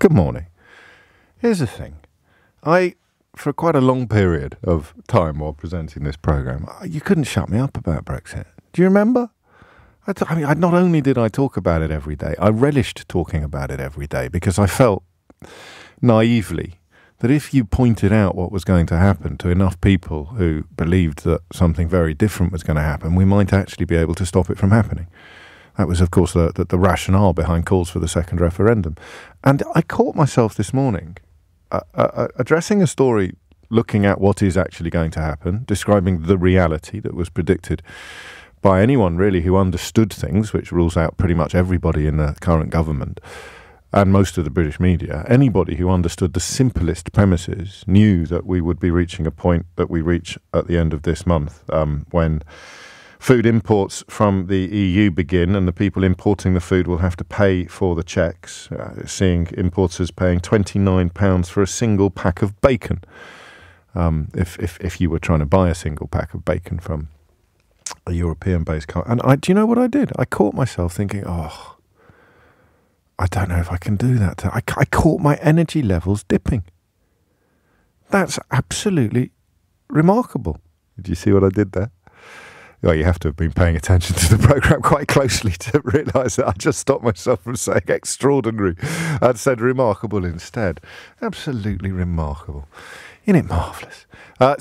Good morning. Here's the thing. For quite a long period of time while presenting this programme, you couldn't shut me up about Brexit. Do you remember? Not only did I talk about it every day, I relished talking about it every day because I felt naively that if you pointed out what was going to happen to enough people who believed that something very different was going to happen, we might actually be able to stop it from happening. That was, of course, the rationale behind calls for the second referendum. And I caught myself this morning addressing a story looking at what is actually going to happen, describing the reality that was predicted by anyone really who understood things, which rules out pretty much everybody in the current government and most of the British media. Anybody who understood the simplest premises knew that we would be reaching a point that we reach at the end of this month when food imports from the EU begin and the people importing the food will have to pay for the checks, seeing importers paying £29 for a single pack of bacon if you were trying to buy a single pack of bacon from a European-based country. And do you know what I did? I caught myself thinking, I don't know if I can do that. I caught my energy levels dipping. That's absolutely remarkable. Did you see what I did there? Well, you have to have been paying attention to the programme quite closely to realise that I just stopped myself from saying extraordinary. I'd said remarkable instead. Absolutely remarkable. Isn't it marvellous?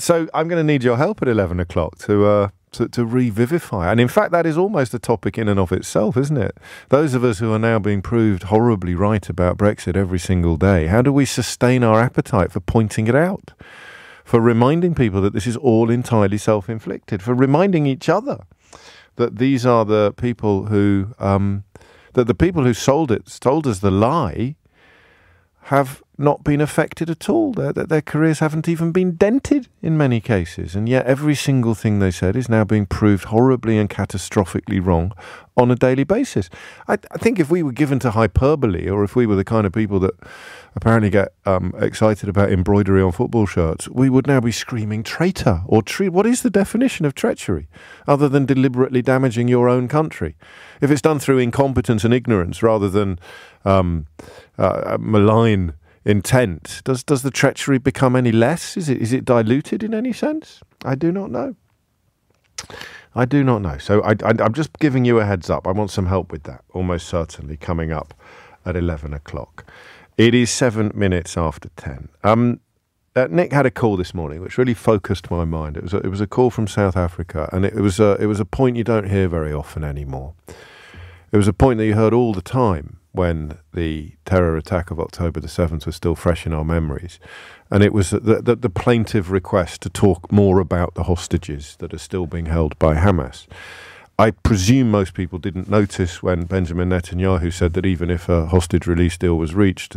So I'm going to need your help at 11 o'clock to revivify. And in fact, that is almost a topic in and of itself, isn't it? Those of us who are now being proved horribly right about Brexit every single day, how do we sustain our appetite for pointing it out? For reminding people that this is all entirely self-inflicted, for reminding each other that these are the people who, that the people who told us the lie, have not been affected at all. Their careers haven't even been dented in many cases, and yet every single thing they said is now being proved horribly and catastrophically wrong on a daily basis. I think if we were given to hyperbole, or if we were the kind of people that apparently get excited about embroidery on football shirts, we would now be screaming traitor or what is the definition of treachery other than deliberately damaging your own country? If it's done through incompetence and ignorance rather than malign intent, does the treachery become any less? Is it diluted in any sense? I do not know. So I'm just giving you a heads up. I want some help with that, almost certainly coming up at 11 o'clock. It is 7 minutes after 10. Nick had a call this morning which really focused my mind. It was a call from South Africa, and it was a point you don't hear very often anymore. It was a point that you heard all the time when the terror attack of October the 7th was still fresh in our memories. And it was the plaintive request to talk more about the hostages that are still being held by Hamas. I presume most people didn't notice when Benjamin Netanyahu said that even if a hostage release deal was reached,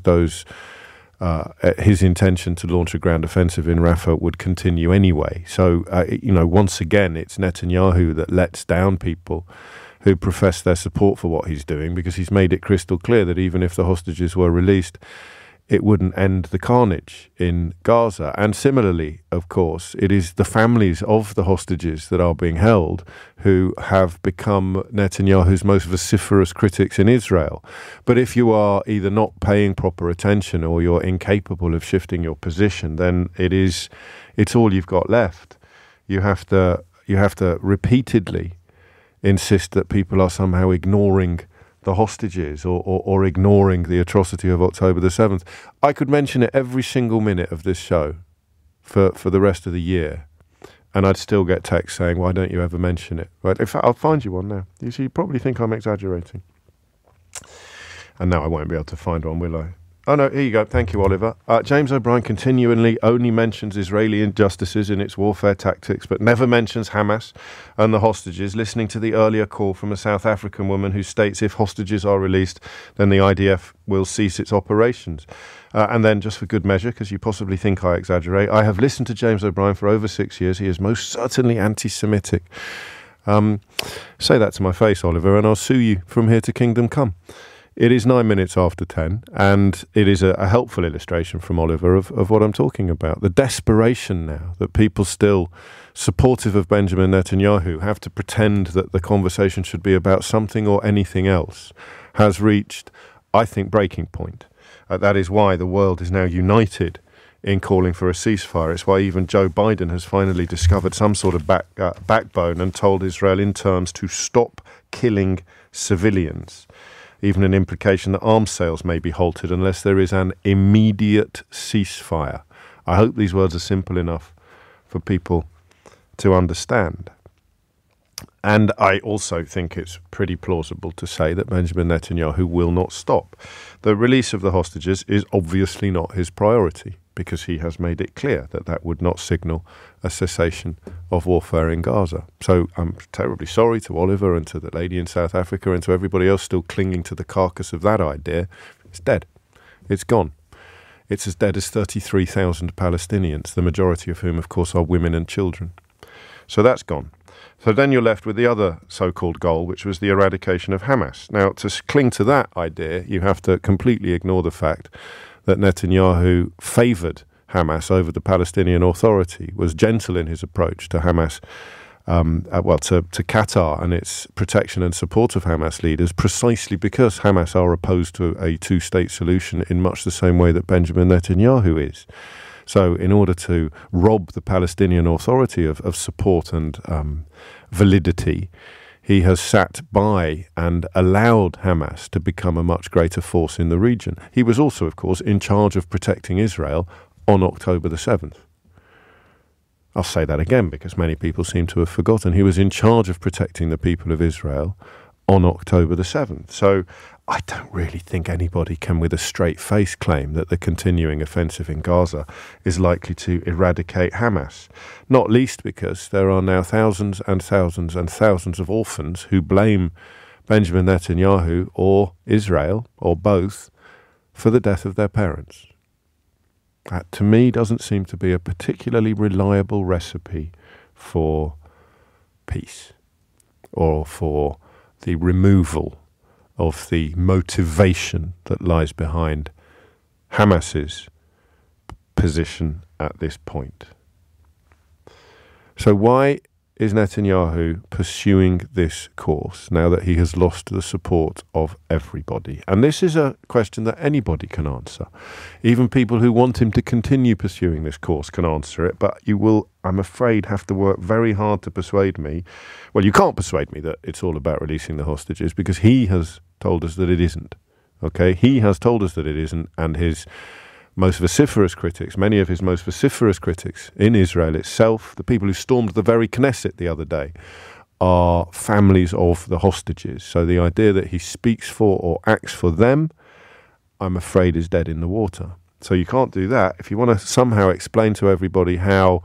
his intention to launch a ground offensive in Rafah would continue anyway. So, once again, it's Netanyahu that lets down people who profess their support for what he's doing, because he's made it crystal clear that even if the hostages were released, it wouldn't end the carnage in Gaza. And similarly, of course, it is the families of the hostages that are being held who have become Netanyahu's most vociferous critics in Israel. But if you are either not paying proper attention or you're incapable of shifting your position, then it's all you've got left. You have to repeatedly insist that people are somehow ignoring the hostages or ignoring the atrocity of October the 7th. I could mention it every single minute of this show for the rest of the year, and I'd still get texts saying, why don't you ever mention it? Right? In fact, I'll find you one now. You probably think I'm exaggerating. And now I won't be able to find one, will I? Oh, no, here you go. Thank you, Oliver. James O'Brien continually only mentions Israeli injustices in its warfare tactics, but never mentions Hamas and the hostages, listening to the earlier call from a South African woman who states if hostages are released, then the IDF will cease its operations. And then, just for good measure, because you possibly think I exaggerate, I have listened to James O'Brien for over 6 years. He is most certainly anti-Semitic. Say that to my face, Oliver, and I'll sue you from here to kingdom come. It is 9 minutes after 10, and it is a helpful illustration from Oliver of what I'm talking about. The desperation now that people still supportive of Benjamin Netanyahu have to pretend that the conversation should be about something or anything else has reached, I think, breaking point. That is why the world is now united in calling for a ceasefire. It's why even Joe Biden has finally discovered some sort of backbone and told Israel in terms to stop killing civilians. Even an implication that arms sales may be halted unless there is an immediate ceasefire. I hope these words are simple enough for people to understand. And I also think it's pretty plausible to say that Benjamin Netanyahu will not stop. The release of the hostages is obviously not his priority, because he has made it clear that that would not signal a cessation of warfare in Gaza. So I'm terribly sorry to Oliver and to the lady in South Africa and to everybody else still clinging to the carcass of that idea. It's dead. It's gone. It's as dead as 33,000 Palestinians, the majority of whom, of course, are women and children. So that's gone. So then you're left with the other so-called goal, which was the eradication of Hamas. Now, to cling to that idea, you have to completely ignore the fact that Netanyahu favoured Hamas over the Palestinian Authority, was gentle in his approach to Hamas, to Qatar and its protection and support of Hamas leaders, precisely because Hamas are opposed to a two-state solution in much the same way that Benjamin Netanyahu is. So in order to rob the Palestinian Authority of support and validity, he has sat by and allowed Hamas to become a much greater force in the region. He was also, of course, in charge of protecting Israel on October the 7th. I'll say that again because many people seem to have forgotten. He was in charge of protecting the people of Israel on October the 7th. So I don't really think anybody can with a straight face claim that the continuing offensive in Gaza is likely to eradicate Hamas, not least because there are now thousands and thousands and thousands of orphans who blame Benjamin Netanyahu or Israel, or both, for the death of their parents. That, to me, doesn't seem to be a particularly reliable recipe for peace or for the removal of the motivation that lies behind Hamas's position at this point. So why is Netanyahu pursuing this course now that he has lost the support of everybody? And this is a question that anybody can answer. Even people who want him to continue pursuing this course can answer it, but you will, I'm afraid, have to work very hard to persuade me. Well, you can't persuade me that it's all about releasing the hostages because he has told us that it isn't. Okay? He has told us that it isn't, and his most vociferous critics, many of his most vociferous critics in Israel itself, the people who stormed the very Knesset the other day, are families of the hostages. So the idea that he speaks for or acts for them, I'm afraid, is dead in the water. So you can't do that. If you want to somehow explain to everybody how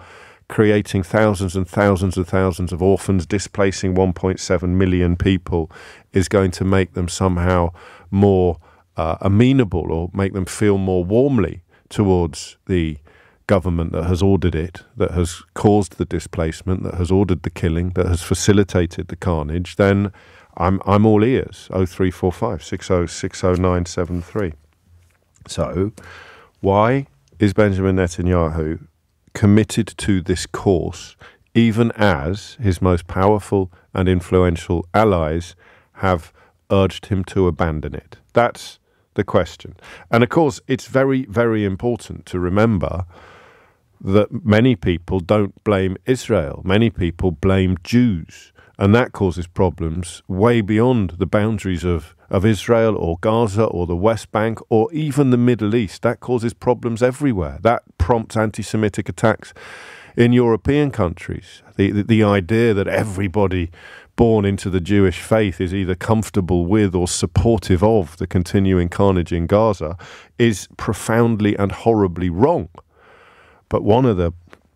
creating thousands and thousands and thousands of orphans, displacing 1.7 million people, is going to make them somehow more amenable or make them feel more warmly towards the government that has ordered it, that has caused the displacement, that has ordered the killing, that has facilitated the carnage, then I'm all ears. 0345 6060973. So why is Benjamin Netanyahu committed to this course even as his most powerful and influential allies have urged him to abandon it? That's the question. And of course, it's very, very important to remember that many people don't blame Israel. Many people blame Jews. And that causes problems way beyond the boundaries of Israel or Gaza or the West Bank or even the Middle East. That causes problems everywhere. That prompts anti-Semitic attacks in European countries. The idea that everybody born into the Jewish faith is either comfortable with or supportive of the continuing carnage in Gaza is profoundly and horribly wrong. But one of the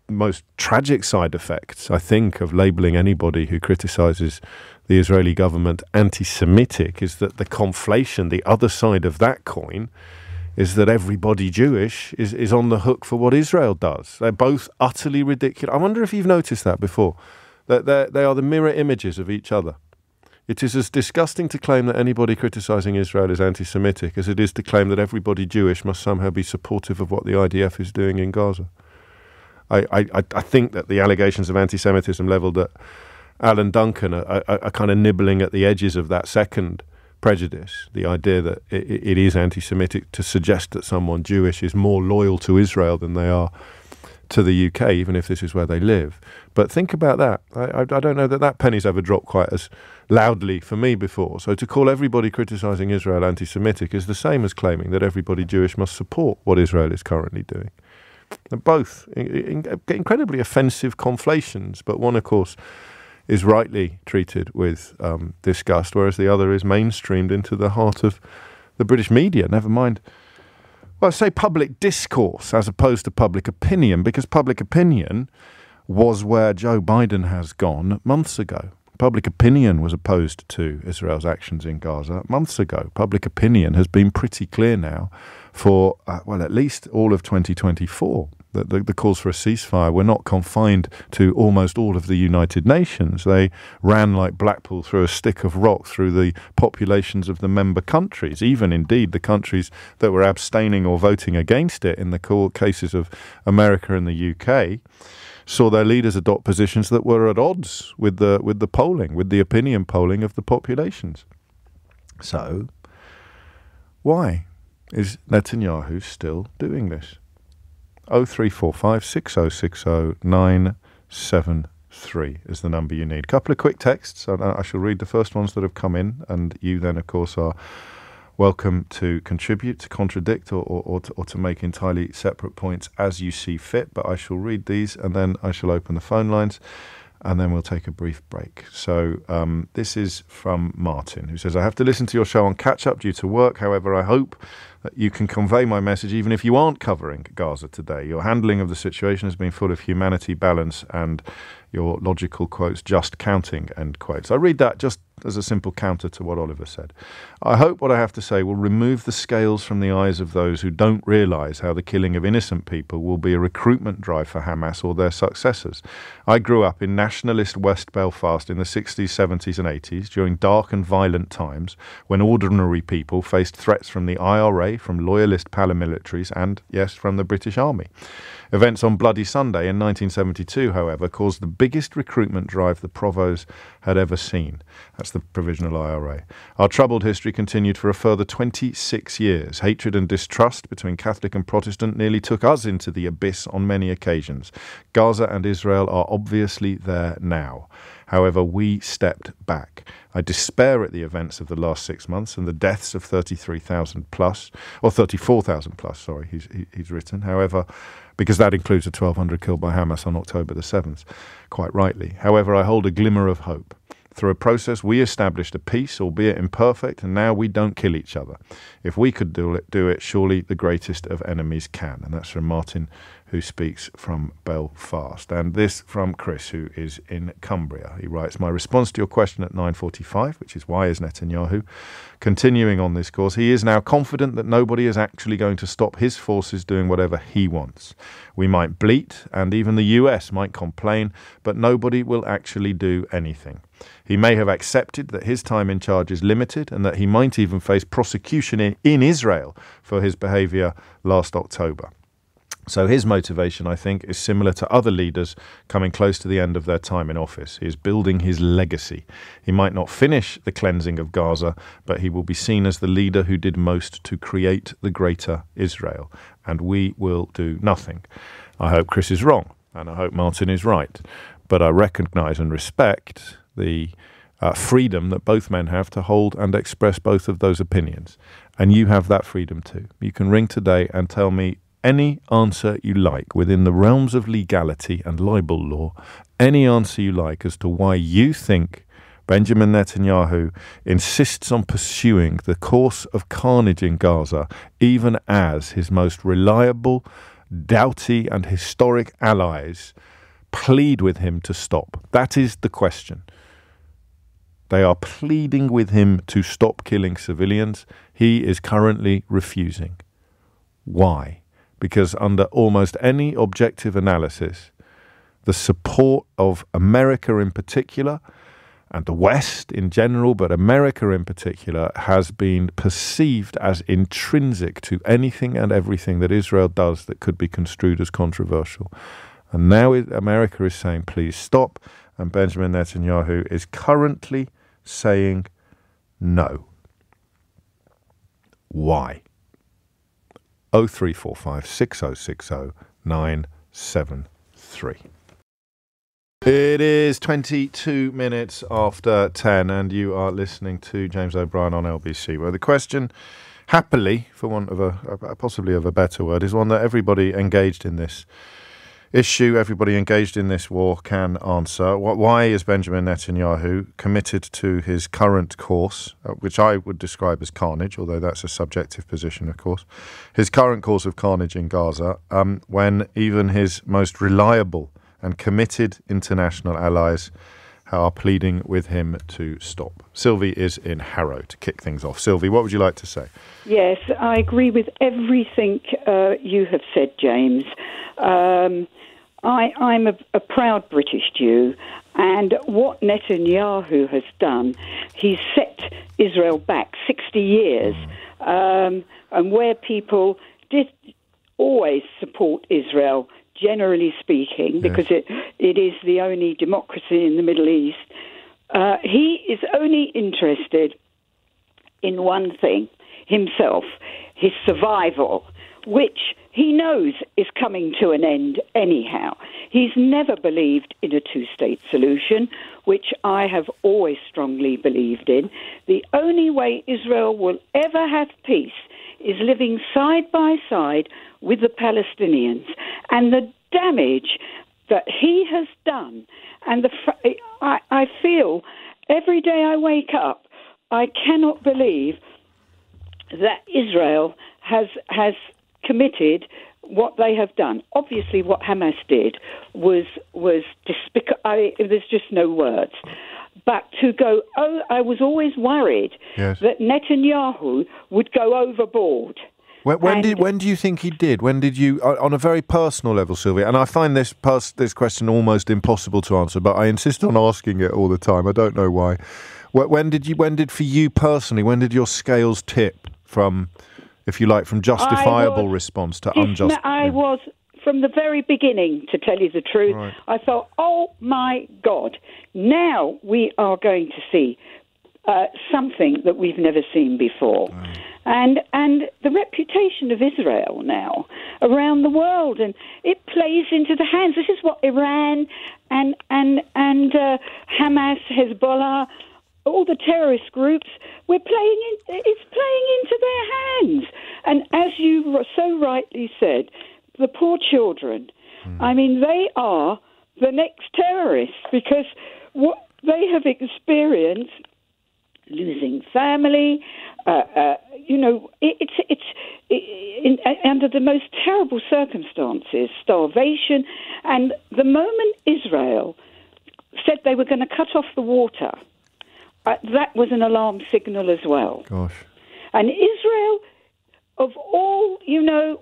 most tragic side effects, I think, of labeling anybody who criticizes the Israeli government anti-Semitic is that the conflation, the other side of that coin, is that everybody Jewish is on the hook for what Israel does. They're both utterly ridiculous. I wonder if you've noticed that before. That they are the mirror images of each other. It is as disgusting to claim that anybody criticizing Israel is anti-Semitic as it is to claim that everybody Jewish must somehow be supportive of what the IDF is doing in Gaza. I think that the allegations of anti-Semitism levelled at Alan Duncan are kind of nibbling at the edges of that second prejudice, the idea that it is anti-Semitic to suggest that someone Jewish is more loyal to Israel than they are to the UK, even if this is where they live. But think about that. I don't know that penny's ever dropped quite as loudly for me before. So to call everybody criticising Israel anti-Semitic is the same as claiming that everybody Jewish must support what Israel is currently doing. They're both incredibly offensive conflations, but one, of course, is rightly treated with disgust, whereas the other is mainstreamed into the heart of the British media, never mind, well, I say public discourse as opposed to public opinion, because public opinion was where Joe Biden has gone months ago. Public opinion was opposed to Israel's actions in Gaza months ago. Public opinion has been pretty clear now for, at least all of 2024. The calls for a ceasefire were not confined to almost all of the United Nations. They ran like Blackpool through a stick of rock through the populations of the member countries, even indeed the countries that were abstaining or voting against it in the cases of America and the UK. Saw their leaders adopt positions that were at odds with the polling, with the opinion polling of the populations. So, why is Netanyahu still doing this? 0345 6060 973 is the number you need. Couple of quick texts. I shall read the first ones that have come in, and you then, of course, are welcome to contribute, to contradict, or to make entirely separate points as you see fit. But I shall read these, and then I shall open the phone lines, and then we'll take a brief break. So this is from Martin, who says, I have to listen to your show on catch-up due to work. However, I hope that you can convey my message even if you aren't covering Gaza today. Your handling of the situation has been full of humanity, balance, and your logical quotes, just counting, end quotes. I read that just as a simple counter to what Oliver said. I hope what I have to say will remove the scales from the eyes of those who don't realise how the killing of innocent people will be a recruitment drive for Hamas or their successors. I grew up in nationalist West Belfast in the 60s, 70s and 80s during dark and violent times when ordinary people faced threats from the IRA, from loyalist paramilitaries and, yes, from the British Army. Events on Bloody Sunday in 1972, however, caused the biggest recruitment drive the Provos had ever seen. That's the Provisional IRA. Our troubled history continued for a further 26 years. Hatred and distrust between Catholic and Protestant nearly took us into the abyss on many occasions. Gaza and Israel are obviously there now. However, we stepped back. I despair at the events of the last 6 months and the deaths of 33,000 plus, or 34,000 plus, sorry, he's written. However, because that includes the 1,200 killed by Hamas on October the 7th, quite rightly. However, I hold a glimmer of hope. Through a process, we established a peace, albeit imperfect, and now we don't kill each other. If we could do it, surely the greatest of enemies can. And that's from Martin, who speaks from Belfast. And this from Chris, who is in Cumbria. He writes, my response to your question at 9:45, which is why is Netanyahu continuing on this course, he is now confident that nobody is actually going to stop his forces doing whatever he wants. We might bleat, and even the US might complain, but nobody will actually do anything. He may have accepted that his time in charge is limited and that he might even face prosecution in Israel for his behaviour last October. So his motivation, I think, is similar to other leaders coming close to the end of their time in office. He is building his legacy. He might not finish the cleansing of Gaza, but he will be seen as the leader who did most to create the greater Israel. And we will do nothing. I hope Chris is wrong, and I hope Martin is right. But I recognise and respect the freedom that both men have to hold and express both of those opinions. And you have that freedom too. You can ring today and tell me any answer you like within the realms of legality and libel law, any answer you like as to why you think Benjamin Netanyahu insists on pursuing the course of carnage in Gaza, even as his most reliable, doughty and historic allies plead with him to stop. That is the question. They are pleading with him to stop killing civilians. He is currently refusing. Why? Because under almost any objective analysis, the support of America in particular, and the West in general, but America in particular, has been perceived as intrinsic to anything and everything that Israel does that could be construed as controversial. And now America is saying, please stop, and Benjamin Netanyahu is currently saying no. why? 0345 6060 973. It is 22 minutes after 10, and you are listening to James O'Brien on LBC, where the question, happily, for want of possibly of a better word, is one that everybody engaged in this issue, everybody engaged in this war can answer. Why is Benjamin Netanyahu committed to his current course, which I would describe as carnage, although that's a subjective position, of course, his current course of carnage in Gaza, when even his most reliable and committed international allies are pleading with him to stop? Sylvie is in Harrow to kick things off. Sylvie, what would you like to say? Yes, I agree with everything you have said, James. I'm a proud British Jew, and what Netanyahu has done, he's set Israel back 60 years, and where people did always support Israel, generally speaking, because it is the only democracy in the Middle East, he is only interested in one thing, himself, his survival, which he knows is coming to an end anyhow. He's never believed in a two-state solution, which I have always strongly believed in. The only way Israel will ever have peace is living side by side with the Palestinians. And the damage that he has done, and I feel every day I wake up, I cannot believe that Israel has committed what they have done. Obviously, what Hamas did was despicable. There's just no words. But to go, I was always worried that Netanyahu would go overboard. When do you think he did? When did you, on a very personal level, Sylvia? And I find this question almost impossible to answer, but I insist on asking it all the time. I don't know why. When did for you personally? When did your scales tip from, if you like, from justifiable response to unjust? I was from the very beginning, to tell you the truth. Right. I thought, oh my God, now we are going to see something that we've never seen before. Right. And the reputation of Israel now around the world, and it plays into the hands. This is what Iran and Hamas, Hezbollah, all the terrorist groups, it's playing into their hands. And as you so rightly said, the poor children, I mean, they are the next terrorists, because what they have experienced, losing family, it's under the most terrible circumstances, starvation. And the moment Israel said they were going to cut off the water, that was an alarm signal as well. Gosh. And Israel, of all,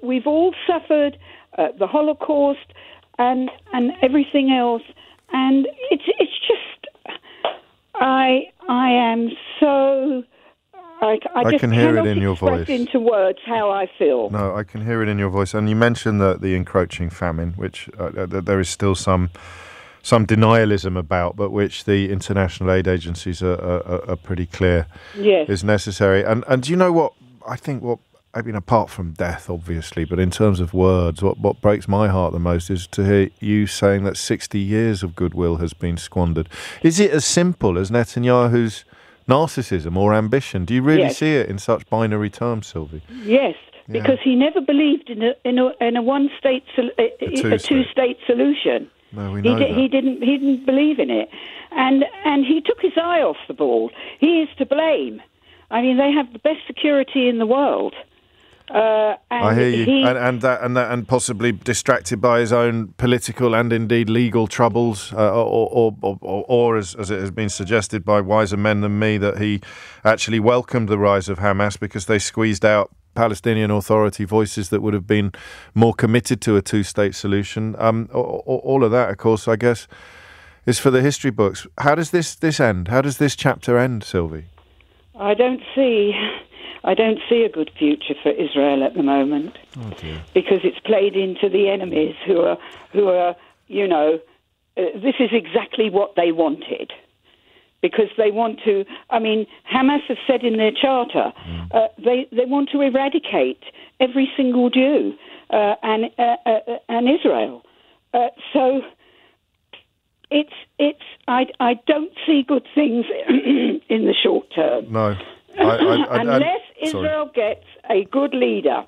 we've all suffered the Holocaust and everything else, and it's just, I am so. I just can hear it in your voice. Express into words how I feel. No, I can hear it in your voice. And you mentioned the encroaching famine, which there is still some denialism about, but which the international aid agencies are pretty clear is necessary. And do you know what I think? I mean, apart from death, obviously, but in terms of words, what breaks my heart the most is to hear you saying that 60 years of goodwill has been squandered. Is it as simple as Netanyahu's narcissism or ambition? Do you really see it in such binary terms, Sylvie? Yes, because he never believed in a one-state, a two-state solution. No, we know that. He didn't believe in it, and he took his eye off the ball. He is to blame. I mean, they have the best security in the world. I hear you, and possibly distracted by his own political and indeed legal troubles, or as it has been suggested by wiser men than me, that he actually welcomed the rise of Hamas because they squeezed out Palestinian Authority voices that would have been more committed to a two-state solution. All of that, of course, I guess, is for the history books. How does this end? How does this chapter end, Sylvie? I don't see a good future for Israel at the moment, because it's played into the enemies who are this is exactly what they wanted. because they want to. I mean, Hamas has said in their charter they want to eradicate every single Jew and Israel. So I don't see good things in the short term. No, unless Israel gets a good leader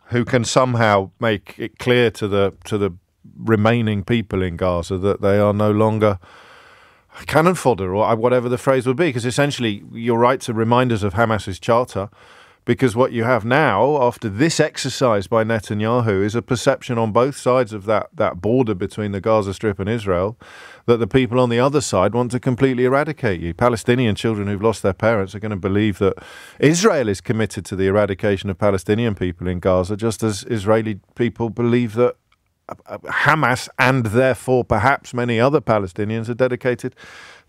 who can somehow make it clear to the remaining people in Gaza that they are no longer cannon fodder, or whatever the phrase would be. Because essentially, you're right to remind us of Hamas's charter, because what you have now, after this exercise by Netanyahu, is a perception on both sides of that border between the Gaza Strip and Israel that the people on the other side want to completely eradicate you. Palestinian children who've lost their parents are going to believe that Israel is committed to the eradication of Palestinian people in Gaza, just as Israeli people believe that Hamas, and therefore perhaps many other Palestinians, are dedicated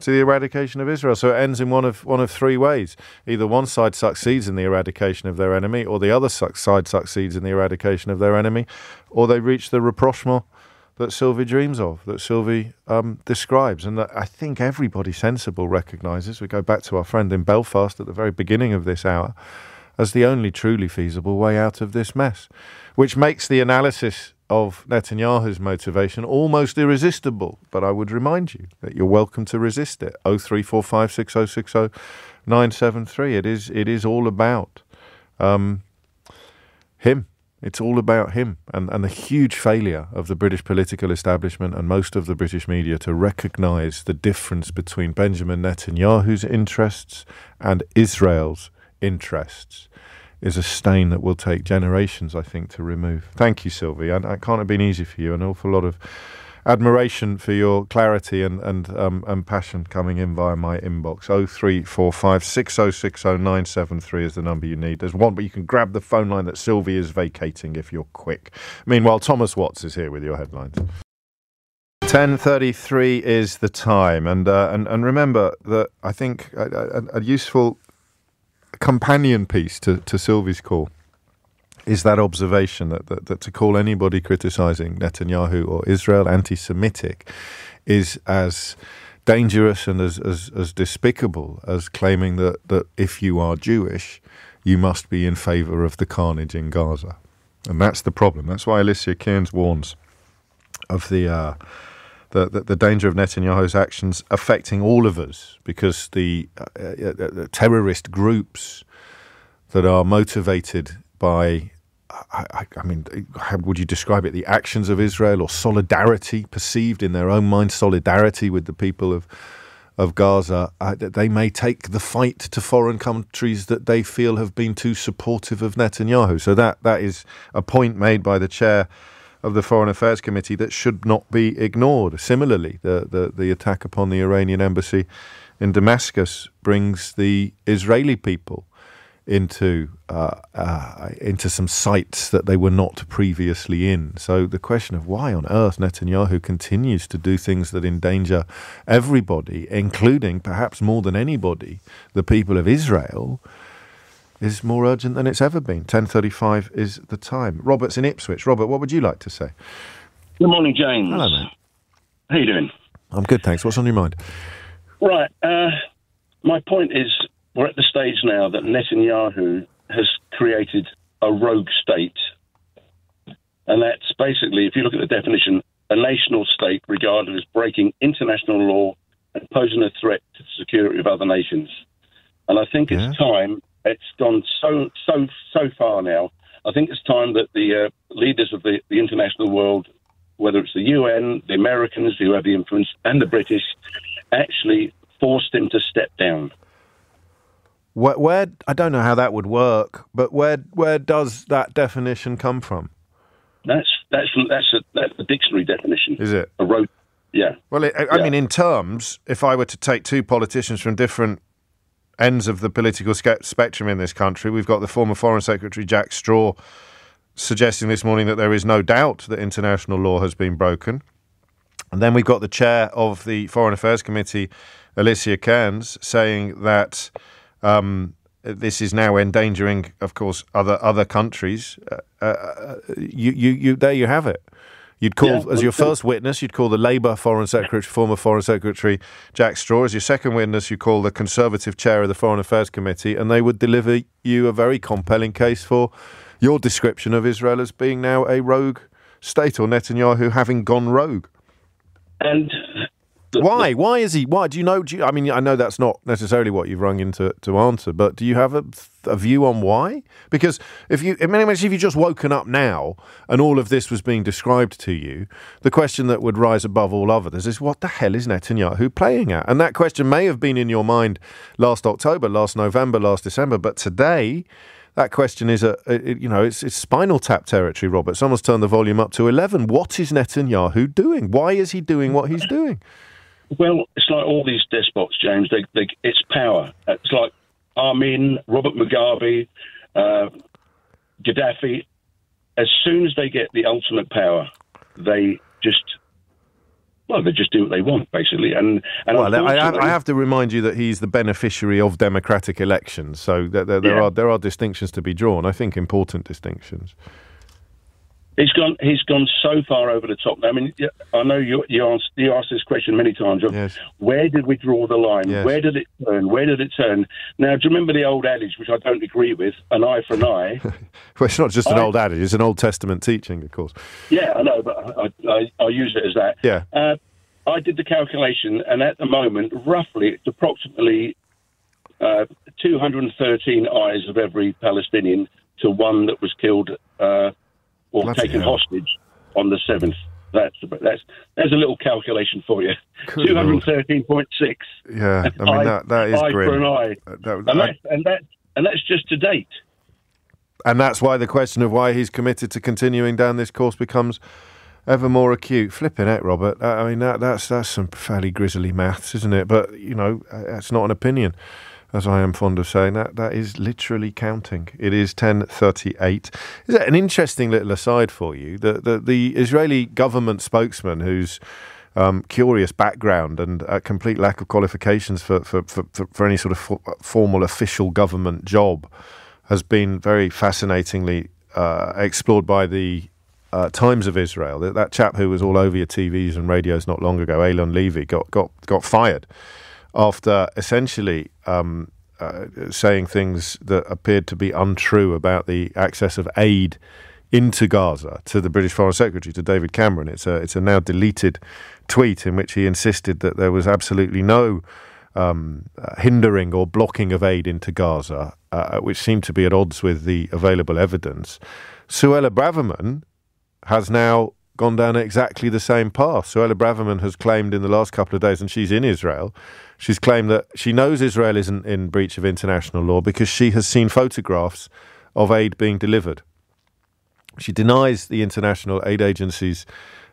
to the eradication of Israel. So it ends in one of three ways. Either one side succeeds in the eradication of their enemy, or the other side succeeds in the eradication of their enemy, or they reach the rapprochement that Sylvie dreams of, that Sylvie describes, and that I think everybody sensible recognises. We go back to our friend in Belfast at the very beginning of this hour, as the only truly feasible way out of this mess, which makes the analysis of Netanyahu's motivation almost irresistible. But I would remind you that you're welcome to resist it. 0345 6060 973. It is all about him. It's all about him and the huge failure of the British political establishment and most of the British media to recognise the difference between Benjamin Netanyahu's interests and Israel's interests is a stain that will take generations, I think, to remove. Thank you, Sylvie. I can't have been easy for you. An awful lot of admiration for your clarity and passion coming in via my inbox. 0345 6060 973 is the number you need. There's one, but you can grab the phone line that Sylvie is vacating if you're quick. Meanwhile, Thomas Watts is here with your headlines. 10:33 is the time, and remember that I think a useful companion piece to Sylvie's call is that observation that to call anybody criticising Netanyahu or Israel anti-Semitic is as dangerous and as despicable as claiming that if you are Jewish, you must be in favour of the carnage in Gaza. And that's the problem. That's why Alicia Kearns warns of the danger of Netanyahu's actions affecting all of us, because the terrorist groups that are motivated by, I mean, how would you describe it, the actions of Israel, or solidarity, perceived in their own mind, solidarity with the people of Gaza, they may take the fight to foreign countries that they feel have been too supportive of Netanyahu. So that is a point made by the chair of the Foreign Affairs Committee that should not be ignored. Similarly, the attack upon the Iranian embassy in Damascus brings the Israeli people into some sites that they were not previously in. So the question of why on earth Netanyahu continues to do things that endanger everybody, including perhaps more than anybody the people of Israel, is more urgent than it's ever been. 10:35 is the time. Robert's in Ipswich. Robert, what would you like to say? Good morning, James. Hello, mate. How you doing? I'm good, thanks. What's on your mind? Right. My point is, we're at the stage now that Netanyahu has created a rogue state. And that's basically, if you look at the definition, a national state regarded as breaking international law and posing a threat to the security of other nations. And I think it's time. It's gone so far now. I think it's time that the leaders of the international world, whether it's the UN, the Americans who have the influence, and the British, actually forced him to step down. Where I don't know how that would work, but where does that definition come from? That's the dictionary definition. Is it? A rogue, yeah. Well, I mean, in terms, if I were to take two politicians from different ends of the political spectrum in this country, we've got the former Foreign Secretary Jack Straw suggesting this morning that there is no doubt that international law has been broken. And then we've got the chair of the Foreign Affairs Committee, Alicia Kearns, saying that this is now endangering, of course, other countries. You there you have it. You'd call, as your first witness, you'd call the Labour former Foreign Secretary Jack Straw. As your second witness, you call the Conservative chair of the Foreign Affairs Committee, and they would deliver you a very compelling case for your description of Israel as being now a rogue state, or Netanyahu having gone rogue. And why? Why is he? Why do you know? I mean, I know that's not necessarily what you've rung in to answer, but do you have a view on why? Because if you just woken up now and all of this was being described to you, the question that would rise above all others is, what the hell is Netanyahu playing at? And that question may have been in your mind last October, last November, last December, but today that question is it's Spinal Tap territory, Robert. Someone's turned the volume up to 11. What is Netanyahu doing? Why is he doing what he's doing? Well, it's like all these despots, James. It's power. It's like Amin, Robert Mugabe, Gaddafi. As soon as they get the ultimate power, they just do what they want, basically. And I have to remind you that he's the beneficiary of democratic elections. So there are distinctions to be drawn. I think important distinctions. He's gone so far over the top. I mean, I know you asked this question many times. Yes. Where did we draw the line? Yes. Where did it turn? Where did it turn? Now, do you remember the old adage, which I don't agree with, an eye for an eye? Well, it's not just an old adage. It's an Old Testament teaching, of course. Yeah, I know, but I use it as that. Yeah. I did the calculation, and at the moment, roughly, it's approximately 213 eyes of every Palestinian to one that was killed or taken hostage on the 7th. There's a little calculation for you. 213.6. Yeah, I mean that is eye grim. for an eye, and that's just to date. And that's why the question of why he's committed to continuing down this course becomes ever more acute. Flipping it, Robert. I mean that's some fairly grisly maths, isn't it? But that's not an opinion, as I am fond of saying. That is literally counting. It is 10:38. Is that an interesting little aside for you? The Israeli government spokesman, whose curious background and a complete lack of qualifications for any sort of formal official government job, has been very fascinatingly explored by the Times of Israel. That chap who was all over your TVs and radios not long ago, Elon Levy, got fired after essentially saying things that appeared to be untrue about the access of aid into Gaza to the British Foreign Secretary, to David Cameron. It's a now deleted tweet in which he insisted that there was absolutely no hindering or blocking of aid into Gaza, which seemed to be at odds with the available evidence. Suella Braverman has now gone down exactly the same path. Suella Braverman has claimed in the last couple of days, and she's in Israel, she's claimed that she knows Israel isn't in breach of international law because she has seen photographs of aid being delivered. She denies the international aid agency's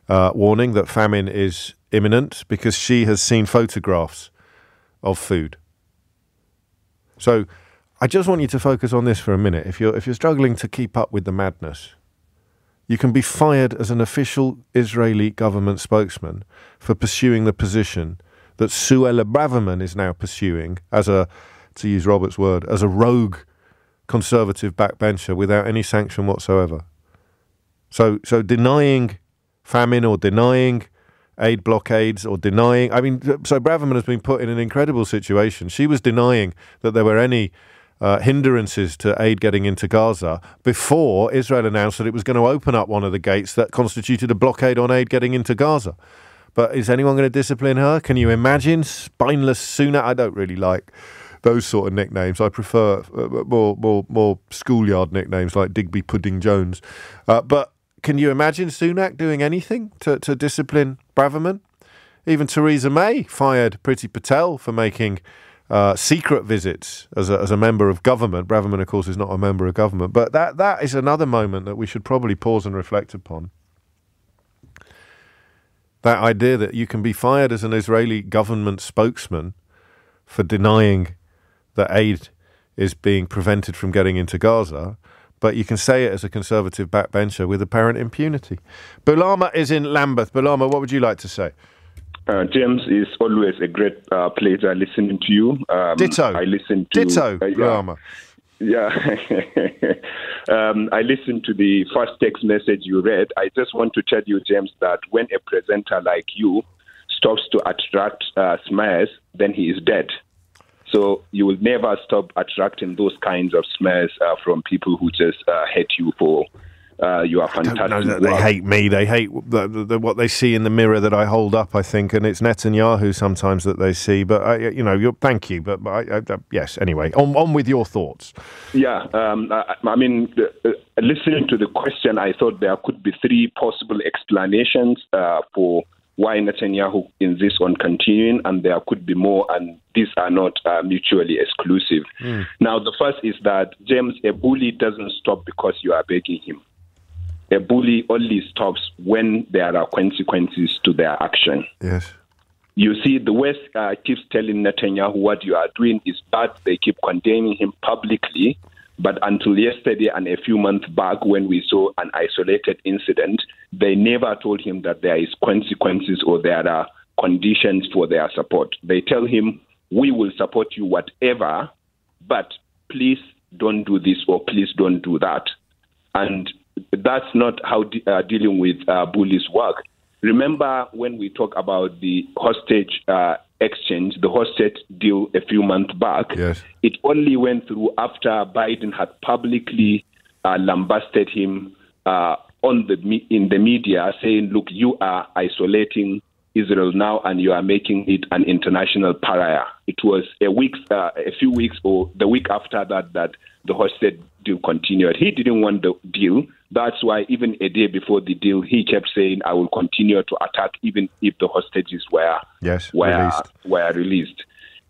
warning that famine is imminent because she has seen photographs of food. So I just want you to focus on this for a minute. If you're struggling to keep up with the madness, you can be fired as an official Israeli government spokesman for pursuing the position that Suella Braverman is now pursuing as to use Robert's word, as a rogue conservative backbencher without any sanction whatsoever. So denying famine or denying aid blockades or denying... so Braverman has been put in an incredible situation. She was denying that there were any hindrances to aid getting into Gaza before Israel announced that it was going to open up one of the gates that constituted a blockade on aid getting into Gaza. But is anyone going to discipline her? Can you imagine? Spineless Sunak? I don't really like those sort of nicknames. I prefer more schoolyard nicknames like Digby Pudding Jones. But can you imagine Sunak doing anything to discipline Braverman? Even Theresa May fired Priti Patel for making secret visits as a member of government. Braverman, of course, is not a member of government. But that is another moment that we should probably pause and reflect upon. That idea that you can be fired as an Israeli government spokesman for denying that aid is being prevented from getting into Gaza, but you can say it as a conservative backbencher with apparent impunity. Bulama is in Lambeth. Bulama, what would you like to say? James, it's always a great pleasure listening to you. Ditto. I listen to Ditto, Bulama. Yeah. I listened to the first text message you read. I just want to tell you, James, that when a presenter like you stops to attract smears, then he is dead. So you will never stop attracting those kinds of smears from people who just hate you for your fantastic I don't know that work. they hate me. They hate what they see in the mirror that I hold up, I think, and it's Netanyahu sometimes that they see. But thank you. But yes. Anyway, on with your thoughts. Yeah, I mean, listening to the question, I thought there could be three possible explanations for why Netanyahu insists on continuing, and there could be more, and these are not mutually exclusive. Now, the first is that, James, a bully doesn't stop because you are begging him. A bully only stops when there are consequences to their action. Yes. You see, the West keeps telling Netanyahu what you are doing is bad. They keep condemning him publicly. But until yesterday and a few months back, when we saw an isolated incident, they never told him that there is consequences or there are conditions for their support. They tell him, we will support you whatever, but please don't do this or please don't do that. And that's not how dealing with bullies work. Remember when we talk about the hostage exchange, the hostage deal a few months back, yes. It only went through after Biden had publicly lambasted him in the media, saying, look, you are isolating Israel now and you are making it an international pariah. It was a few weeks or the week after that the hostage deal continued. He didn't want the deal. That's why even a day before the deal, he kept saying, I will continue to attack even if the hostages were released.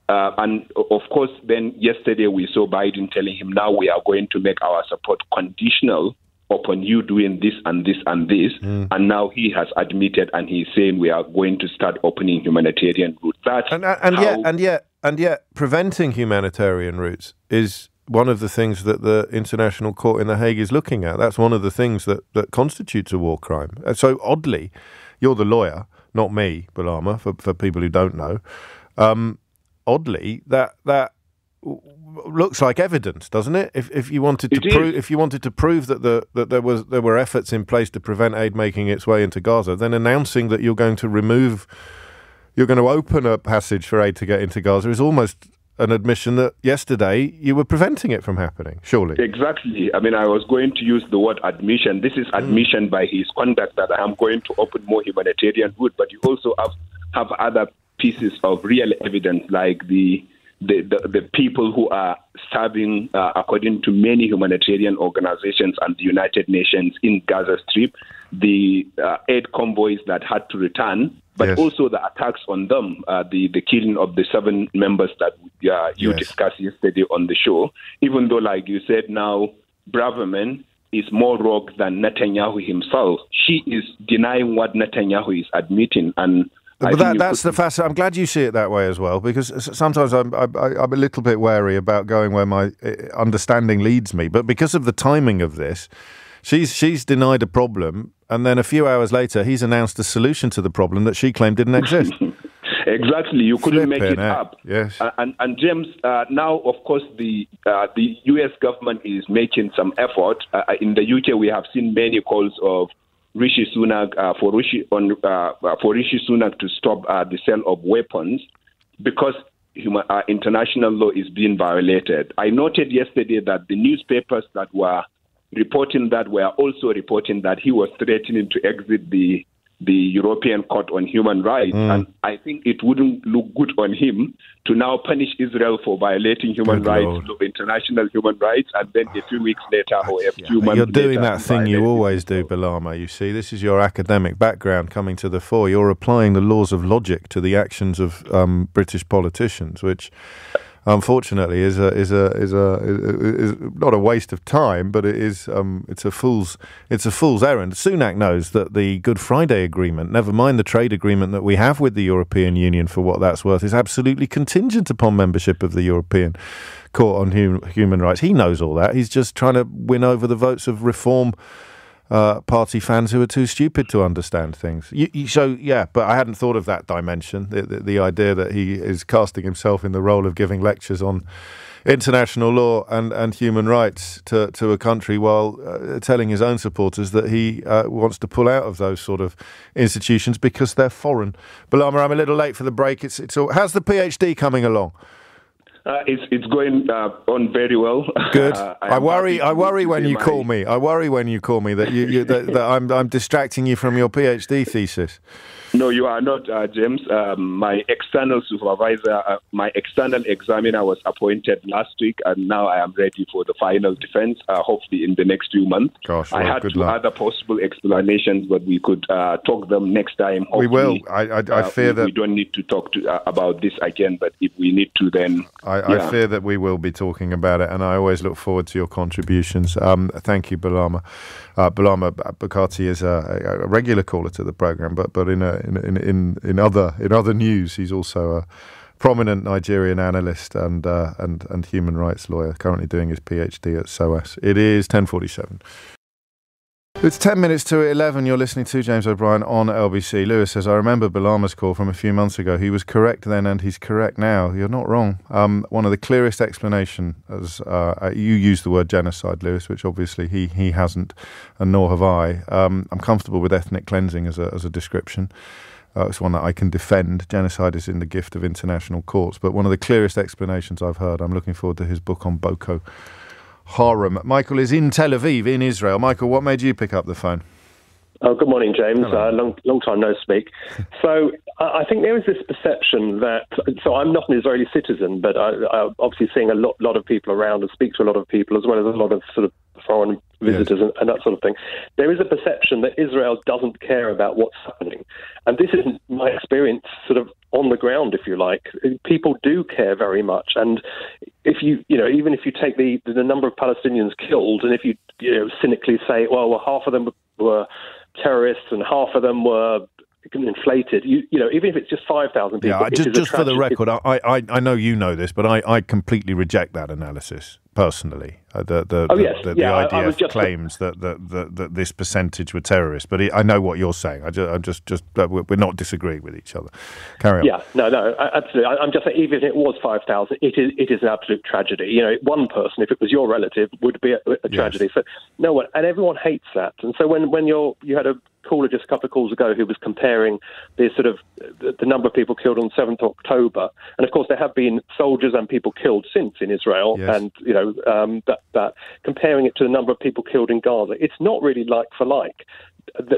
And of course, then yesterday we saw Biden telling him, now we are going to make our support conditional upon you doing this and this and this. And now he has admitted and he's saying we are going to start opening humanitarian routes. And yet preventing humanitarian routes is one of the things that the International Court in The Hague is looking at. That's one of the things that constitutes a war crime. So oddly, you're the lawyer, not me, Balama, for people who don't know. Oddly, that looks like evidence, doesn't it? If you wanted to prove that there were efforts in place to prevent aid making its way into Gaza, then announcing that you're going to open a passage for aid to get into Gaza is almost an admission that yesterday you were preventing it from happening, surely. Exactly. I mean, I was going to use the word admission. This is admission by his conduct that I am going to open more humanitarian route, but you also have other pieces of real evidence, like the people who are serving, according to many humanitarian organizations and the United Nations in Gaza Strip, the aid convoys that had to return, but yes. also the attacks on them, the killing of the 7 members that you discussed yesterday on the show. Even though, like you said, now Braverman is more rogue than Netanyahu himself. She is denying what Netanyahu is admitting, and that's the fact. I'm glad you see it that way as well, because sometimes I'm a little bit wary about going where my understanding leads me. But because of the timing of this, she's denied a problem, and then a few hours later, he's announced a solution to the problem that she claimed didn't exist. Exactly, you couldn't make it up. Yes. And James, now of course the U.S. government is making some effort. In the UK, we have seen many calls of Rishi Sunak for Rishi Sunak to stop the sale of weapons because international law is being violated. I noted yesterday that the newspapers that were reporting that were also reporting that he was threatening to exit the European Court on Human Rights, and I think it wouldn't look good on him to now punish Israel for violating human rights, international human rights, and then a few weeks later or a few months later... You're doing that thing you always do, Balama, you see. This is your academic background coming to the fore. You're applying the laws of logic to the actions of British politicians, which... unfortunately, is not a waste of time, but it's a fool's errand. Sunak knows that the Good Friday Agreement, never mind the trade agreement that we have with the European Union, for what that's worth, is absolutely contingent upon membership of the European Court on Human Rights. He knows all that. He's just trying to win over the votes of reform party fans who are too stupid to understand things. But I hadn't thought of that dimension, the idea that he is casting himself in the role of giving lectures on international law and human rights to a country while telling his own supporters that he wants to pull out of those sort of institutions because they're foreign. Balama, I'm a little late for the break. How's the PhD coming along? It's going on very well. Good. I worry when you call me. I worry when you call me that I'm distracting you from your PhD thesis. No, you are not, James. My external supervisor, my external examiner was appointed last week, and now I am ready for the final defense, hopefully in the next few months. Gosh, I had two other possible explanations, but we could talk them next time. Hopefully, we will. I fear that... We don't need to talk about this again, but if we need to, then... I fear that we will be talking about it, and I always look forward to your contributions. Thank you, Balama. Balama Bukati is a regular caller to the programme, but in other news, he's also a prominent Nigerian analyst and human rights lawyer, currently doing his PhD at SOAS. It is 10:47. It's 10 minutes to 11. You're listening to James O'Brien on LBC. Lewis says, I remember Balama's call from a few months ago. He was correct then and he's correct now. You're not wrong. One of the clearest explanations, you used the word genocide, Lewis, which obviously he hasn't, and nor have I. I'm comfortable with ethnic cleansing as a description. It's one that I can defend. Genocide is in the gift of international courts. But one of the clearest explanations I've heard, I'm looking forward to his book on Boko Haram. Michael is in Tel Aviv, in Israel. Michael, what made you pick up the phone? Oh, good morning, James. Long time no speak. So I think there is this perception that, so I'm not an Israeli citizen, but I'm obviously seeing a lot of people around and speak to a lot of people, as well as a lot of sort of foreign visitors and that sort of thing. There is a perception that Israel doesn't care about what's happening. And this isn't my experience sort of on the ground, if you like. People do care very much. And if even if you take the number of Palestinians killed, and if you cynically say, well, half of them were terrorists and half of them were inflated, even if it's just 5,000 people. Yeah, just for the record, I know you know this, but I completely reject that analysis personally. The IDF claims that this percentage were terrorists, but I know what you're saying. We're not disagreeing with each other. Carry on. Yeah, no, absolutely. I'm just saying, even if it was 5,000, it is an absolute tragedy. One person, if it was your relative, would be a tragedy. Yes. So no one, and everyone hates that. And so when you had a caller just a couple of calls ago who was comparing the number of people killed on 7th October, and of course there have been soldiers and people killed since in Israel, yes. And that comparing it to the number of people killed in Gaza, it's not really like for like.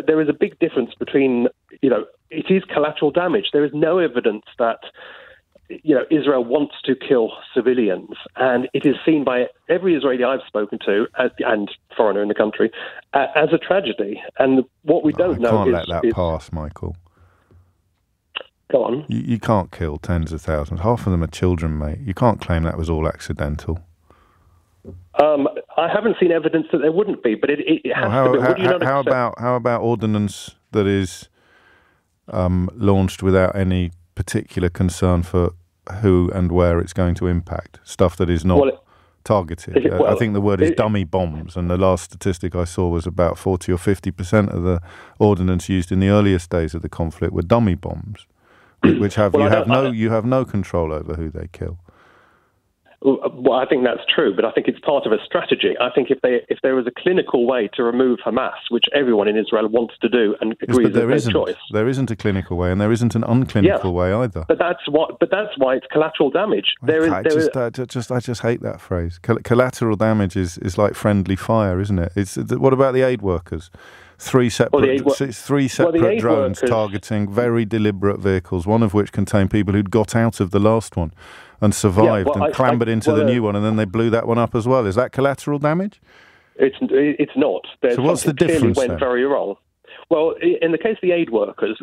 There is a big difference between, it is collateral damage. There is no evidence that Israel wants to kill civilians, and it is seen by every Israeli I've spoken to and foreigner in the country as a tragedy. And what we don't know is... can't let that pass, Michael. Go on. You can't kill tens of thousands. Half of them are children, mate. You can't claim that was all accidental. I haven't seen evidence that there wouldn't be, but it has to be. How about ordnance that is launched without any particular concern for who and where it's going to impact? Stuff that is not targeted. I think the word is dummy bombs, and the last statistic I saw was about 40 or 50% of the ordnance used in the earliest days of the conflict were dummy bombs, which you have no control over who they kill. Well, I think that's true, but I think it's part of a strategy. I think if there was a clinical way to remove Hamas, which everyone in Israel wants to do and agrees is their choice. There isn't a clinical way, and there isn't an unclinical way either. But that's why it's collateral damage. I just hate that phrase. Collateral damage is like friendly fire, isn't it? What about the aid workers? Three separate drones targeting very deliberate vehicles, one of which contained people who'd got out of the last one and survived and clambered into the new one, and then they blew that one up as well. Is that collateral damage? It's not. So what's the difference? Clearly went very wrong. Well, in the case of the aid workers,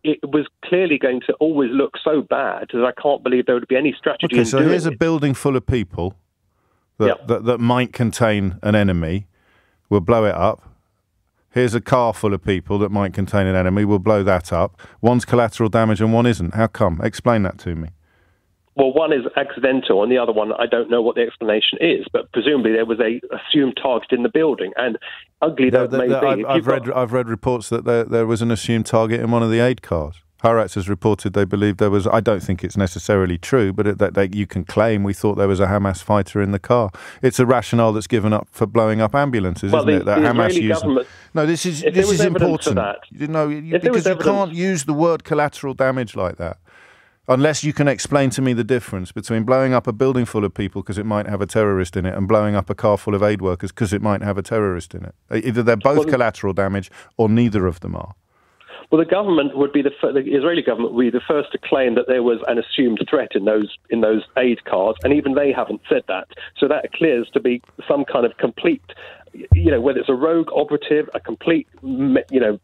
it was clearly going to always look so bad that I can't believe there would be any strategy. Okay, so here's a building full of people that might contain an enemy. We'll blow it up. Here's a car full of people that might contain an enemy. We'll blow that up. One's collateral damage and one isn't. How come? Explain that to me. Well, one is accidental, and the other one, I don't know what the explanation is. But presumably, there was a assumed target in the building, and ugly though it may be. I've read reports that there was an assumed target in one of the aid cars. Haaretz has reported they believe there was. I don't think it's necessarily true, but you can claim we thought there was a Hamas fighter in the car. It's a rationale that's given up for blowing up ambulances, isn't it? That Hamas used. No, this is important. Because you can't use the word collateral damage like that. Unless you can explain to me the difference between blowing up a building full of people because it might have a terrorist in it and blowing up a car full of aid workers because it might have a terrorist in it. Either they're both collateral damage or neither of them are. Well, the government would be the Israeli government would be the first to claim that there was an assumed threat in those aid cars, and even they haven't said that. So that clears to be some kind of complete, whether it's a rogue operative, a complete, there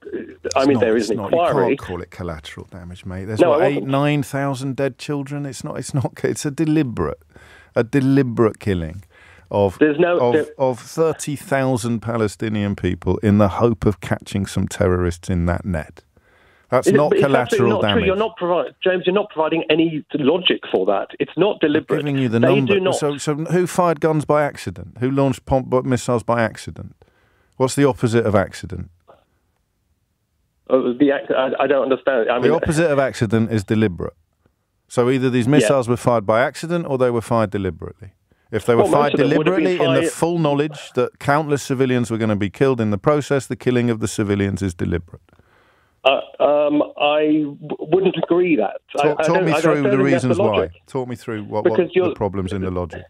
is an inquiry. You can't call it collateral damage, mate. There's 9,000 dead children. It's not. It's a deliberate killing of 30,000 Palestinian people in the hope of catching some terrorists in that net. That's not collateral damage. True. James, you're not providing any logic for that. It's not deliberate. I'm giving you the number. So who fired guns by accident? Who launched missiles by accident? What's the opposite of accident? I don't understand. The opposite of accident is deliberate. So either these missiles were fired by accident or they were fired deliberately. If they were fired deliberately in the full knowledge that countless civilians were going to be killed in the process, the killing of the civilians is deliberate. I wouldn't agree that. Talk me through the reasons why. Talk me through what the problems in the logic.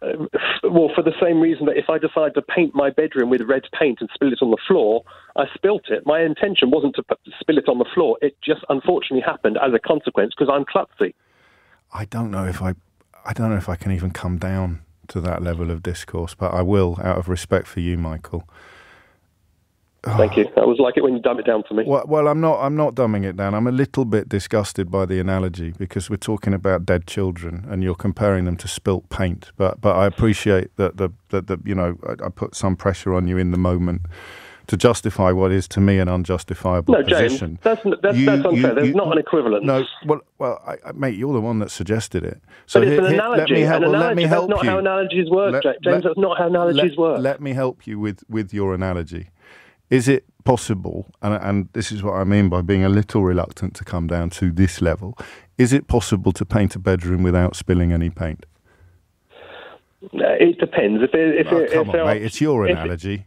Well, for the same reason that if I decide to paint my bedroom with red paint and spill it on the floor, I spilt it. My intention wasn't to spill it on the floor. It just unfortunately happened as a consequence because I'm klutzy. I don't know if I can even come down to that level of discourse, but I will out of respect for you, Michael. Thank you. I was like it when you dumb it down for me. Well, I'm not dumbing it down. I'm a little bit disgusted by the analogy because we're talking about dead children and you're comparing them to spilt paint. But I appreciate that I put some pressure on you in the moment to justify what is to me an unjustifiable position. No, James, that's unfair. There's not an equivalent. No, mate, you're the one that suggested it. So but it's an analogy. Let me help you. That's not how analogies work, James. That's not how analogies work. Let me help you with your analogy. Is it possible, and this is what I mean by being a little reluctant to come down to this level, is it possible to paint a bedroom without spilling any paint? It depends. Come on, mate, it's your analogy.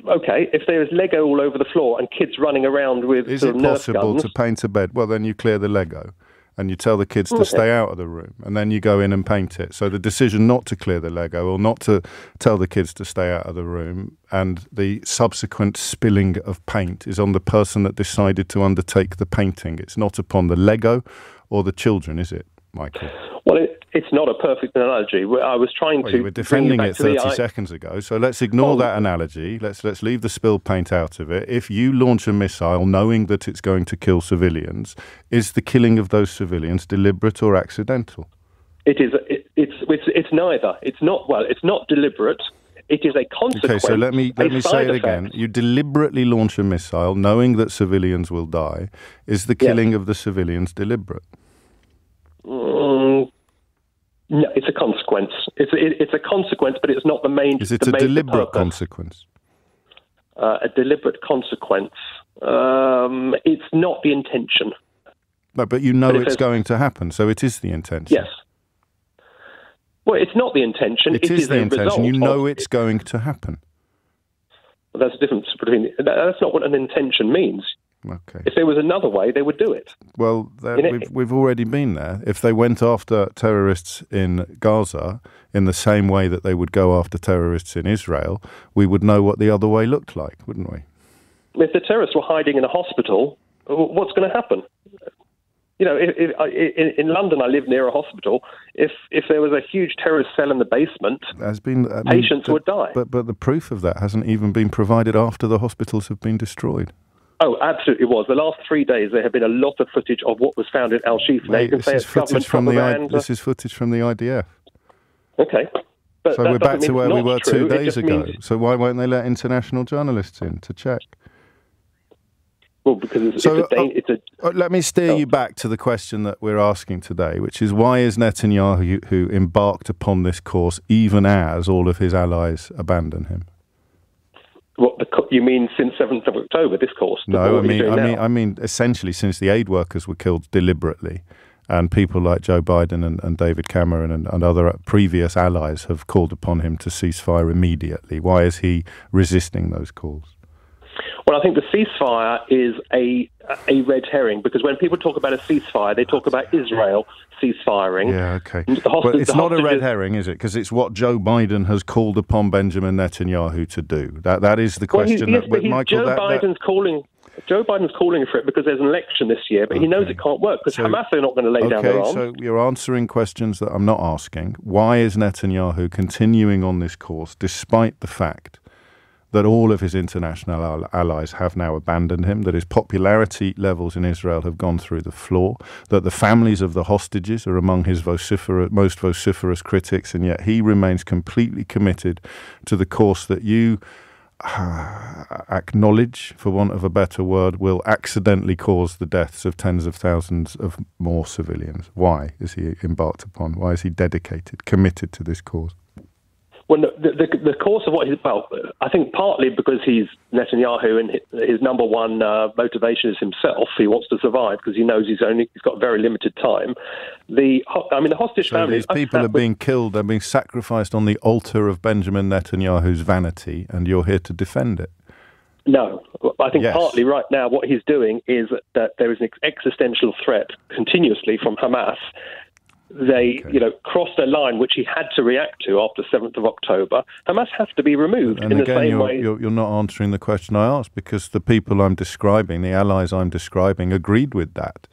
Okay, if there is Lego all over the floor and kids running around with Is it possible to paint a bed? Well, then you clear the Lego and you tell the kids to stay out of the room and then you go in and paint it. So the decision not to clear the Lego or not to tell the kids to stay out of the room and the subsequent spilling of paint is on the person that decided to undertake the painting. It's not upon the Lego or the children, is it, Michael? Well, it's not a perfect analogy. I was trying to... You were defending it 30 seconds ago, so let's ignore that analogy. Let's leave the spilled paint out of it. If you launch a missile knowing that it's going to kill civilians, is the killing of those civilians deliberate or accidental? It is. It's neither. It's not deliberate. It is a consequence. Okay, so let me say it again. You deliberately launch a missile knowing that civilians will die. Is the killing of the civilians deliberate? No, it's a consequence. It's a consequence, but it's not the main. Is it a deliberate consequence? A deliberate consequence. It's not the intention. No, but you know it's going to happen, so it is the intention. Yes. Well, it's not the intention. It is the intention. You know it's going to happen. Well, there's a difference between... That's not what an intention means. Okay. If there was another way, they would do it. Well, we've already been there. If they went after terrorists in Gaza in the same way that they would go after terrorists in Israel, we would know what the other way looked like, wouldn't we? If the terrorists were hiding in a hospital, what's going to happen? You know, in London, I live near a hospital. If there was a huge terrorist cell in the basement, patients would die. But the proof of that hasn't even been provided after the hospitals have been destroyed. Oh, absolutely was. The last 3 days, there have been a lot of footage of what was found in Al-Shifa. This is footage from the IDF. Okay. But so we're back to where we were 2 days ago. So why won't they let international journalists in to check? Well, because let me steer you back to the question that we're asking today, which is why is Netanyahu who embarked upon this course even as all of his allies abandon him? What you mean since 7th of October? This course? No, I mean essentially since the aid workers were killed deliberately, and people like Joe Biden and David Cameron and other previous allies have called upon him to cease fire immediately. Why is he resisting those calls? Well, I think the ceasefire is a red herring, because when people talk about a ceasefire, they talk about Israel ceasefiring. Yeah, okay. But it's not a red herring, is it? Because it's what Joe Biden has called upon Benjamin Netanyahu to do. That is the question. Joe Biden's calling for it because there's an election this year, but he knows it can't work because Hamas are not going to lay down their arms. So you're answering questions that I'm not asking. Why is Netanyahu continuing on this course despite the fact that all of his international allies have now abandoned him, that his popularity levels in Israel have gone through the floor, that the families of the hostages are among his most vociferous critics, and yet he remains completely committed to the course that you acknowledge, for want of a better word, will accidentally cause the deaths of tens of thousands of more civilians? Why is he embarked upon? Why is he dedicated, committed to this cause? Well, the course of I think partly because he's Netanyahu and his number one motivation is himself. He wants to survive because he knows he's got very limited time. The hostage families. These people are being killed. They're being sacrificed on the altar of Benjamin Netanyahu's vanity, and you're here to defend it. No, I think partly right now what he's doing is that there is an existential threat continuously from Hamas. They, crossed a line which he had to react to after 7th of October. Hamas has to be removed and in again, the same way. You're not answering the question I asked, because the people I'm describing, the allies I'm describing, agreed with that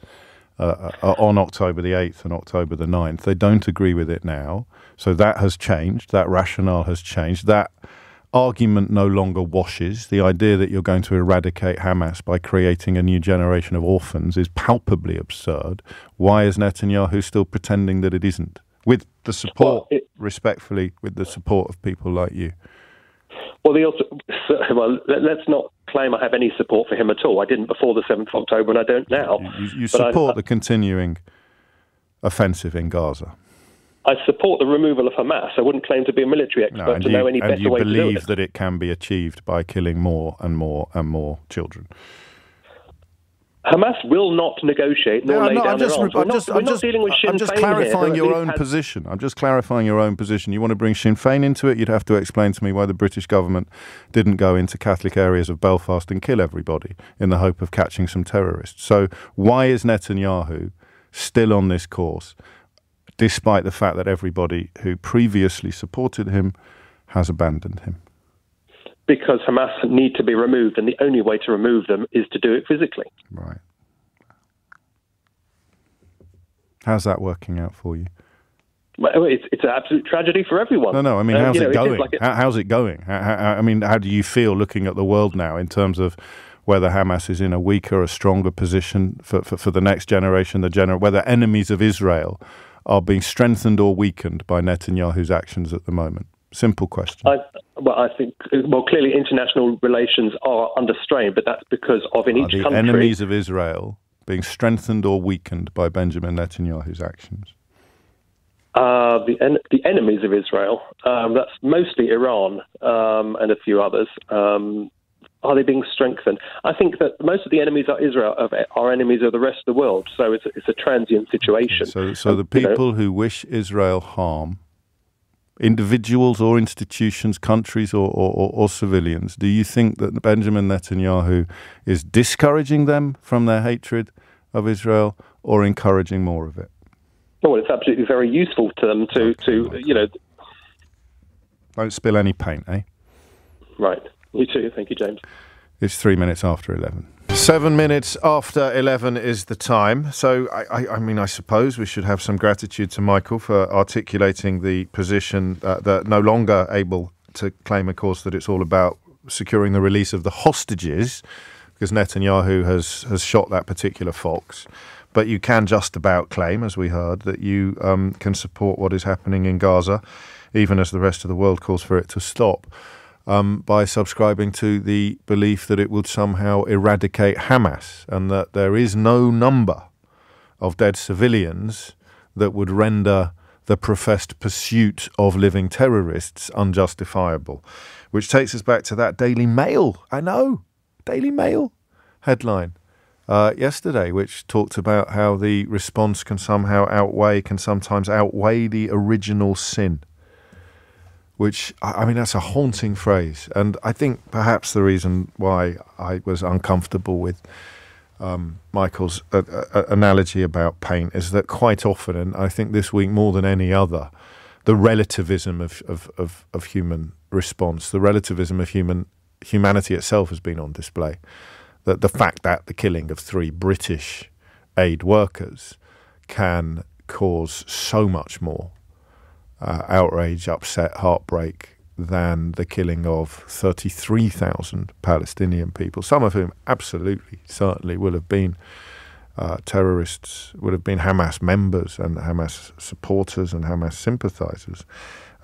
on October the 8th and October the 9th. They don't agree with it now. So that has changed. That rationale has changed. That argument no longer washes. The idea that you're going to eradicate Hamas by creating a new generation of orphans is palpably absurd. Why is Netanyahu still pretending that it isn't? With the support, respectfully, with the support of people like you. Well, let's not claim I have any support for him at all. I didn't before the 7th of October and I don't now. You support the continuing offensive in Gaza? I support the removal of Hamas. I wouldn't claim to be a military expert to know any better way to do it. And you believe that it can be achieved by killing more and more and more children? Hamas will not negotiate nor lay down their arms. We're not dealing with Sinn Féin here. I'm just clarifying your own position. I'm just clarifying your own position. You want to bring Sinn Féin into it? You'd have to explain to me why the British government didn't go into Catholic areas of Belfast and kill everybody in the hope of catching some terrorists. So why is Netanyahu still on this course, despite the fact that everybody who previously supported him has abandoned him? Because Hamas need to be removed, and the only way to remove them is to do it physically. Right. How's that working out for you? Well, it's an absolute tragedy for everyone. No, I mean, how's it going? How's it going? How do you feel looking at the world now in terms of whether Hamas is in a weaker or stronger position for the next generation, whether enemies of Israel are being strengthened or weakened by Netanyahu's actions at the moment? Simple question. I think clearly international relations are under strain, but that's because of in each country... enemies of Israel being strengthened or weakened by Benjamin Netanyahu's actions? The enemies of Israel, that's mostly Iran and a few others. Are they being strengthened? I think that most of the enemies of Israel are enemies of the rest of the world, so it's a transient situation. So the people who wish Israel harm, individuals or institutions, countries or civilians, do you think that Benjamin Netanyahu is discouraging them from their hatred of Israel or encouraging more of it? Well, it's absolutely very useful to them to. Don't spill any paint, eh? Right. You too. Thank you, James. It's 3 minutes after 11. 7 minutes after 11 is the time. So, I suppose we should have some gratitude to Michael for articulating the position that no longer able to claim, of course, that it's all about securing the release of the hostages, because Netanyahu has shot that particular fox. But you can just about claim, as we heard, that you can support what is happening in Gaza, even as the rest of the world calls for it to stop. by subscribing to the belief that it would somehow eradicate Hamas, and that there is no number of dead civilians that would render the professed pursuit of living terrorists unjustifiable. Which takes us back to that Daily Mail, Daily Mail headline yesterday, which talked about how the response can sometimes outweigh the original sin. Which, I mean, that's a haunting phrase. And I think perhaps the reason why I was uncomfortable with Michael's analogy about paint is that quite often, and I think this week more than any other, the relativism of human response, the relativism of humanity itself has been on display. That the fact that the killing of 3 British aid workers can cause so much more outrage, upset, heartbreak than the killing of 33,000 Palestinian people, some of whom absolutely, certainly will have been terrorists, would have been Hamas members and Hamas supporters and Hamas sympathizers.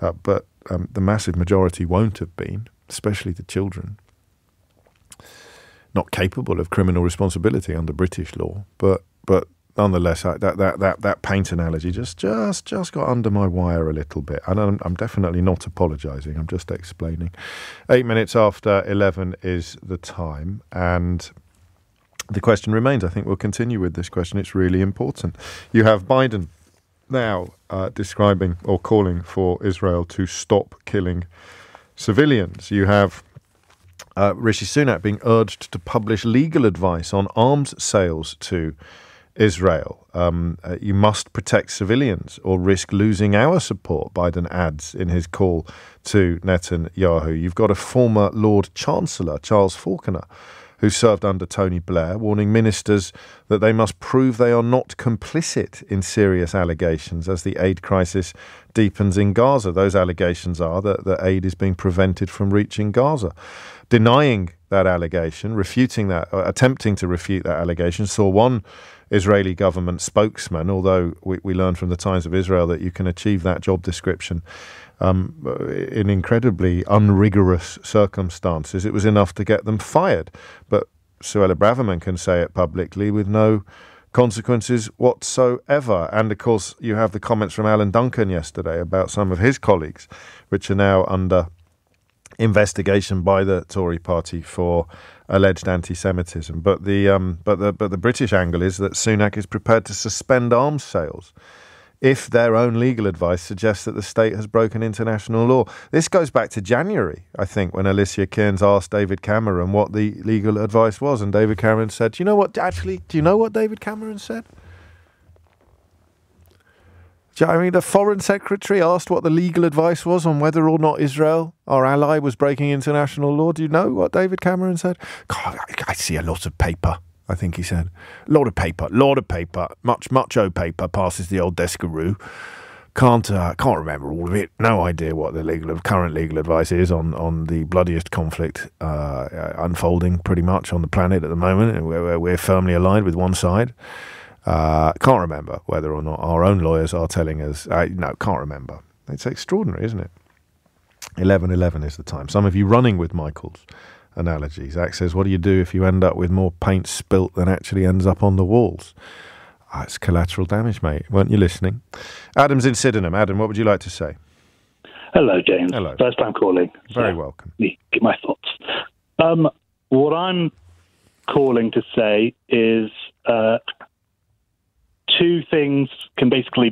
But the massive majority won't have been, especially the children, not capable of criminal responsibility under British law. But nonetheless, that paint analogy just got under my wire a little bit. And I'm definitely not apologising. I'm just explaining. 8 minutes after 11 is the time. And the question remains. I think we'll continue with this question. It's really important. You have Biden now describing or calling for Israel to stop killing civilians. You have Rishi Sunak being urged to publish legal advice on arms sales to Israel. You must protect civilians or risk losing our support, Biden adds in his call to Netanyahu. You've got a former Lord Chancellor, Charles Faulkner, who served under Tony Blair, warning ministers that they must prove they are not complicit in serious allegations as the aid crisis deepens in Gaza. Those allegations are that the aid is being prevented from reaching Gaza. Denying that allegation, refuting that, attempting to refute that allegation, saw one Israeli government spokesman, although we learned from the Times of Israel that you can achieve that job description in incredibly unrigorous circumstances. It was enough to get them fired. But Suella Braverman can say it publicly with no consequences whatsoever. And of course, you have the comments from Alan Duncan yesterday about some of his colleagues, which are now under investigation by the Tory party for alleged anti-Semitism. But the British angle is that Sunak is prepared to suspend arms sales if their own legal advice suggests that the state has broken international law. This goes back to January, I think, when Alicia Kearns asked David Cameron what the legal advice was, and David Cameron said, do you know what David Cameron said? I mean, the Foreign Secretary asked what the legal advice was on whether or not Israel, our ally, was breaking international law. Do you know what David Cameron said? God, I see a lot of paper, I think he said. A lot of paper. Much paper passes the old deskaroo. Can't remember all of it. No idea what the current legal advice is on the bloodiest conflict unfolding pretty much on the planet at the moment, where we're firmly aligned with one side. Can't remember whether or not our own lawyers are telling us. No, can't remember. It's extraordinary, isn't it? 11:11 is the time. Some of you running with Michael's analogy. Zach says, what do you do if you end up with more paint spilt than actually ends up on the walls? It's collateral damage, mate. Weren't you listening? Adam's in Sydenham. Adam, what would you like to say? Hello, James. Hello. First time calling. Very welcome. Get my thoughts. What I'm calling to say is two things can basically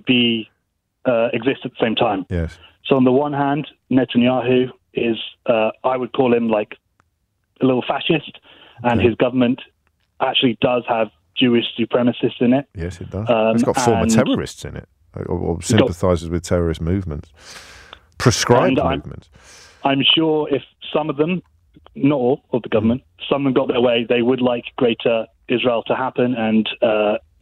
exist at the same time. Yes. So on the one hand, Netanyahu is, I would call him like a little fascist, and his government actually does have Jewish supremacists in it. Yes, it does. It's got former terrorists in it, or sympathisers with terrorist movements, prescribed movements. I'm sure if some of them, not all of the government, some of them got their way, they would like Greater Israel to happen, and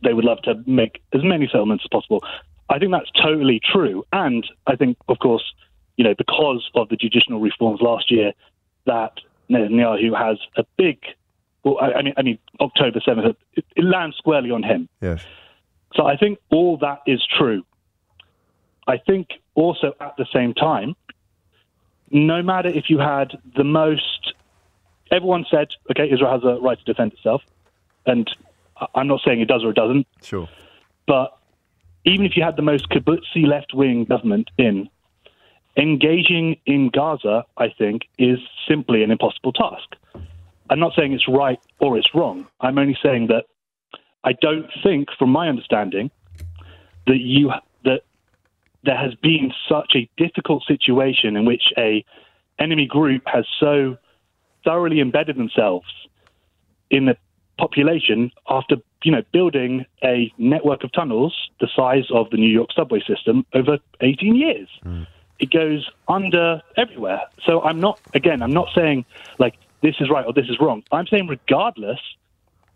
they would love to make as many settlements as possible. I think that's totally true. And I think, of course, because of the judicial reforms last year, that Netanyahu has a big, October 7th, it lands squarely on him. Yes. So I think all that is true. I think also at the same time, no matter if you had the most, everyone said, okay, Israel has a right to defend itself, and I'm not saying it does or it doesn't. Sure. But even if you had the most kibbutzi left-wing government engaging in Gaza, I think, is simply an impossible task. I'm not saying it's right or it's wrong. I'm only saying that I don't think, from my understanding, that there has been such a difficult situation in which a enemy group has so thoroughly embedded themselves in the population after, building a network of tunnels the size of the New York subway system over 18 years. It goes under everywhere. So I'm not saying like this is right or this is wrong. I'm saying regardless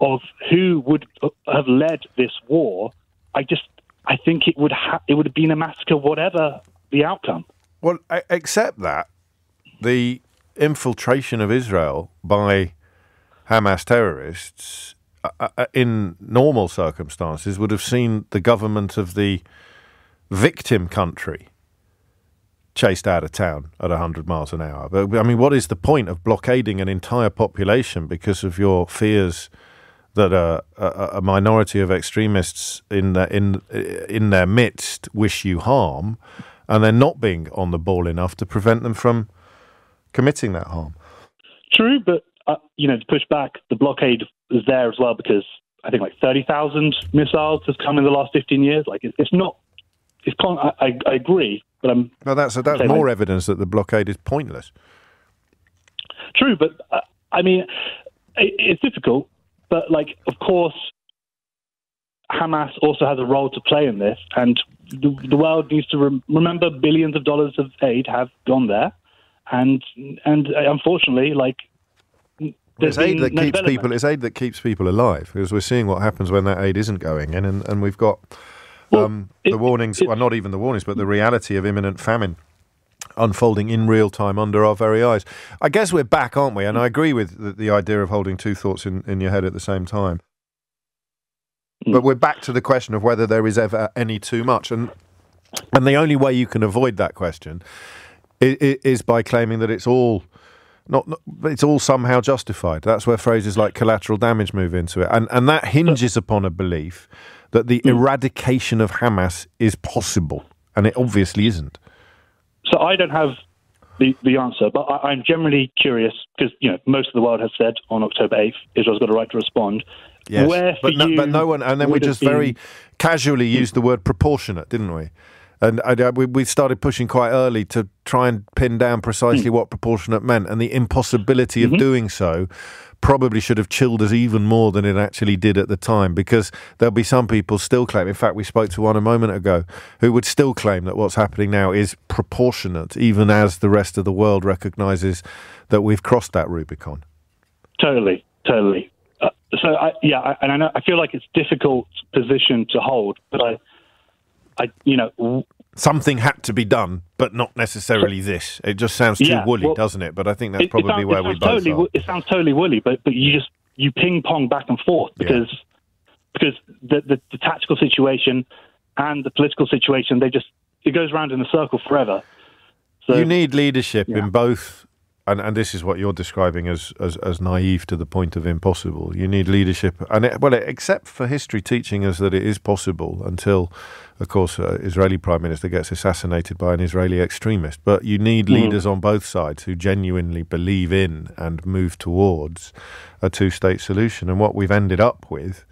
of who would have led this war, I think it would have been a massacre, whatever the outcome. Well, except that the infiltration of Israel by Hamas terrorists in normal circumstances would have seen the government of the victim country chased out of town at 100 miles an hour. But I mean, what is the point of blockading an entire population because of your fears that a minority of extremists in their midst wish you harm, and they're not being on the ball enough to prevent them from committing that harm? True, but to push back, the blockade is there as well because I think like 30,000 missiles has come in the last 15 years. Like it's not. I agree, but that's more evidence that the blockade is pointless. True, but it's difficult. But of course, Hamas also has a role to play in this, and the world needs to remember billions of dollars of aid have gone there, and unfortunately, it's aid that keeps people alive, because we're seeing what happens when that aid isn't going in, and we've got the warnings, not even the warnings, but the reality of imminent famine unfolding in real time under our very eyes. I guess we're back, aren't we? And I agree with the idea of holding two thoughts in your head at the same time. But we're back to the question of whether there is ever any too much. And the only way you can avoid that question is by claiming that it's all somehow justified. That's where phrases like collateral damage move into it. And that hinges upon a belief that the eradication of Hamas is possible. And it obviously isn't. So I don't have the answer, but I'm generally curious because most of the world has said on October 8th Israel's got a right to respond. Yes, but no one. And then we just very casually used the word proportionate, didn't we? And we started pushing quite early to try and pin down precisely what proportionate meant, and the impossibility of doing so probably should have chilled us even more than it actually did at the time, because there'll be some people still claim, in fact we spoke to one a moment ago, who would still claim that what's happening now is proportionate, even as the rest of the world recognises that we've crossed that Rubicon. Totally. I feel like it's a difficult position to hold, but something had to be done, but not necessarily this. It just sounds too woolly, doesn't it? But I think that's probably where we both are. It sounds totally woolly, but you ping pong back and forth because the tactical situation and the political situation, it goes round in a circle forever. So you need leadership in both. And this is what you're describing as naive to the point of impossible. You need leadership, except for history teaching us that it is possible until, of course, Israeli Prime Minister gets assassinated by an Israeli extremist. But you need leaders on both sides who genuinely believe in and move towards a two-state solution. And what we've ended up with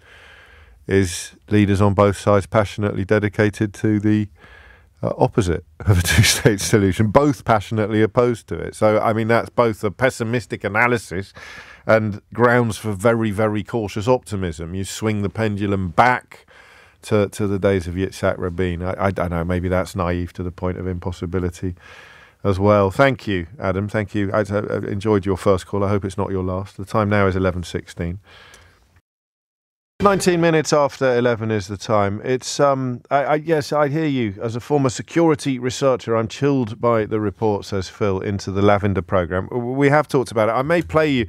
is leaders on both sides passionately dedicated to the opposite of a two-state solution, both passionately opposed to it. So, I mean, that's both a pessimistic analysis and grounds for very, very cautious optimism. You swing the pendulum back to the days of Yitzhak Rabin. I don't know, maybe that's naive to the point of impossibility as well. Thank you, Adam. Thank you. I enjoyed your first call. I hope it's not your last. The time now is 11:16. 19 minutes after 11 is the time. It's yes, I hear you. As a former security researcher, I'm chilled by the report, says Phil, into the Lavender programme. We have talked about it. I may play you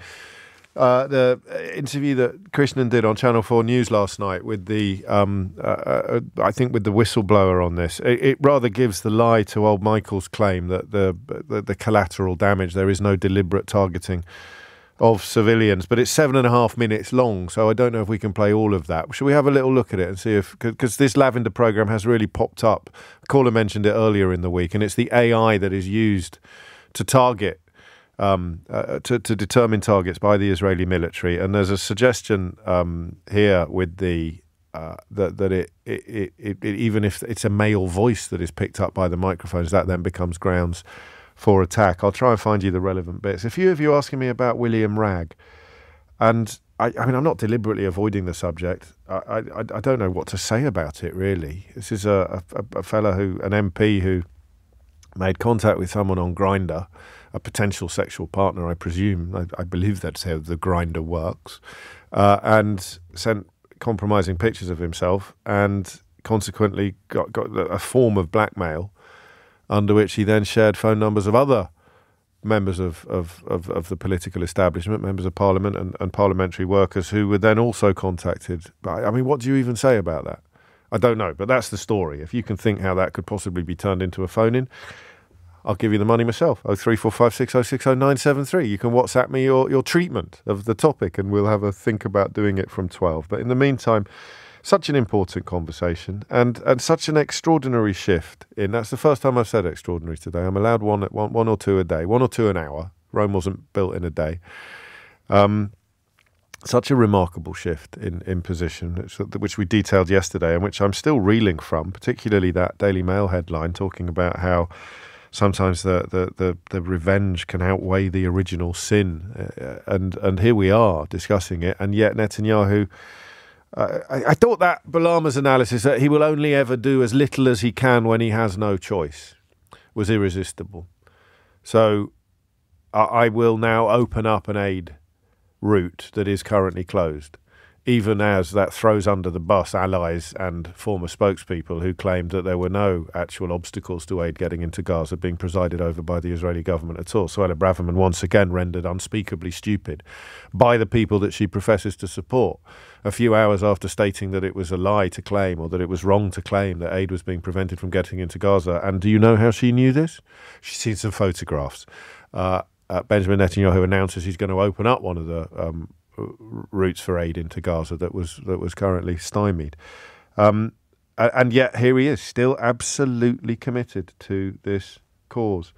the interview that Krishnan did on Channel 4 News last night with the, I think with the whistleblower on this, it rather gives the lie to old Michael's claim that the collateral damage, there is no deliberate targeting of civilians, but it's 7.5 minutes long, so I don't know if we can play all of that. Should we have a little look at it and see if, because this Lavender programme has really popped up. A caller mentioned it earlier in the week, and it's the AI that is used to target, to determine targets by the Israeli military. And there's a suggestion here with the that it even if it's a male voice that is picked up by the microphones, that then becomes grounds for attack. I'll try and find you the relevant bits. A few of you asking me about William Ragg, and I mean, I'm not deliberately avoiding the subject. I don't know what to say about it, really. This is a fellow an MP who made contact with someone on Grindr, a potential sexual partner, I presume. I believe that's how the Grindr works, and sent compromising pictures of himself, and consequently got a form of blackmail, under which he then shared phone numbers of other members of the political establishment, members of parliament and parliamentary workers, who were then also contacted. I mean, what do you even say about that? I don't know, but that's the story. If you can think how that could possibly be turned into a phone-in, I'll give you the money myself. 03456060973. You can WhatsApp me your treatment of the topic, and we'll have a think about doing it from 12. But in the meantime, such an important conversation and such an extraordinary shift in. That's the first time I've said extraordinary today. I'm allowed one or two a day, 1 or 2 an hour. Rome wasn't built in a day. Such a remarkable shift in position, which we detailed yesterday, and which I'm still reeling from, particularly that Daily Mail headline talking about how sometimes the revenge can outweigh the original sin. And here we are discussing it, and yet Netanyahu... I thought that Balama's analysis that he will only ever do as little as he can when he has no choice was irresistible. So I will now open up an aid route that is currently closed, even as that throws under the bus allies and former spokespeople who claimed that there were no actual obstacles to aid getting into Gaza being presided over by the Israeli government at all. Suella Braverman once again rendered unspeakably stupid by the people that she professes to support, a few hours after stating that it was a lie to claim, or that it was wrong to claim, that aid was being prevented from getting into Gaza. And do you know how she knew this? She's seen some photographs. Benjamin Netanyahu announces he's going to open up one of the routes for aid into Gaza that was currently stymied, and yet here he is, still absolutely committed to this cause,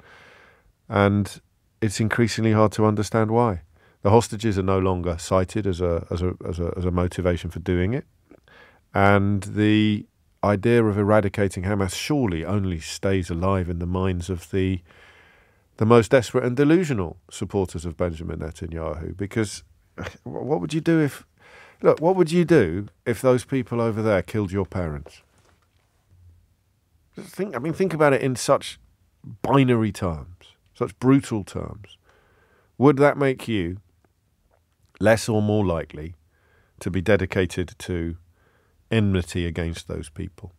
and it's increasingly hard to understand why. The hostages are no longer cited as a motivation for doing it, and the idea of eradicating Hamas surely only stays alive in the minds of the most desperate and delusional supporters of Benjamin Netanyahu, because what would you do if those people over there killed your parents? Think about it in such binary terms, such brutal terms. Would that make you less or more likely to be dedicated to enmity against those people?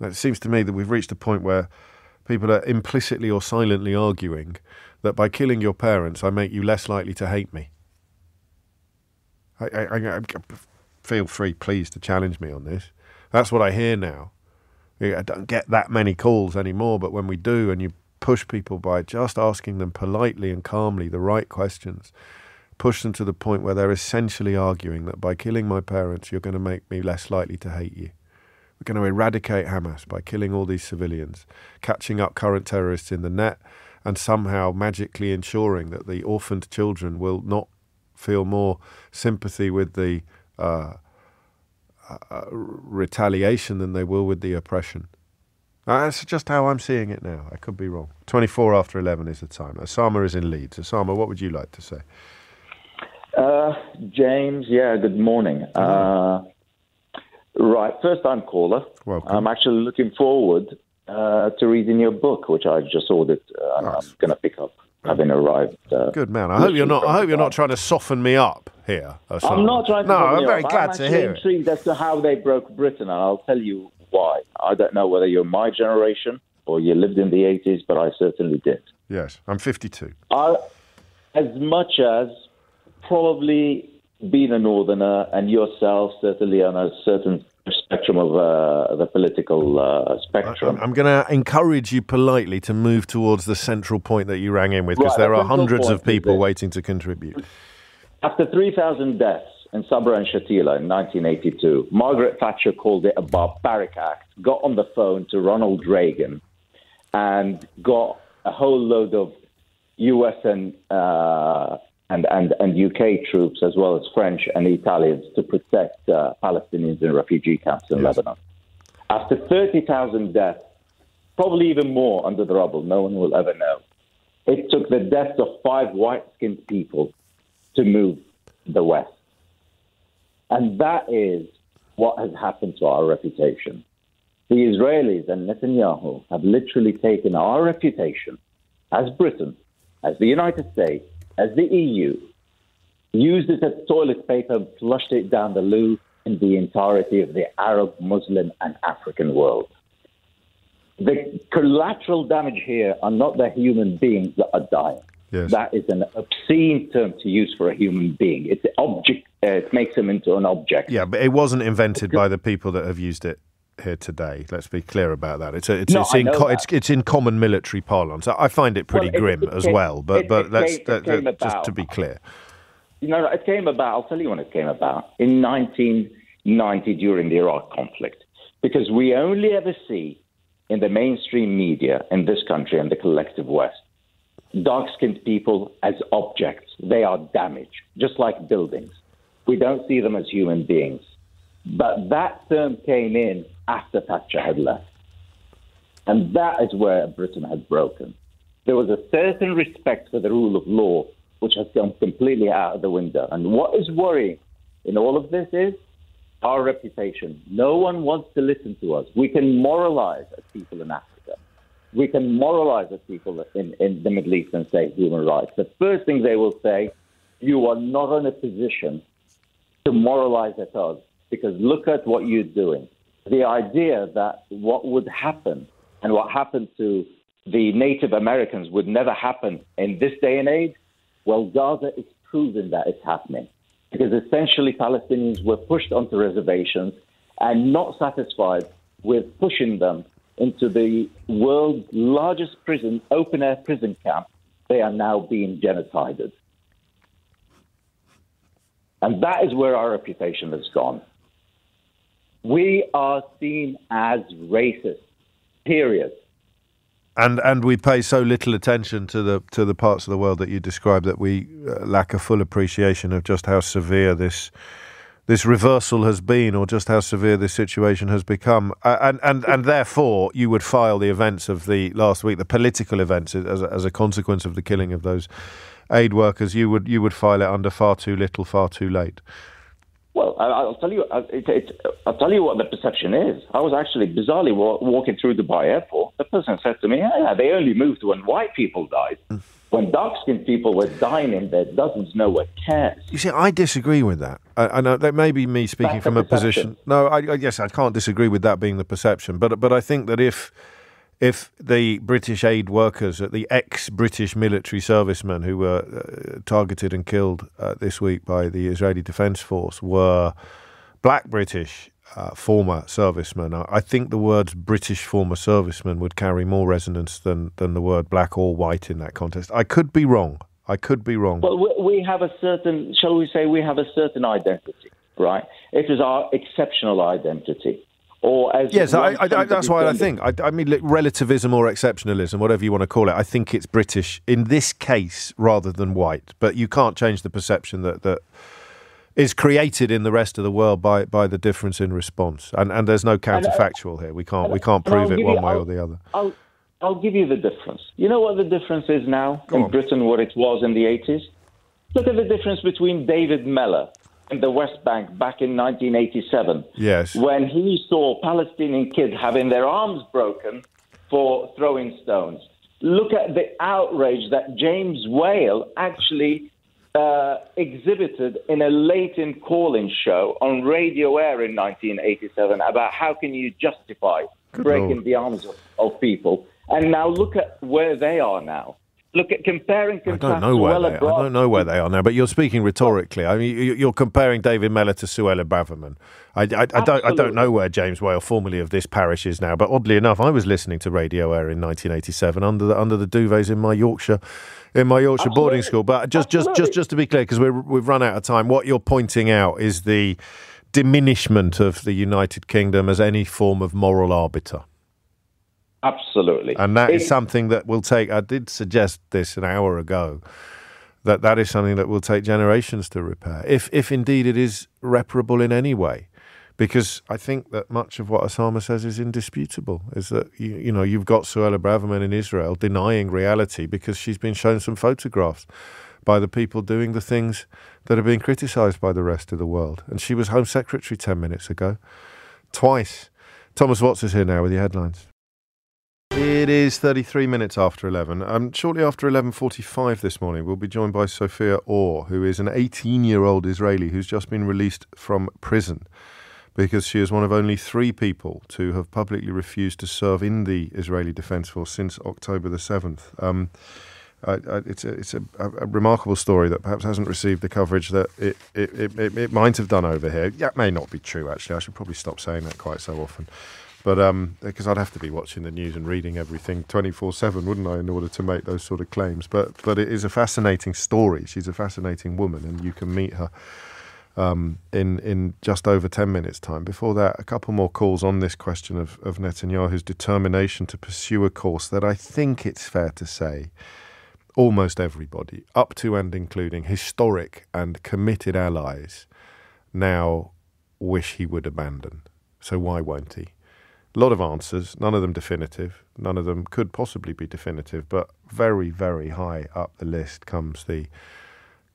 It seems to me that we've reached a point where people are implicitly or silently arguing that by killing your parents, I make you less likely to hate me. I feel free, please, to challenge me on this. That's what I hear now. I don't get that many calls anymore, but when we do, and you push people by just asking them politely and calmly the right questions, push them to the point where they're essentially arguing that by killing my parents, you're going to make me less likely to hate you. We're going to eradicate Hamas by killing all these civilians, catching up current terrorists in the net, and somehow magically ensuring that the orphaned children will not feel more sympathy with the retaliation than they will with the oppression. That's just how I'm seeing it now. I could be wrong. 24 after 11 is the time. Osama is in Leeds. Osama, what would you like to say? James, good morning. Right, first-time caller. Welcome. I'm actually looking forward to reading your book, which I just ordered, and I'm going to pick up, having arrived. Good man. I hope you're not trying to soften me up here. I'm not trying to. No, I'm very glad to hear it. I'm intrigued as to how they broke Britain, and I'll tell you why. I don't know whether you're my generation or you lived in the 80s, but I certainly did. Yes, I'm 52. As much as probably, being a northerner and yourself certainly on a certain spectrum of the political spectrum. I'm going to encourage you politely to move towards the central point that you rang in with, because Right, there the are central hundreds point of people is this. waiting to contribute. After 3,000 deaths in Sabra and Shatila in 1982, Margaret Thatcher called it a barbaric act, got on the phone to Ronald Reagan and got a whole load of US and UK troops, as well as French and Italians, to protect Palestinians in refugee camps in Lebanon. After 30,000 deaths, probably even more under the rubble, no one will ever know, it took the deaths of 5 white-skinned people to move the West. And that is what has happened to our reputation. The Israelis and Netanyahu have literally taken our reputation as Britain, as the United States, as the EU, used it as toilet paper and flushed it down the loo in the entirety of the Arab, Muslim, and African world. The collateral damage here are not the human beings that are dying. Yes. That is an obscene term to use for a human being. It's an object. It makes them into an object. Yeah, but it wasn't invented by the people that have used it here today. Let's be clear about that. It's in common military parlance. I find it pretty grim as well. But let's just to be clear. It came about. I'll tell you when it came about in 1990 during the Iraq conflict, because we only ever see in the mainstream media in this country and the collective West dark-skinned people as objects. They are damaged, just like buildings. We don't see them as human beings. But that term came in after Thatcher had left. And that is where Britain had broken. There was a certain respect for the rule of law, which has gone completely out of the window. And what is worrying in all of this is our reputation. No one wants to listen to us. We can moralize as people in Africa. We can moralize as people in the Middle East and say human rights. The first thing they will say, you are not in a position to moralize at us, because look at what you're doing. The idea that what would happen and what happened to the Native Americans would never happen in this day and age, well, Gaza is proving that it's happening. Because essentially Palestinians were pushed onto reservations and not satisfied with pushing them into the world's largest prison, open-air prison camp, they are now being genocided. And that is where our reputation has gone. We are seen as racist, period. And we pay so little attention to the parts of the world that you describe that we lack a full appreciation of just how severe this reversal has been, or just how severe this situation has become. And therefore, you would file the events of the last week, the political events, as a consequence of the killing of those aid workers. You would file it under far too little, far too late. Well, I'll tell you. I'll tell you what the perception is. I was actually bizarrely walking through Dubai Airport. The person said to me, "Yeah, they only moved when white people died. When dark-skinned people were dying in their dozens, no one cares." You see, I disagree with that. I know that may be me speaking from a position. No, I can't disagree with that being the perception. But I think that if the British aid workers, the ex-British military servicemen who were targeted and killed this week by the Israeli Defence Force were black British former servicemen, I think the words British former servicemen would carry more resonance than the word black or white in that context. I could be wrong. Well, we have a certain, shall we say, we have a certain identity, right? It is our exceptional identity. Or as yes, that's why I think. I mean, relativism or exceptionalism, whatever you want to call it, I think it's British in this case rather than white. But you can't change the perception that is created in the rest of the world by the difference in response. And there's no counterfactual here. We can't prove it one way or the other. I'll give you the difference. You know what the difference is now in Britain, what it was in the 80s? Look at the difference between David Mellor in the West Bank back in 1987. Yes. When he saw Palestinian kids having their arms broken for throwing stones. Look at the outrage that James Whale actually exhibited in a late-in call-in show on Radio Air in 1987 about how can you justify breaking the arms of people. And now look at where they are now. look at comparing. I don't know where they are. I don't know where they are now. But you're speaking rhetorically. I mean, you're comparing David Mellor to Suella Braverman. I don't know where James Whale, formerly of this parish, is now. But oddly enough, I was listening to Radio Air in 1987 under the duvets in my Yorkshire boarding school. But just to be clear, because we've run out of time, what you're pointing out is the diminishment of the United Kingdom as any form of moral arbiter. Absolutely. And that is something that will take, I did suggest this an hour ago, that is something that will take generations to repair, if indeed it is reparable in any way. Because I think that much of what Osama says is indisputable, is that, you've got Suella Braverman in Israel denying reality because she's been shown some photographs by the people doing the things that are being criticised by the rest of the world. And she was Home Secretary 10 minutes ago, twice. Thomas Watts is here now with the headlines. It is 33 minutes after 11. Shortly after 11:45 this morning, we'll be joined by Sophia Orr, who is an 18-year-old Israeli who's just been released from prison because she is one of only 3 people to have publicly refused to serve in the Israeli Defence Force since October the 7th. It's a remarkable story that perhaps hasn't received the coverage that it might have done over here. That may not be true, actually. I should probably stop saying that quite so often. But because I'd have to be watching the news and reading everything 24/7, wouldn't I, in order to make those sort of claims? But it is a fascinating story. She's a fascinating woman, and you can meet her in just over 10 minutes' time. Before that, a couple more calls on this question of Netanyahu's determination to pursue a course that I think it's fair to say almost everybody, up to and including historic and committed allies, now wish he would abandon. So why won't he? A lot of answers, none of them definitive, none of them could possibly be definitive, but very, very high up the list comes the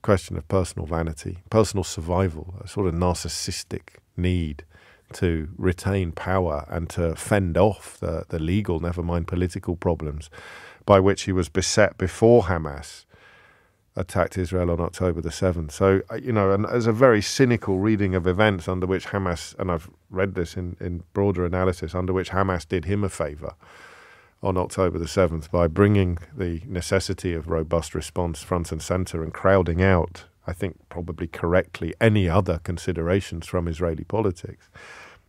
question of personal vanity, personal survival, a sort of narcissistic need to retain power and to fend off the legal, never mind political problems by which he was beset before Hamas attacked Israel on October the 7th. So, and as a very cynical reading of events under which Hamas, and I've read this in broader analysis, under which Hamas did him a favour on October the 7th by bringing the necessity of robust response front and centre and crowding out, I think probably correctly, any other considerations from Israeli politics.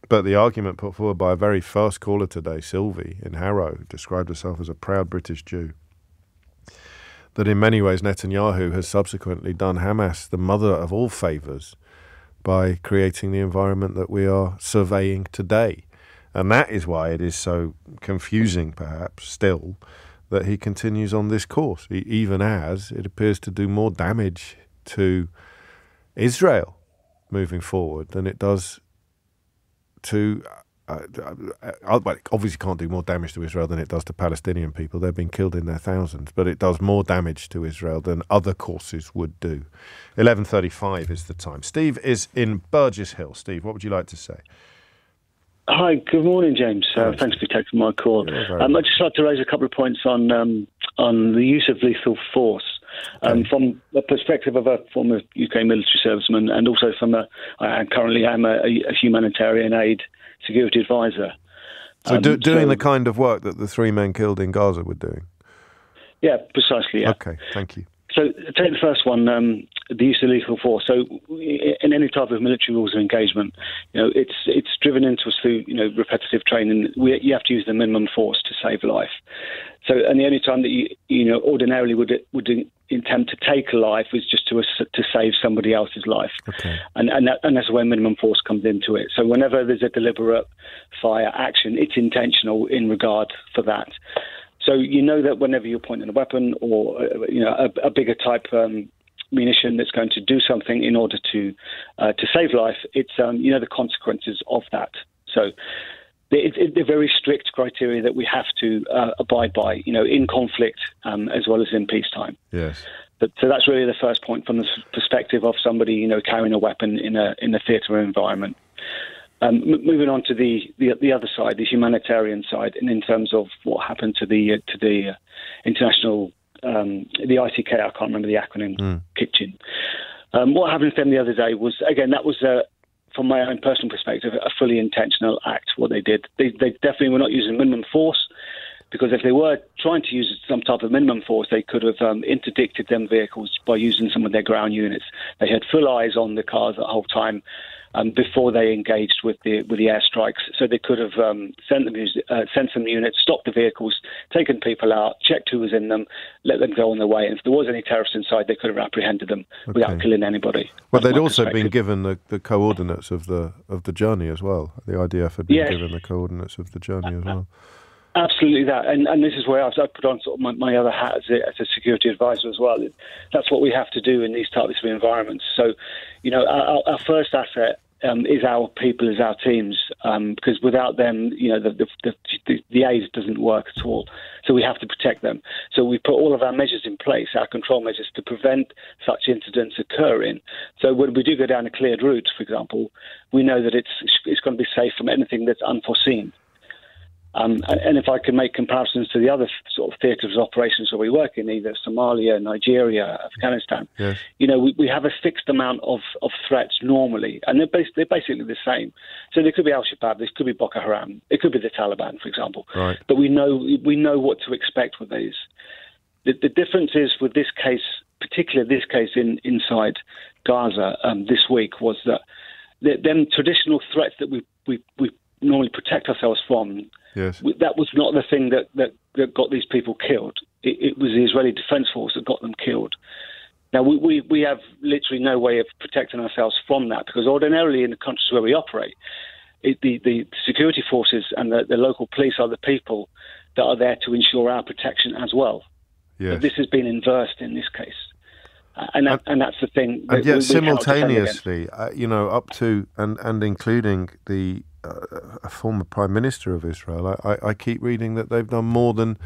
But the argument put forward by a very first caller today, Sylvie in Harrow, who described herself as a proud British Jew, that in many ways Netanyahu has subsequently done Hamas the mother of all favours by creating the environment that we are surveying today. And that is why it is so confusing, perhaps, still, that he continues on this course, even as it appears to do more damage to Israel moving forward than it does to... well, it obviously can't do more damage to Israel than it does to Palestinian people. They've been killed in their thousands, but it does more damage to Israel than other courses would do. 11:35 is the time. Steve is in Burgess Hill. Steve, what would you like to say? Hi, good morning, James. Thanks for taking my call. I'd just like to raise a couple of points on the use of lethal force. From the perspective of a former UK military serviceman, and also from I currently am a humanitarian aid security advisor. So doing the kind of work that the 3 men killed in Gaza were doing? Yeah, precisely, yeah. Okay, thank you. So take the first one, the use of lethal force. So in any type of military rules of engagement, it's driven into us through, repetitive training. You have to use the minimum force to save life. So, and the only time that you ordinarily would intend to take a life is just to save somebody else's life. Okay. And that's where minimum force comes into it. So whenever there's a deliberate fire action, it's intentional in regard for that. So that whenever you're pointing a weapon or a bigger type munition that's going to do something in order to save life, it's the consequences of that. So they're very strict criteria that we have to abide by, in conflict as well as in peacetime. Yes. So that's really the first point from the perspective of somebody carrying a weapon in a theatre environment. Moving on to the other side, the humanitarian side, and in terms of what happened to the international, the ITK, I can't remember the acronym, kitchen. What happened to them the other day was, again, that was, from my own personal perspective, a fully intentional act, what they did. They definitely were not using minimum force. because if they were trying to use some type of minimum force, they could have interdicted them vehicles by using some of their ground units. They had full eyes on the cars the whole time before they engaged with the airstrikes, so they could have sent some units, stopped the vehicles, taken people out, checked who was in them, let them go on their way. And if there was any terrorists inside, they could have apprehended them without killing anybody. Well, they'd also been given the coordinates of the journey as well. The IDF had been given the coordinates of the journey as well. Absolutely that. And this is where I put on sort of my other hat as a security advisor as well. That's what we have to do in these types of environments. So, our first asset is our people, is our teams, because without them, the aid doesn't work at all. So we have to protect them. So we put all of our measures in place, our control measures, to prevent such incidents occurring. So when we do go down a cleared route, for example, we know that it's going to be safe from anything that's unforeseen. And if I can make comparisons to the other sort of theatres of operations where we work in, either Somalia, Nigeria, Afghanistan, yes. We have a fixed amount of threats normally, and they're basically the same. So there could be Al-Shabaab, there could be Boko Haram, it could be the Taliban, for example. Right. But we know what to expect with these. The difference is with this case, particularly this case inside Gaza this week, was that them traditional threats that we normally protect ourselves from. Yes. That was not the thing that got these people killed. It was the Israeli Defense Force that got them killed. Now, we have literally no way of protecting ourselves from that, because ordinarily in the countries where we operate, the security forces and the local police are the people that are there to ensure our protection as well. Yes. But this has been inversed in this case. And that's the thing. And yet simultaneously, up to and including a former Prime Minister of Israel, I keep reading that they've done more than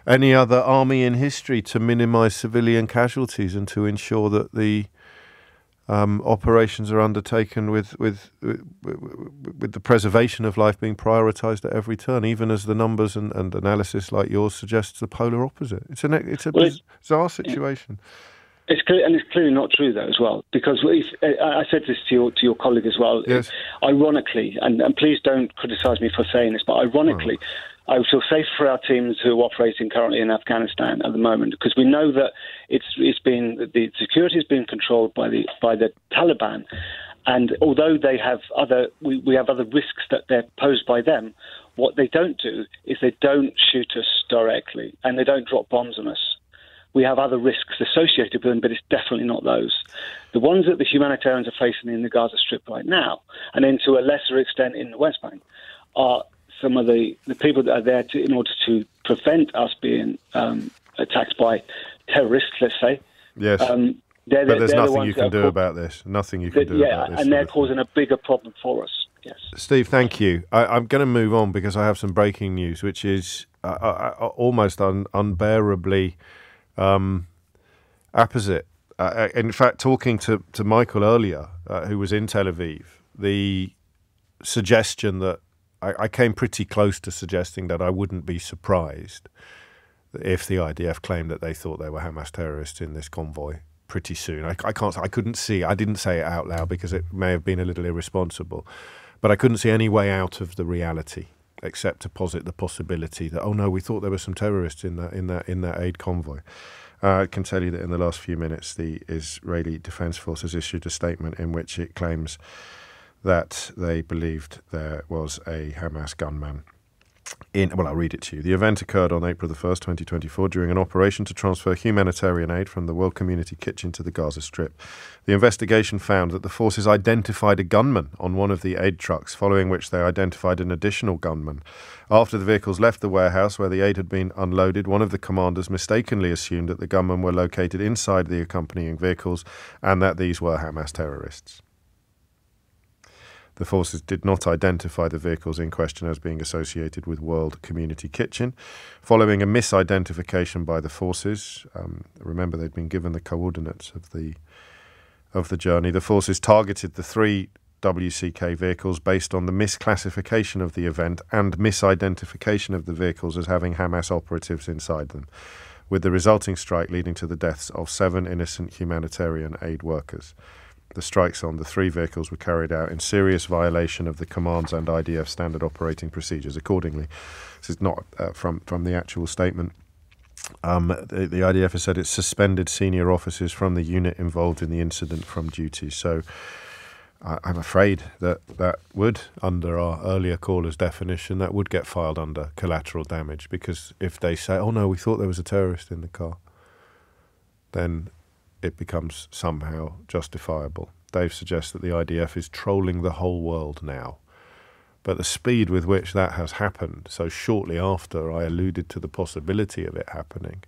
any other army in history to minimise civilian casualties and to ensure that the operations are undertaken with the preservation of life being prioritised at every turn, even as the numbers and analysis like yours suggests the polar opposite. It's a bizarre situation. It's clear, and it's clearly not true though as well, because I said this to your colleague as well. Yes. Ironically, and please don't criticise me for saying this, but ironically, I feel safe for our teams who are operating currently in Afghanistan at the moment, because we know that the security has been controlled by the Taliban, and although they have we have other risks that they're posed by them, what they don't do is they don't shoot us directly, and they don't drop bombs on us. We have other risks associated with them, but it's definitely not those. The ones that the humanitarians are facing in the Gaza Strip right now, and then to a lesser extent in the West Bank, are some of the people that are there in order to prevent us being attacked by terrorists, let's say. Yes. But there's nothing you can do about this. Nothing you can do about this. Yeah, and they're causing a bigger problem for us. Yes. Steve, thank you. I'm going to move on because I have some breaking news, which is almost unbearably apposite. In fact, talking to Michael earlier, who was in Tel Aviv, the suggestion that I came pretty close to suggesting that I wouldn't be surprised if the IDF claimed that they thought they were Hamas terrorists in this convoy pretty soon. I didn't say it out loud because it may have been a little irresponsible, but I couldn't see any way out of the reality except to posit the possibility that, oh no, we thought there were some terrorists in that aid convoy. I can tell you that in the last few minutes, the Israeli Defense Force has issued a statement in which it claims that they believed there was a Hamas gunman. I'll read it to you. The event occurred on April the 1st, 2024, during an operation to transfer humanitarian aid from the World Community Kitchen to the Gaza Strip. The investigation found that the forces identified a gunman on one of the aid trucks, following which they identified an additional gunman. After the vehicles left the warehouse where the aid had been unloaded, one of the commanders mistakenly assumed that the gunmen were located inside the accompanying vehicles and that these were Hamas terrorists. The forces did not identify the vehicles in question as being associated with World Community Kitchen. Following a misidentification by the forces, remember they'd been given the coordinates of the journey, the forces targeted the 3 WCK vehicles based on the misclassification of the event and misidentification of the vehicles as having Hamas operatives inside them, with the resulting strike leading to the deaths of 7 innocent humanitarian aid workers. the strikes on the 3 vehicles were carried out in serious violation of the commands and IDF standard operating procedures. Accordingly, this is not from the actual statement. The IDF has said it suspended senior officers from the unit involved in the incident from duty. So I'm afraid that would, under our earlier caller's definition, that would get filed under collateral damage, because if they say, oh no, we thought there was a terrorist in the car, then it becomes somehow justifiable. Dave suggests that the IDF is trolling the whole world now. But the speed with which that has happened, so shortly after I alluded to the possibility of it happening,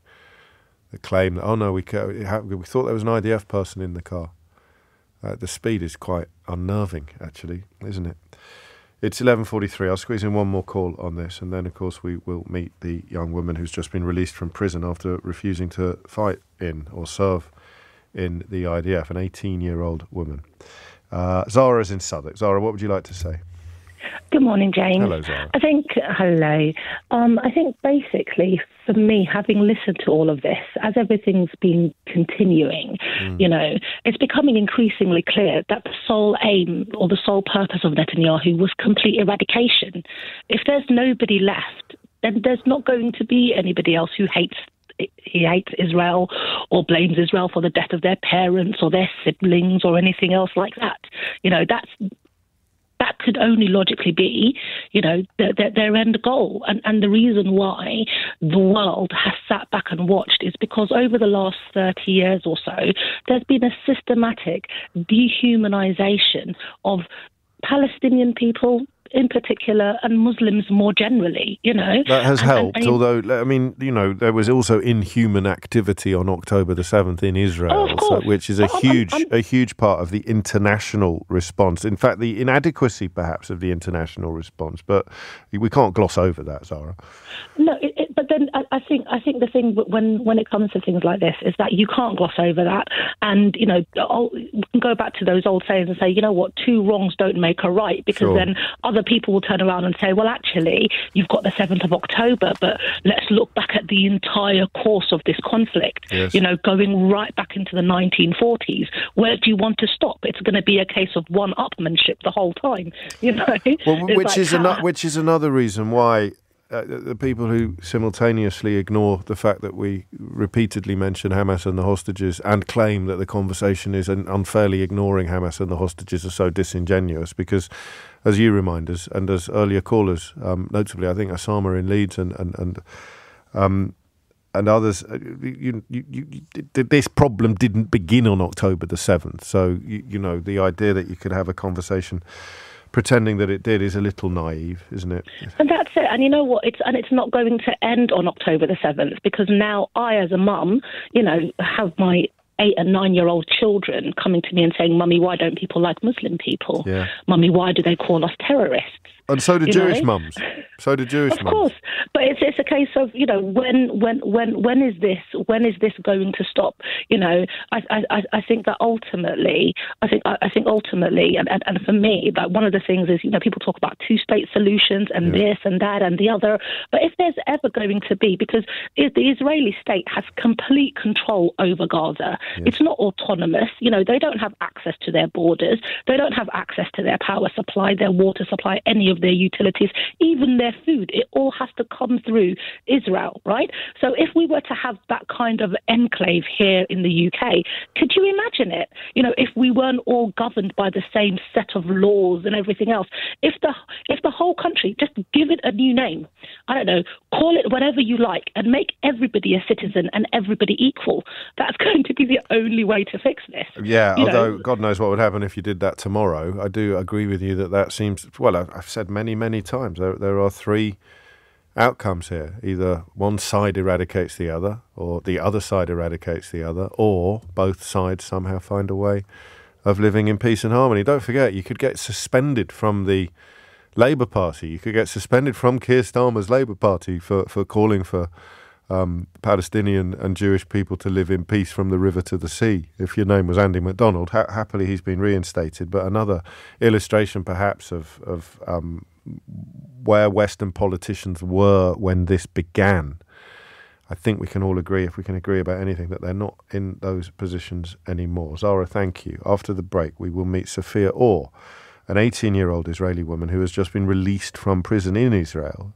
the claim that, oh no, we thought there was an IDF person in the car. The speed is quite unnerving, actually, isn't it? It's 11:43. I'll squeeze in one more call on this, and then, of course, we will meet the young woman who's just been released from prison after refusing to fight in or serve in the IDF, an 18-year-old woman. Zara's in Southwark. Zara, what would you like to say? Good morning, James. Hello, Zara. Hello. I think basically, for me, having listened to all of this, as everything's been continuing, it's becoming increasingly clear that the sole aim or the sole purpose of Netanyahu was complete eradication. If there's nobody left, then there's not going to be anybody else who hates Israel or blames Israel for the death of their parents or their siblings or anything else like that. That could only logically be, their end goal. And the reason why the world has sat back and watched is because over the last 30 years or so, there's been a systematic dehumanization of Palestinian people in particular, and Muslims more generally, That has helped, although, there was also inhuman activity on October the 7th in Israel, which is a huge part of the international response. In fact, the inadequacy, perhaps, of the international response. But we can't gloss over that, Zara. No, but then I think the thing when it comes to things like this is that you can't gloss over that. And, we can go back to those old sayings and say, you know what, 2 wrongs don't make a right, because then other people will turn around and say, well, actually, you've got the 7th of October, but let's look back at the entire course of this conflict, going right back into the 1940s. Where do you want to stop? It's going to be a case of one-upmanship the whole time, Well, which is another reason why the people who simultaneously ignore the fact that we repeatedly mention Hamas and the hostages and claim that the conversation is unfairly ignoring Hamas and the hostages are so disingenuous, because, as you remind us, and as earlier callers, notably I think Osama in Leeds and others, this problem didn't begin on October the 7th. So, the idea that you could have a conversation pretending that it did is a little naive, isn't it? And that's it. And you know what? It's not going to end on October the 7th, because now I, as a mum, have my 8 and 9-year-old children coming to me and saying, Mummy, why don't people like Muslim people? Yeah. Mummy, why do they call us terrorists? And so do Jewish mums. So do Jewish mums. Of course, but it's a case of when is this going to stop? I think that ultimately, and for me, that one of the things is people talk about 2-state solutions and this and that and the other. But if there's ever going to be, because the Israeli state has complete control over Gaza, it's not autonomous. They don't have access to their borders. They don't have access to their power supply, their water supply, any of their utilities, even their food. It all has to come through Israel, right? So if we were to have that kind of enclave here in the UK, could you imagine it? If we weren't all governed by the same set of laws and everything else, if the whole country, just give it a new name, I don't know, call it whatever you like, and make everybody a citizen and everybody equal, that's going to be the only way to fix this. Yeah, although God knows what would happen if you did that tomorrow. I do agree with you that seems, well, I've said many times, there are 3 outcomes here. Either one side eradicates the other, or the other side eradicates the other, or both sides somehow find a way of living in peace and harmony. Don't forget, you could get suspended from the Labour Party. You could get suspended from Keir Starmer's Labour Party for calling for Palestinian and Jewish people to live in peace from the river to the sea. If your name was Andy MacDonald, happily he's been reinstated. But another illustration, perhaps, of where Western politicians were when this began. I think we can all agree, if we can agree about anything, that they're not in those positions anymore. Zara, thank you. After the break, we will meet Sophia Orr, an 18-year-old Israeli woman who has just been released from prison in Israel.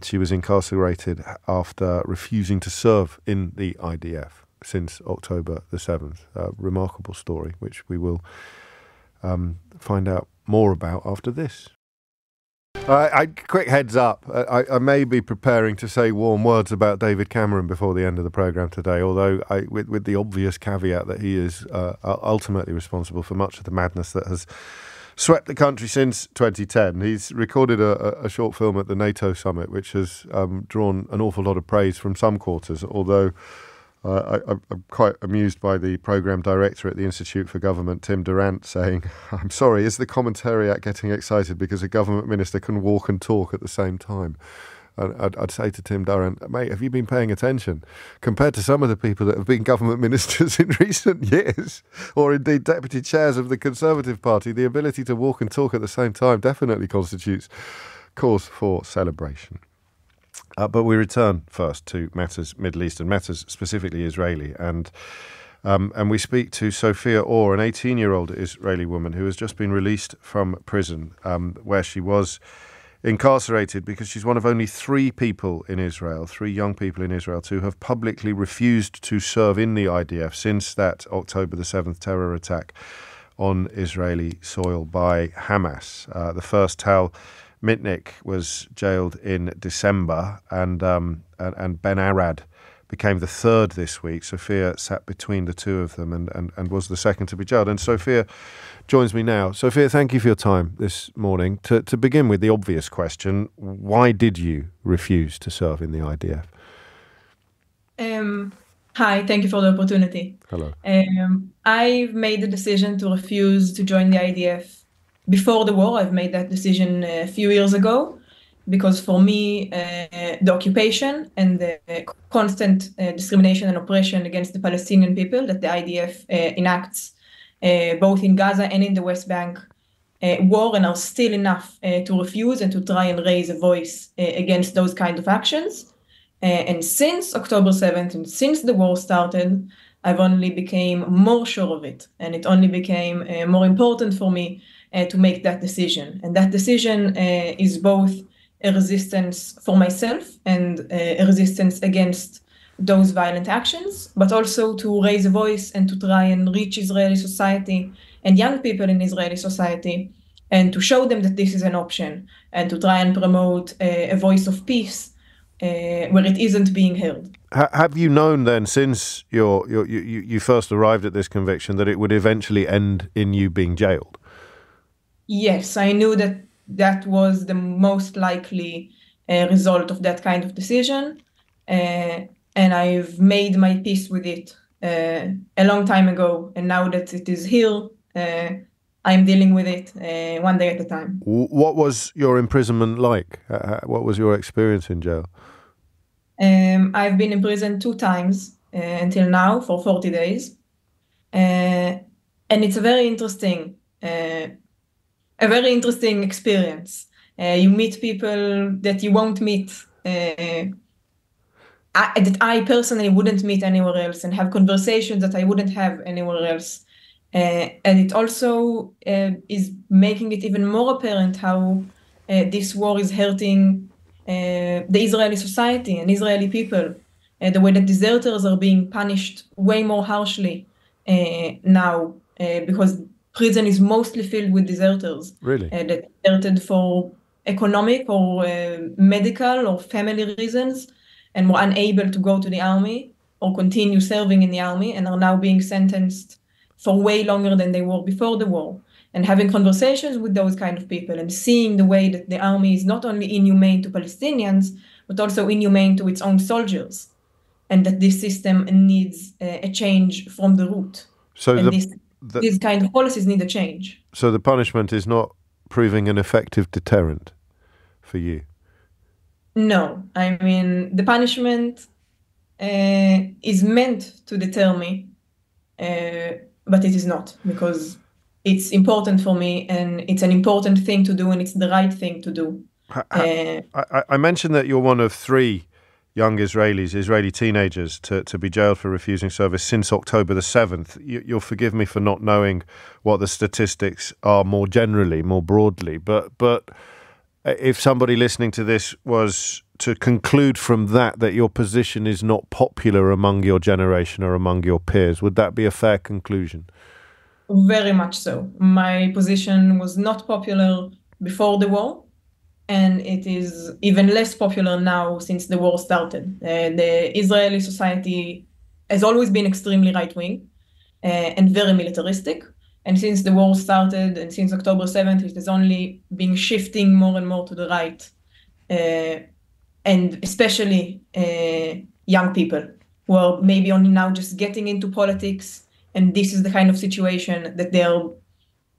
She was incarcerated after refusing to serve in the IDF since October the 7th. A remarkable story, which we will find out more about after this. Quick heads up, I may be preparing to say warm words about David Cameron before the end of the programme today, although with the obvious caveat that he is ultimately responsible for much of the madness that has swept the country since 2010. He's recorded a short film at the NATO summit, which has drawn an awful lot of praise from some quarters, although I'm quite amused by the programme director at the Institute for Government, Tim Durant, saying, "I'm sorry, is the commentariat getting excited because a government minister can walk and talk at the same time?" And I'd say to Tim Durant, mate, have you been paying attention? Compared to some of the people that have been government ministers in recent years, or indeed deputy chairs of the Conservative Party, the ability to walk and talk at the same time definitely constitutes cause for celebration. But we return first to matters Middle Eastern, matters specifically Israeli, and we speak to Sophia Orr, an 18-year-old Israeli woman who has just been released from prison, where she was incarcerated because she's one of only three young people in Israel to have publicly refused to serve in the IDF since that October the 7th terror attack on Israeli soil by Hamas. The first Tal Mitnick was jailed in December, and Ben Arad became the third this week. Sophia sat between the two of them and was the second to be jailed. And Sophia joins me now. Sophia, thank you for your time this morning. To begin with the obvious question, why did you refuse to serve in the IDF? Hi, thank you for the opportunity. Hello. I've made the decision to refuse to join the IDF before the war. I've made that decision a few years ago because for me, the occupation and the constant discrimination and oppression against the Palestinian people that the IDF enacts both in Gaza and in the West Bank were and are still enough to refuse and to try and raise a voice against those kind of actions. And since October 7th and since the war started, I've only became more sure of it. And it only became more important for me to make that decision. And that decision is both a resistance for myself and a resistance against those violent actions, but also to raise a voice and to try and reach Israeli society and young people in Israeli society and to show them that this is an option and to try and promote a voice of peace where it isn't being heard. Have you known then, since you first arrived at this conviction, that it would eventually end in you being jailed? Yes, I knew that was the most likely result of that kind of decision. And I've made my peace with it a long time ago. And now that it is here, I'm dealing with it one day at a time. What was your imprisonment like? What was your experience in jail? I've been in prison 2 times until now for 40 days. And it's a very interesting experience. You meet people that you won't meet, that I personally wouldn't meet anywhere else, and have conversations that I wouldn't have anywhere else. And it also is making it even more apparent how this war is hurting the Israeli society and Israeli people, the way that deserters are being punished way more harshly now, because prison is mostly filled with deserters. Really? That deserted for economic or medical or family reasons and were unable to go to the army or continue serving in the army and are now being sentenced for way longer than they were before the war. And having conversations with those kind of people and seeing the way that the army is not only inhumane to Palestinians, but also inhumane to its own soldiers, and that this system needs a change from the root. So these kind of policies need a change. So the punishment is not proving an effective deterrent for you? No. I mean, the punishment is meant to deter me, but it is not, because it's important for me and it's an important thing to do and it's the right thing to do. I mentioned that you're one of 3 young Israeli teenagers, to be jailed for refusing service since October the 7th. You'll forgive me for not knowing what the statistics are more generally, more broadly, but if somebody listening to this was to conclude from that your position is not popular among your generation or among your peers, would that be a fair conclusion? Very much so. My position was not popular before the war, and it is even less popular now since the war started. The Israeli society has always been extremely right-wing and very militaristic. And since the war started and since October 7th, it has only been shifting more and more to the right, and especially young people who are maybe only now just getting into politics. And this is the kind of situation that they're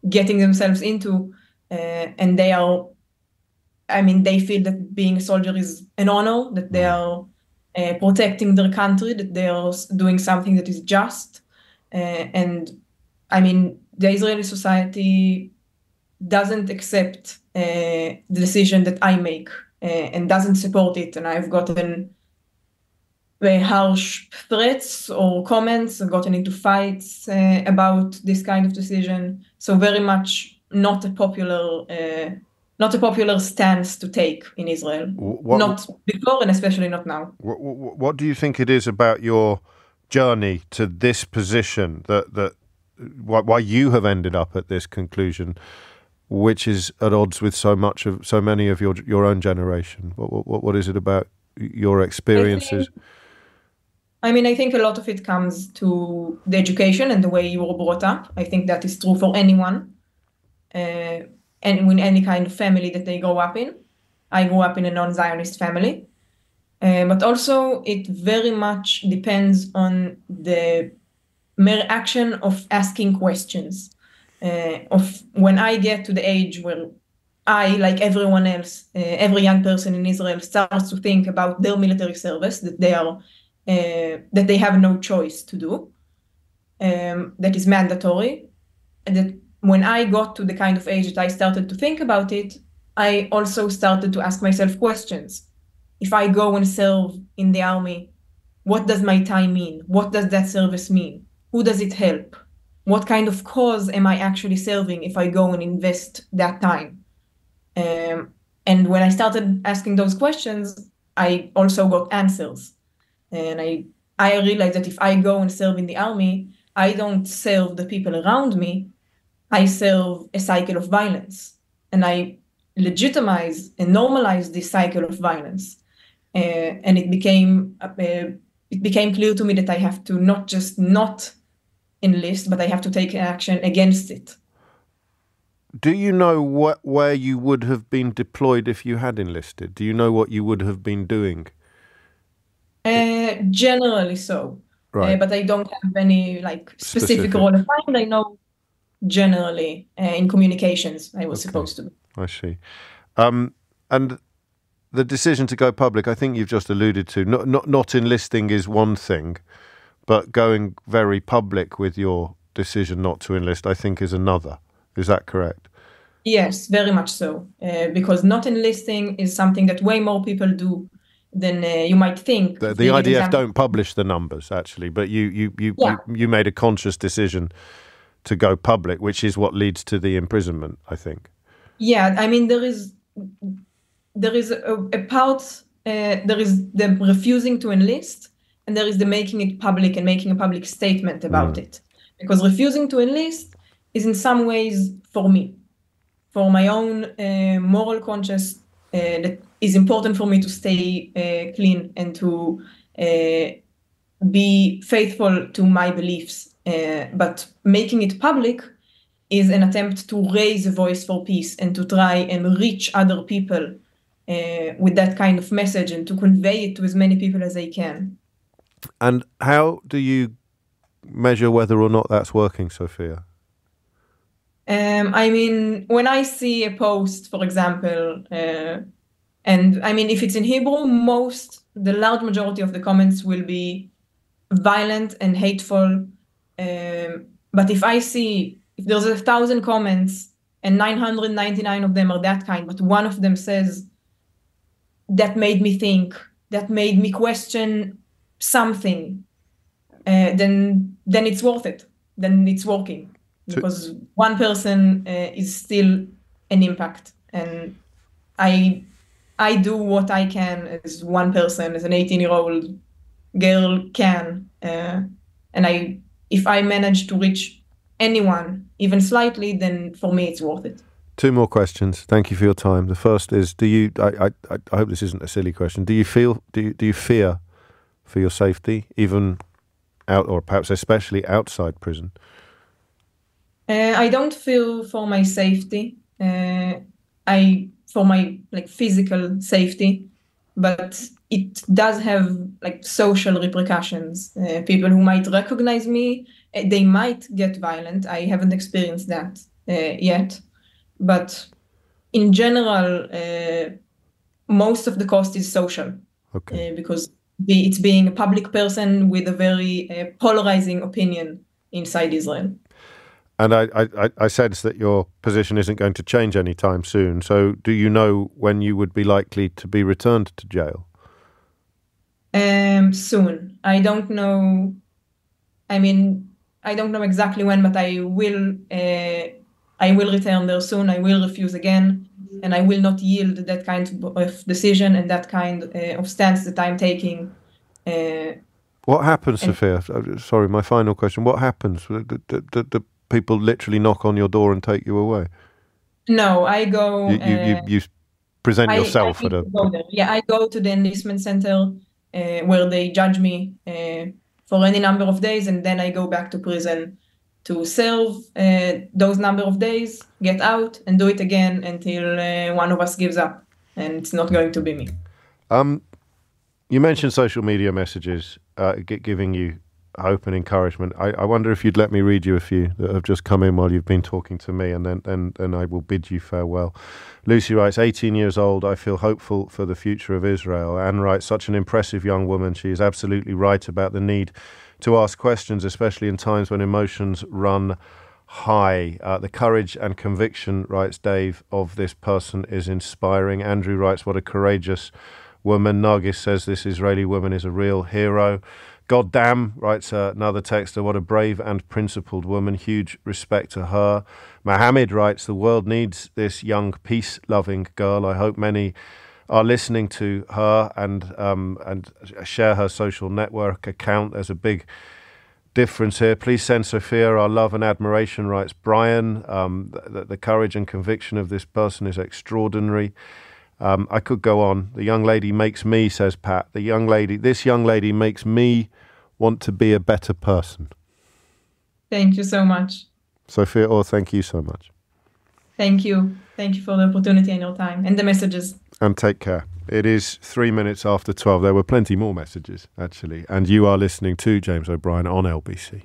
getting themselves into. And they feel that being a soldier is an honor, that they are protecting their country, that they are doing something that is just. The Israeli society doesn't accept the decision that I make and doesn't support it. And I've gotten very harsh threats or comments, I've gotten into fights about this kind of decision. So very much not a popular stance to take in Israel. Not before and especially not now. What do you think it is about your journey to this position that why you have ended up at this conclusion, which is at odds with so many of your own generation? What is it about your experiences? I think a lot of it comes to the education and the way you were brought up. I think that is true for anyone, and in any kind of family that they grow up in. I grew up in a non-Zionist family, but also it very much depends on the mere action of asking questions. Of when I get to the age where I, like everyone else, every young person in Israel starts to think about their military service, that they have no choice to do, that is mandatory, and that when I got to the kind of age that I started to think about it, I also started to ask myself questions. If I go and serve in the army, what does my time mean? What does that service mean? Who does it help? What kind of cause am I actually serving if I go and invest that time? And when I started asking those questions, I also got answers. And I realized that if I go and serve in the army, I don't serve the people around me. I serve a cycle of violence. And I legitimize and normalize this cycle of violence. And it became clear to me that I have to not just not enlist, but I have to take action against it. Do you know where you would have been deployed if you had enlisted? Do you know what you would have been doing? Generally so. Right. But I don't have any specific role of mine. I know generally in communications I was supposed to be. I see. And the decision to go public, I think you've just alluded to, not enlisting is one thing, but going very public with your decision not to enlist, I think, is another. Is that correct? Yes, very much so. Because not enlisting is something that way more people do than you might think. The IDF don't publish the numbers, actually, but you made a conscious decision to go public, which is what leads to the imprisonment, I think. Yeah, there is a part, there is the refusing to enlist, and there is the making it public and making a public statement about it. Because refusing to enlist is in some ways for me, for my own moral conscience, that is important for me to stay clean and to be faithful to my beliefs. But making it public is an attempt to raise a voice for peace and to try and reach other people with that kind of message and to convey it to as many people as I can. And how do you measure whether or not that's working, Sophia? When I see a post, for example, if it's in Hebrew, the large majority of the comments will be violent and hateful. But if there's 1,000 comments and 999 of them are that kind, but one of them says, that made me think, that made me question something, then it's worth it. Then it's working, because one person is still an impact, and I do what I can as one person, as an 18-year-old girl can, and if I manage to reach anyone, even slightly, then for me it's worth it. 2 more questions. Thank you for your time. The first is: do you? I hope this isn't a silly question. Do you fear for your safety, even out, or perhaps especially outside prison? I don't feel for my safety. For my physical safety, but it does have social repercussions. People who might recognize me, they might get violent. I haven't experienced that yet, but in general, most of the cost is social. Okay. Because it's being a public person with a very polarizing opinion inside Israel. And I sense that your position isn't going to change anytime soon. So do you know when you would be likely to be returned to jail? Soon. I don't know. I mean, I don't know exactly when, but I will return there soon. I will refuse again, and I will not yield that kind of decision and that kind of stance that I'm taking. What happens, Sophia? Sorry, my final question. What happens? The people literally knock on your door and take you away? No, I go... You present yourself at a... Yeah, I go to the enlistment center where they judge me for any number of days, and then I go back to prison to serve those number of days, get out, and do it again until one of us gives up, and it's not going to be me. You mentioned social media messages giving you hope and encouragement. I wonder if you'd let me read you a few that have just come in while you've been talking to me, and then I will bid you farewell. Lucy writes, 18 years old, I feel hopeful for the future of Israel. Anne writes, such an impressive young woman. She is absolutely right about the need to ask questions, especially in times when emotions run high. The courage and conviction, writes Dave, of this person is inspiring. Andrew writes, what a courageous woman. Nargis says this Israeli woman is a real hero. God damn, writes another texter, what a brave and principled woman. Huge respect to her. Mohammed writes, the world needs this young, peace-loving girl. I hope many are listening to her and share her social network account. There's a big difference here. Please send Sophia our love and admiration, writes Brian. The courage and conviction of this person is extraordinary. I could go on. The young lady makes me, says Pat. This young lady makes me want to be a better person. Thank you so much. Sophia, thank you so much. Thank you. Thank you for the opportunity and your time and the messages. And take care. It is 3 minutes after 12. There were plenty more messages, actually. And you are listening to James O'Brien on LBC.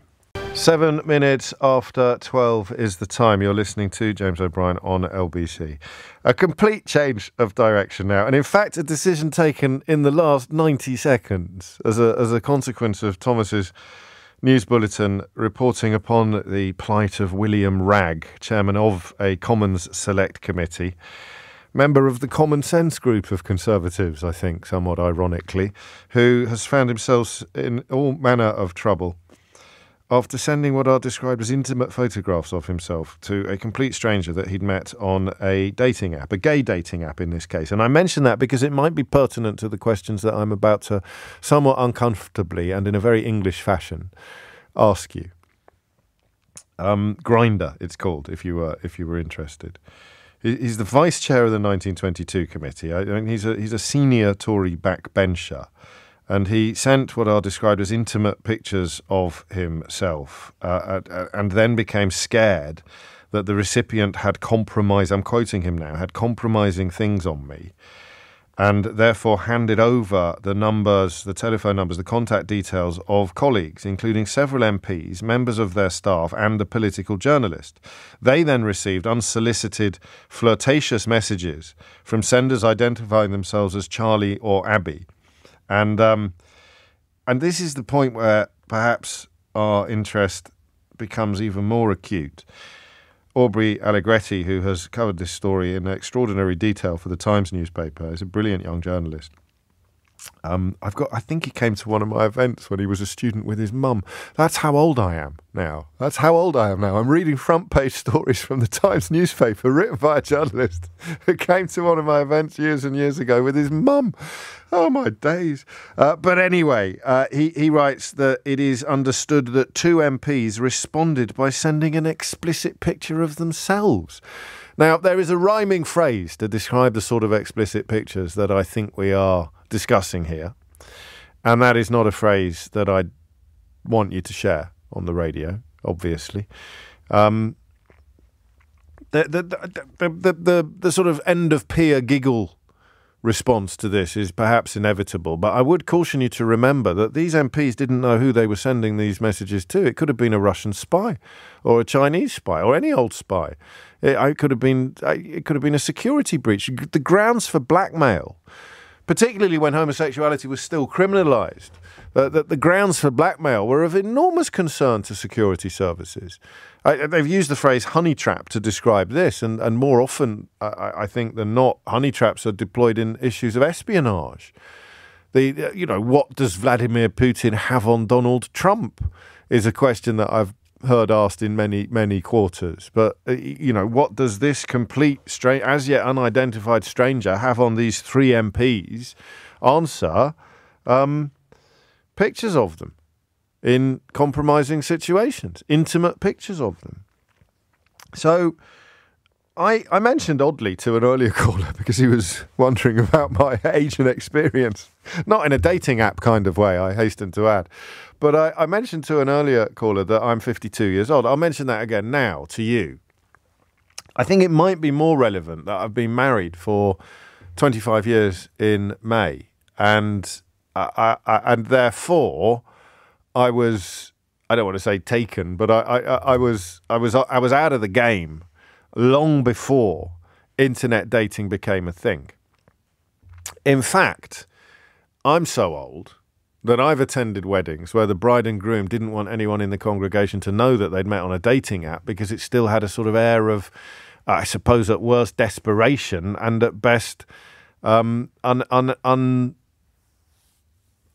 7 minutes after 12 is the time. You're listening to James O'Brien on LBC. A complete change of direction now, and in fact a decision taken in the last 90 seconds as a consequence of Thomas's news bulletin reporting upon the plight of William Ragg, chairman of a Commons Select Committee, member of the Common Sense group of Conservatives, I think, somewhat ironically, who has found himself in all manner of trouble after sending what are described as intimate photographs of himself to a complete stranger that he'd met on a dating app, a gay dating app in this case. And I mention that because it might be pertinent to the questions that I'm about to somewhat uncomfortably and in a very English fashion ask you. Grindr, it's called, if you were interested. He's the vice chair of the 1922 committee. I mean, he's a senior Tory backbencher. And he sent what are described as intimate pictures of himself and then became scared that the recipient had compromised, I'm quoting him now, had compromising things on me, and therefore handed over the numbers, the telephone numbers, the contact details of colleagues, including several MPs, members of their staff, and a political journalist. They then received unsolicited, flirtatious messages from senders identifying themselves as Charlie or Abby. And this is the point where perhaps our interest becomes even more acute. Aubrey Allegretti, who has covered this story in extraordinary detail for the Times newspaper, is a brilliant young journalist, I think he came to one of my events when he was a student with his mum. That's how old I am now. I'm reading front page stories from the Times newspaper written by a journalist who came to one of my events years and years ago with his mum. Oh, my days. But anyway, he writes that it is understood that 2 MPs responded by sending an explicit picture of themselves. Now, there is a rhyming phrase to describe the sort of explicit pictures that I think we are discussing here, and that is not a phrase that I want you to share on the radio, obviously. The sort of end of pier giggle response to this is perhaps inevitable, but I would caution you to remember that these MPs didn't know who they were sending these messages to. It could have been a Russian spy or a Chinese spy or any old spy. It could have been a security breach. The grounds for blackmail, particularly when homosexuality was still criminalised, the grounds for blackmail were of enormous concern to security services. They've used the phrase honey trap to describe this, and more often, I think than not, honey traps are deployed in issues of espionage. What does Vladimir Putin have on Donald Trump is a question that I've heard asked in many, many quarters. But, what does this complete, as yet unidentified stranger have on these 3 MPs? Answer, pictures of them in compromising situations, intimate pictures of them. So I mentioned oddly to an earlier caller, because he was wondering about my age and experience, not in a dating app kind of way, I hasten to add. But I mentioned to an earlier caller that I'm 52 years old. I'll mention that again now to you. I think it might be more relevant that I've been married for 25 years in May, and therefore I was, I don't want to say taken, but I was out of the game long before internet dating became a thing. In fact, I'm so old that I've attended weddings where the bride and groom didn't want anyone in the congregation to know that they'd met on a dating app because it still had a sort of air of, I suppose at worst, desperation, and at best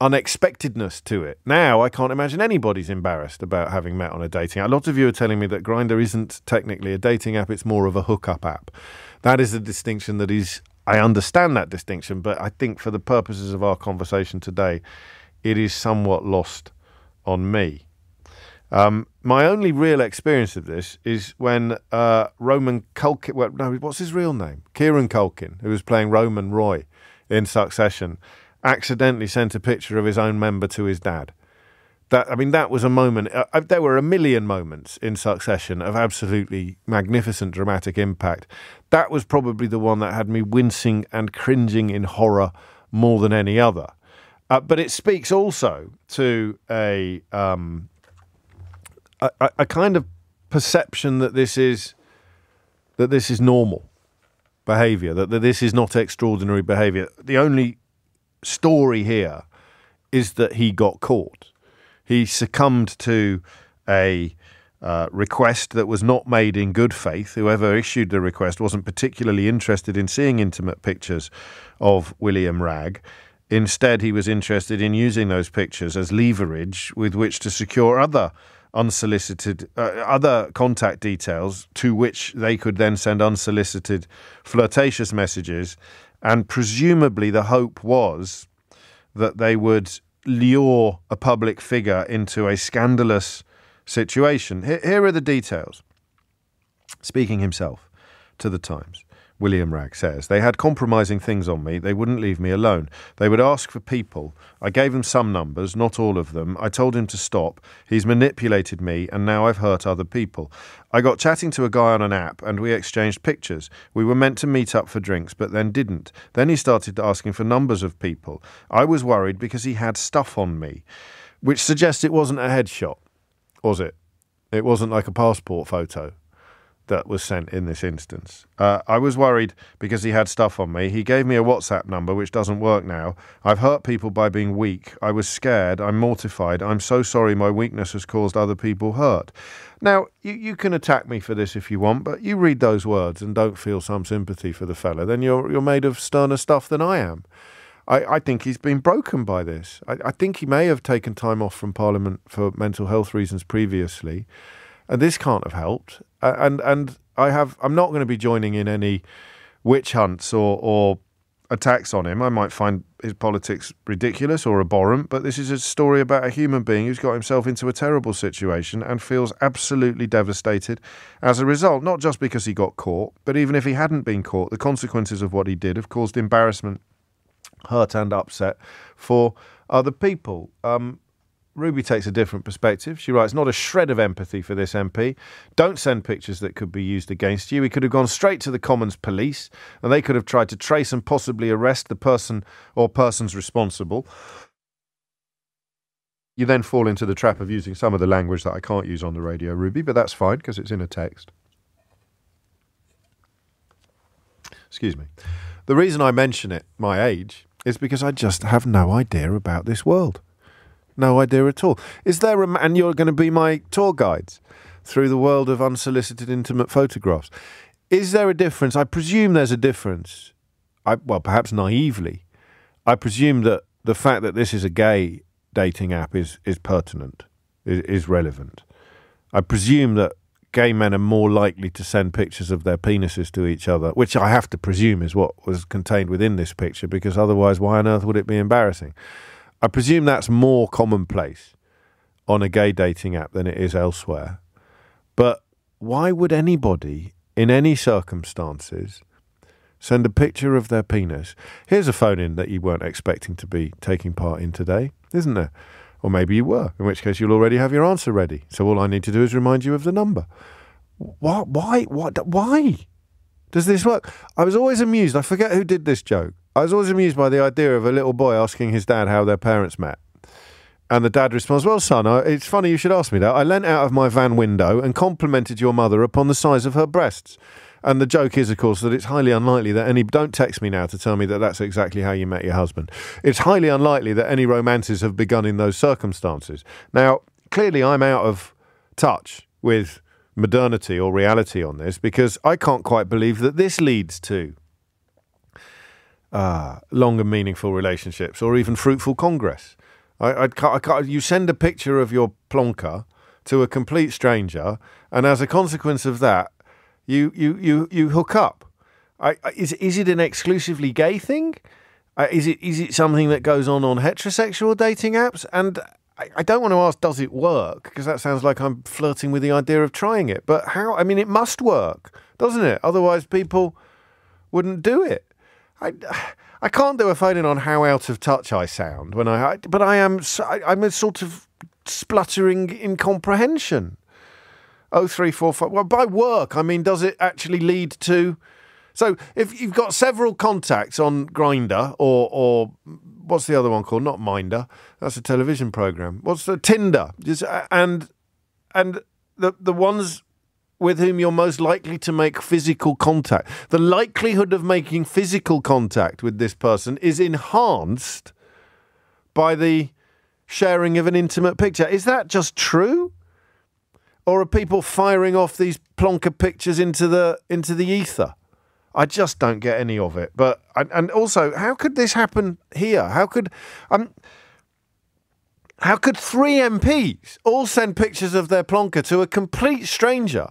unexpectedness to it. Now, I can't imagine anybody's embarrassed about having met on a dating app. A lot of you are telling me that Grindr isn't technically a dating app, it's more of a hookup app. That is a distinction that is, I understand that distinction, but I think for the purposes of our conversation today, it is somewhat lost on me. My only real experience of this is when Roman Culkin, what's his real name? Kieran Culkin, who was playing Roman Roy in Succession, accidentally sent a picture of his own member to his dad. That was a moment. There were a million moments in Succession of absolutely magnificent dramatic impact. That was probably the one that had me wincing and cringing in horror more than any other. But it speaks also to a kind of perception that this is normal behaviour, that this is not extraordinary behaviour. The only story here is that he got caught. He succumbed to a request that was not made in good faith. Whoever issued the request wasn't particularly interested in seeing intimate pictures of William Ragg. Instead, he was interested in using those pictures as leverage with which to secure other unsolicited, other contact details to which they could then send unsolicited flirtatious messages. And presumably the hope was that they would lure a public figure into a scandalous situation. Here are the details. Speaking himself to the Times, William Ragg says, "They had compromising things on me. They wouldn't leave me alone. They would ask for people. I gave him some numbers, not all of them. I told him to stop. He's manipulated me, and now I've hurt other people. I got chatting to a guy on an app, and we exchanged pictures. We were meant to meet up for drinks, but then didn't. Then he started asking for numbers of people. I was worried because he had stuff on me," which suggests it wasn't a headshot, was it? It wasn't like a passport photo that was sent in this instance. I was worried because he had stuff on me. He gave me a WhatsApp number, which doesn't work now. I've hurt people by being weak. I was scared. I'm mortified. I'm so sorry my weakness has caused other people hurt. Now, you can attack me for this if you want, but you read those words and don't feel some sympathy for the fella, then you're made of sterner stuff than I am. I think he's been broken by this. I think he may have taken time off from Parliament for mental health reasons previously, and this can't have helped. And I'm not going to be joining in any witch hunts or attacks on him. I might find his politics ridiculous or abhorrent, but this is a story about a human being who's got himself into a terrible situation and feels absolutely devastated as a result, not just because he got caught, but even if he hadn't been caught, the consequences of what he did have caused embarrassment, hurt and upset for other people. Ruby takes a different perspective. She writes, not a shred of empathy for this MP. Don't send pictures that could be used against you. He could have gone straight to the Commons police and they could have tried to trace and possibly arrest the person or persons responsible. You then fall into the trap of using some of the language that I can't use on the radio, Ruby, but that's fine because it's in a text. Excuse me. The reason I mention it, my age, is because I just have no idea about this world. No idea at all. Is there and you're going to be my tour guides through the world of unsolicited intimate photographs. Is there a difference? I presume there's a difference. Well, perhaps naively, I presume that the fact that this is a gay dating app is pertinent, is relevant. I presume that gay men are more likely to send pictures of their penises to each other, which I have to presume is what was contained within this picture, because otherwise why on earth would it be embarrassing? I presume that's more commonplace on a gay dating app than it is elsewhere. But why would anybody, in any circumstances, send a picture of their penis? Here's a phone-in that you weren't expecting to be taking part in today, isn't there? Or maybe you were, in which case you'll already have your answer ready. So all I need to do is remind you of the number. Why does this work? I was always amused. I forget who did this joke. I was always amused by the idea of a little boy asking his dad how their parents met. And the dad responds, well, son, it's funny you should ask me that. I leant out of my van window and complimented your mother upon the size of her breasts. And the joke is, of course, that it's highly unlikely that any... Don't text me now to tell me that that's exactly how you met your husband. It's highly unlikely that any romances have begun in those circumstances. Now, clearly I'm out of touch with modernity or reality on this, because I can't quite believe that this leads to long and meaningful relationships or even fruitful congress. I can't, you send a picture of your plonker to a complete stranger, and as a consequence of that, you hook up. Is it an exclusively gay thing? Is it something that goes on heterosexual dating apps? And I don't want to ask, does it work? Because that sounds like I'm flirting with the idea of trying it. But how? I mean, it must work, doesn't it? Otherwise, people wouldn't do it. I can't do a phone-in on how out of touch I sound but I'm a sort of spluttering incomprehension. 0345. Well, by work, I mean, does it actually lead to? So if you've got several contacts on Grindr or what's the other one called? Not Minder. That's a television program. What's the Tinder? And the ones with whom you're most likely to make physical contact. The likelihood of making physical contact with this person is enhanced by the sharing of an intimate picture. Is that just true? Or are people firing off these plonker pictures into the ether? I just don't get any of it. But and also, how could this happen here? How could 3 MPs all send pictures of their plonker to a complete stranger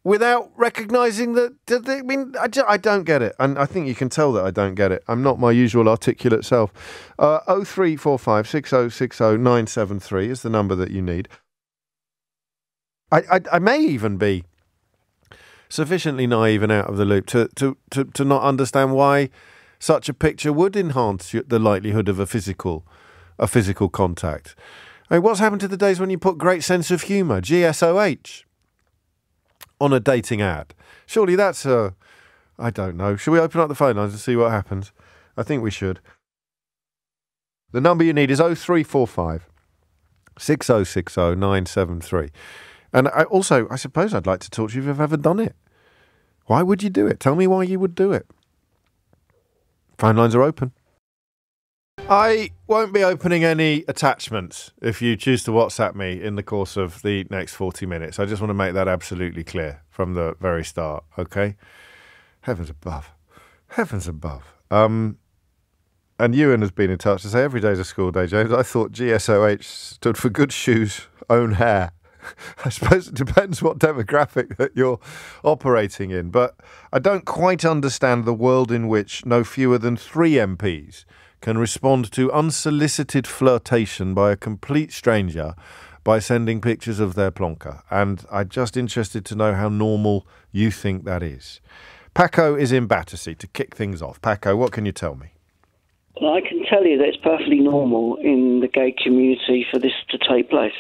without recognising that? I mean, I don't get it. And I think you can tell that I don't get it. I'm not my usual articulate self. 0345 6060 973 is the number that you need. I may even be sufficiently naive and out of the loop to not understand why such a picture would enhance the likelihood of a physical contact. I mean, what's happened to the days when you put great sense of humour, GSOH, on a dating ad? Surely that's I don't know. Should we open up the phone lines and see what happens? I think we should. The number you need is 0345 6060 973. And I suppose I'd like to talk to you if you've ever done it. Why would you do it? Tell me why you would do it. Phone lines are open. I won't be opening any attachments if you choose to WhatsApp me in the course of the next 40 minutes. I just want to make that absolutely clear from the very start, okay? Heavens above. Heavens above. and Ewan has been in touch to say every day's a school day, James. I thought GSOH stood for good shoes, own hair. I suppose it depends what demographic that you're operating in, but I don't quite understand the world in which no fewer than 3 MPs can respond to unsolicited flirtation by a complete stranger by sending pictures of their plonker. And I'm just interested to know how normal you think that is. Paco is in Battersea to kick things off. Paco, what can you tell me? Well, I can tell you that it's perfectly normal in the gay community for this to take place.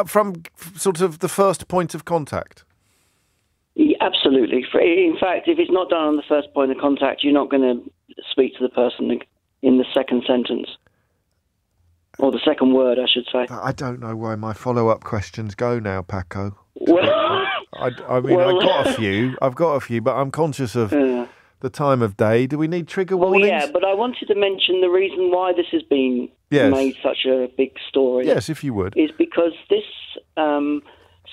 From sort of the first point of contact? Yeah, absolutely. In fact, if it's not done on the first point of contact, you're not going to speak to the person in the second sentence. Or the second word, I should say. I don't know where my follow-up questions go now, Paco. Well, I've got a few, but I'm conscious of the time of day. Do we need trigger warnings? Yeah, but I wanted to mention the reason why this has been made such a big story. Yes, if you would. Is because this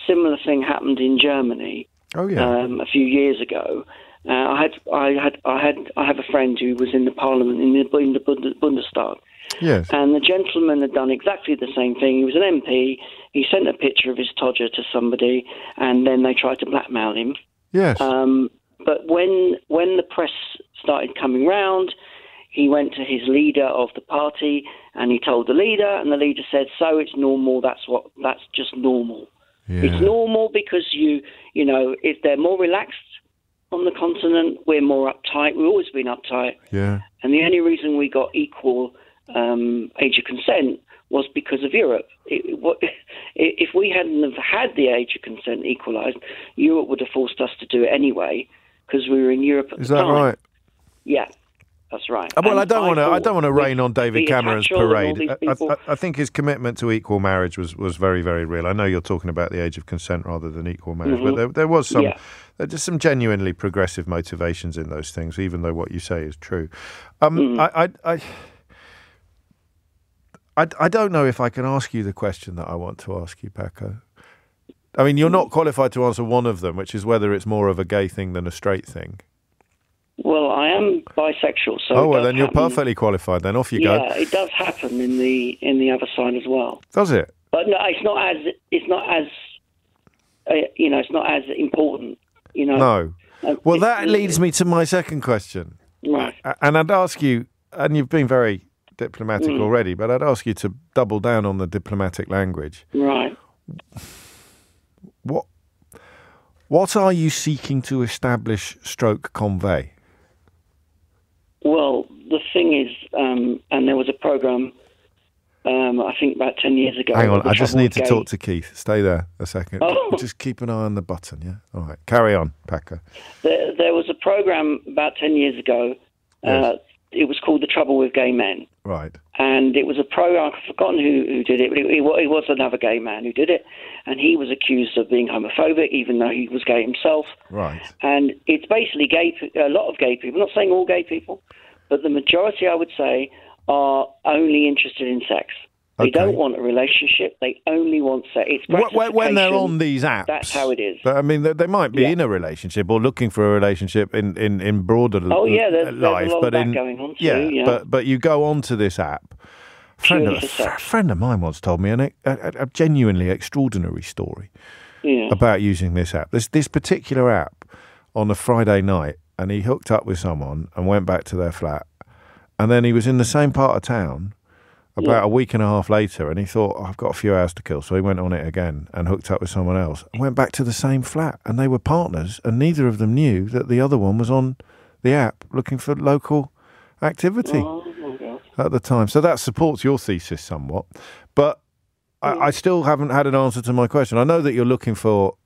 similar thing happened in Germany. Oh yeah. A few years ago. I have a friend who was in the Parliament in the Bundestag. Yes. And the gentleman had done exactly the same thing. He was an MP. He sent a picture of his todger to somebody, and then they tried to blackmail him. Yes. But when the press started coming round, he went to his leader of the party, and he told the leader, and the leader said, "So it's normal. That's just normal. Yeah. It's normal because you know, if they're more relaxed on the continent, we're more uptight. We've always been uptight. Yeah. And the only reason we got equal age of consent was because of Europe. If we hadn't have had the age of consent equalised, Europe would have forced us to do it anyway because we were in Europe at the time." Is that right? Yeah, that's right. Well, I don't want to rain on David Cameron's parade. I think his commitment to equal marriage was very, very real. I know you're talking about the age of consent rather than equal marriage, but there was some. Just some genuinely progressive motivations in those things, even though what you say is true. I don't know if I can ask you the question that I want to ask you, Paco. I mean, you're not qualified to answer one of them, which is whether it's more of a gay thing than a straight thing. Well, I am bisexual, so. Oh well, then you're perfectly qualified. Then off you go. Yeah, it does happen in the other side as well. Does it? But no, it's not as it's not as important. No. Well, that leads me to my second question. Right. And I'd ask you, and you've been very diplomatic already, but I'd ask you to double down on the diplomatic language. Right. What are you seeking to establish / convey? Well, the thing is, and there was a programme, I think about 10 years ago. Hang on, I just need to talk to Keith. Stay there a second. Oh. Just keep an eye on the button, yeah? All right, carry on, Paco. There was a programme about 10 years ago. Yes. It was called The Trouble with Gay Men. Right. And it was a program, I've forgotten who did it, but it was another gay man who did it. And he was accused of being homophobic, even though he was gay himself. Right. And it's basically a lot of gay people, not saying all gay people, but the majority, I would say, are only interested in sex. They don't want a relationship. They only want sex. It's gratification. When they're on these apps. That's how it is. But, I mean, they might be in a relationship or looking for a relationship in broader life. Oh, yeah, there's a lot of that going on too. Yeah. But you go onto this app. A friend of mine once told me a genuinely extraordinary story about using this app. This particular app on a Friday night, and he hooked up with someone and went back to their flat. And then he was in the same part of town about a week and a half later, and he thought, I've got a few hours to kill. So he went on it again and hooked up with someone else and went back to the same flat. And they were partners, and neither of them knew that the other one was on the app looking for local activity at the time. So that supports your thesis somewhat. But I still haven't had an answer to my question. I know that you're looking for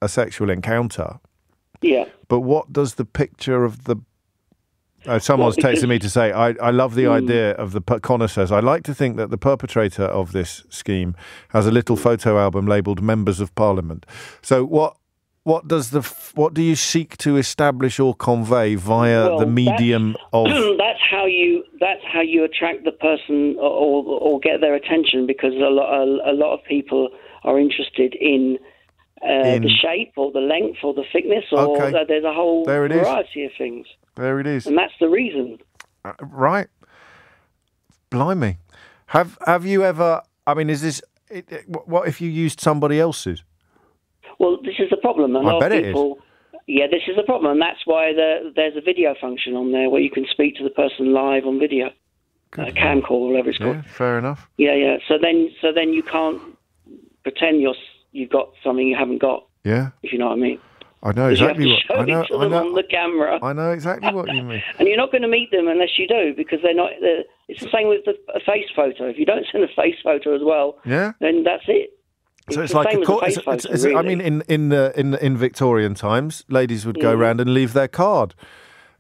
a sexual encounter. Yeah. But what does the picture of the... someone's texted me to say, I love the idea of the... Connor says, I like to think that the perpetrator of this scheme has a little photo album labelled Members of Parliament. So what do you seek to establish or convey via the medium of... That's how you attract the person or get their attention, because a lot of people are interested in the shape or the length or the thickness, or there's a whole variety of things. There it is. And that's the reason. Right. Blimey. Have you ever... I mean, is this... what if you used somebody else's? Well, this is the problem. A lot of people... Yeah, this is the problem, and that's why there's a video function on there where you can speak to the person live on video. Cam call, whatever it's called. Yeah, fair enough. Yeah. So then you can't pretend you've got something you haven't got. Yeah. If you know what I mean. I know exactly what I know. On the camera. I know exactly what you mean. And you're not going to meet them unless you do, because they're not. It's the same with a face photo. If you don't send a face photo as well, then that's it. So it's like I mean, in Victorian times, ladies would go round and leave their card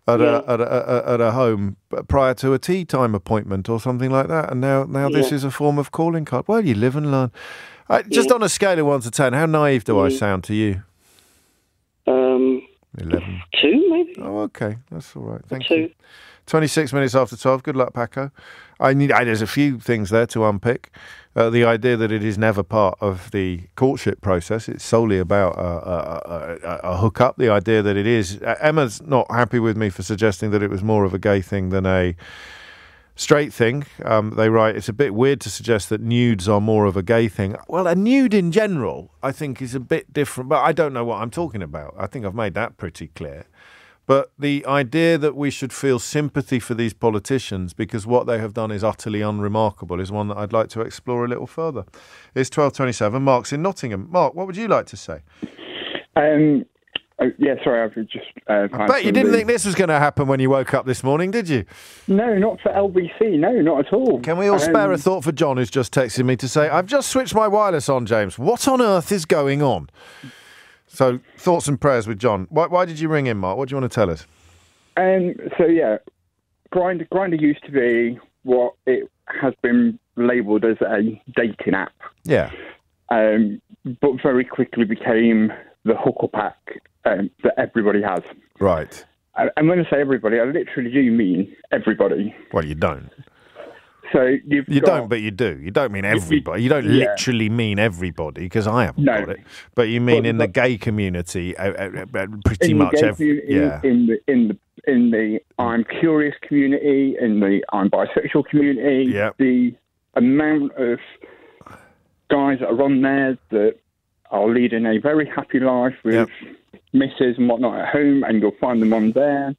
at a home prior to a tea time appointment or something like that. And now this is a form of calling card. Well, you live and learn. Just on a scale of 1 to 10, how naive do I sound to you? 11. 2, maybe. Oh, okay, that's all right. Thank you. 26 minutes after 12. Good luck, Paco. There's a few things there to unpick. The idea that it is never part of the courtship process. It's solely about a hookup. The idea that it is... Emma's not happy with me for suggesting that it was more of a gay thing than a straight thing. They write, it's a bit weird to suggest that nudes are more of a gay thing. Well, a nude in general, I think, is a bit different. But I don't know what I'm talking about. I think I've made that pretty clear. But the idea that we should feel sympathy for these politicians because what they have done is utterly unremarkable is one that I'd like to explore a little further. It's 12:27. Mark's in Nottingham. Mark, what would you like to say? Sorry, I've just... I bet you didn't think this was going to happen when you woke up this morning, did you? No, not for LBC. No, not at all. Can we all spare a thought for John, who's just texted me to say, I've just switched my wireless on, James. What on earth is going on? So, thoughts and prayers with John. Why did you ring in, Mark? What do you want to tell us? Grindr used to be what it has been labelled as a dating app. Yeah. But very quickly became the hookup app that everybody has. Right. And when I say everybody, I literally do mean everybody. Well, you don't. So you don't, but you do. You don't mean everybody. You don't literally mean everybody, because I haven't got it. But you mean in the gay community, pretty much. In the I'm curious community, in the I'm bisexual community, the amount of guys that are on there that are leading a very happy life with misses and whatnot at home, and you'll find them on there.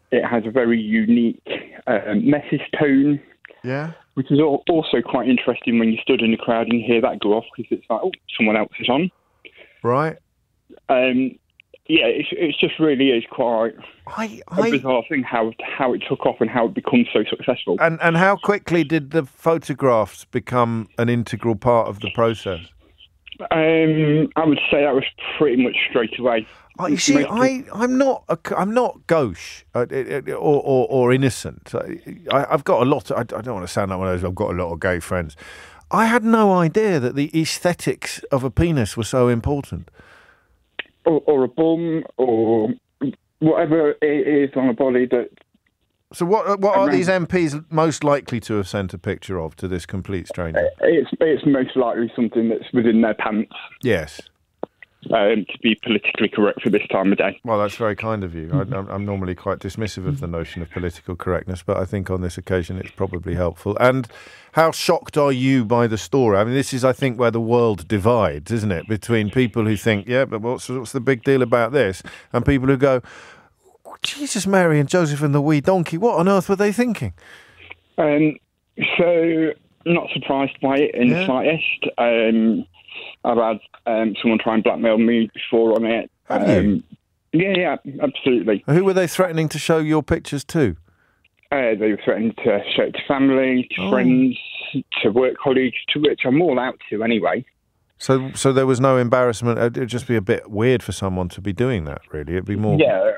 It has a very unique message tone, which is also quite interesting when you stood in the crowd and you hear that go off, because it's like, oh, someone else is on. Right. It's just really is quite a bizarre thing how it took off and how it becomes so successful. And how quickly did the photographs become an integral part of the process? I would say that was pretty much straight away. You see, I'm not gauche or innocent. I've got a lot. I don't want to sound like one of those. I've got a lot of gay friends. I had no idea that the aesthetics of a penis were so important. Or a bum, or whatever it is on a body that. So what are these MPs most likely to have sent a picture of to this complete stranger? It's most likely something that's within their pants. Yes. To be politically correct for this time of day. Well, that's very kind of you. I'm normally quite dismissive of the notion of political correctness, but I think on this occasion it's probably helpful. And how shocked are you by the story? I mean, this is, I think, where the world divides, isn't it? Between people who think, but what's the big deal about this? And people who go, Jesus, Mary and Joseph and the wee donkey, what on earth were they thinking? So, not surprised by it in the slightest. I've had someone try and blackmail me before on it. Have you? Yeah, absolutely. Who were they threatening to show your pictures to? They were threatening to show it to family, to friends, to work colleagues, to which I'm all out to anyway. So there was no embarrassment. It'd just be a bit weird for someone to be doing that, really. It'd be more... Yeah.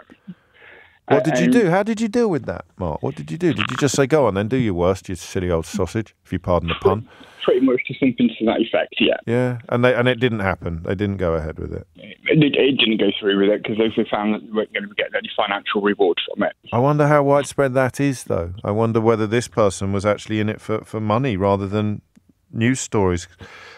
What did you do? How did you deal with that, Mark? What did you do? Did you just say, go on then, do your worst, you silly old sausage, if you pardon the pun? Pretty much to something to that effect, yeah. Yeah, and it didn't happen. They didn't go ahead with it. It didn't go through with it because they found that they weren't going to get any financial reward from it. I wonder how widespread that is, though. I wonder whether this person was actually in it for money rather than news stories.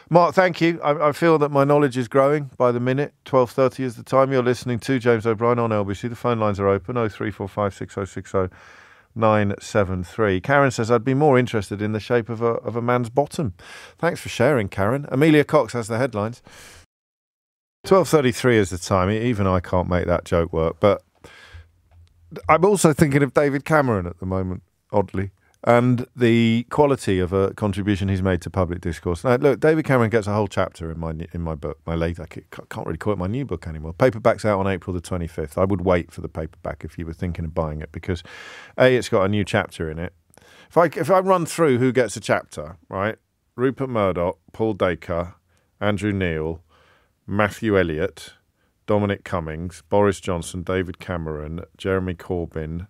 Mark, thank you. I feel that my knowledge is growing by the minute. 12:30 is the time. You're listening to James O'Brien on LBC. The phone lines are open, 0345 6060 973. Karen says, I'd be more interested in the shape of a man's bottom. Thanks for sharing, Karen. Amelia Cox has the headlines. 12:33 is the time. Even I can't make that joke work. But I'm also thinking of David Cameron at the moment, oddly, and the quality of a contribution he's made to public discourse. Now, look, David Cameron gets a whole chapter in my book, my late, I can't really call it my new book anymore. Paperback's out on April the 25th. I would wait for the paperback if you were thinking of buying it, because A, it's got a new chapter in it. If I run through who gets a chapter, right? Rupert Murdoch, Paul Dacre, Andrew Neil, Matthew Elliott, Dominic Cummings, Boris Johnson, David Cameron, Jeremy Corbyn,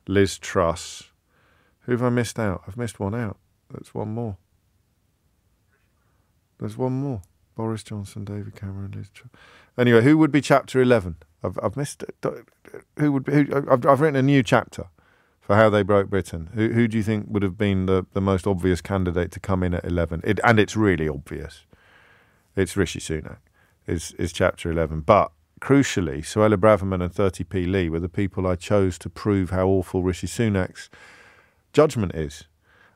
Liz Truss. Who have I missed out? I've missed one out. There's one more. Boris Johnson, David Cameron, Liz Truss. Anyway, who would be chapter 11? I've missed it. I've written a new chapter for how they broke Britain. Who do you think would have been the most obvious candidate to come in at 11? And it's really obvious. It's Rishi Sunak. Is chapter 11. But crucially, Suella Braverman and 30p Lee were the people I chose to prove how awful Rishi Sunak's judgment is.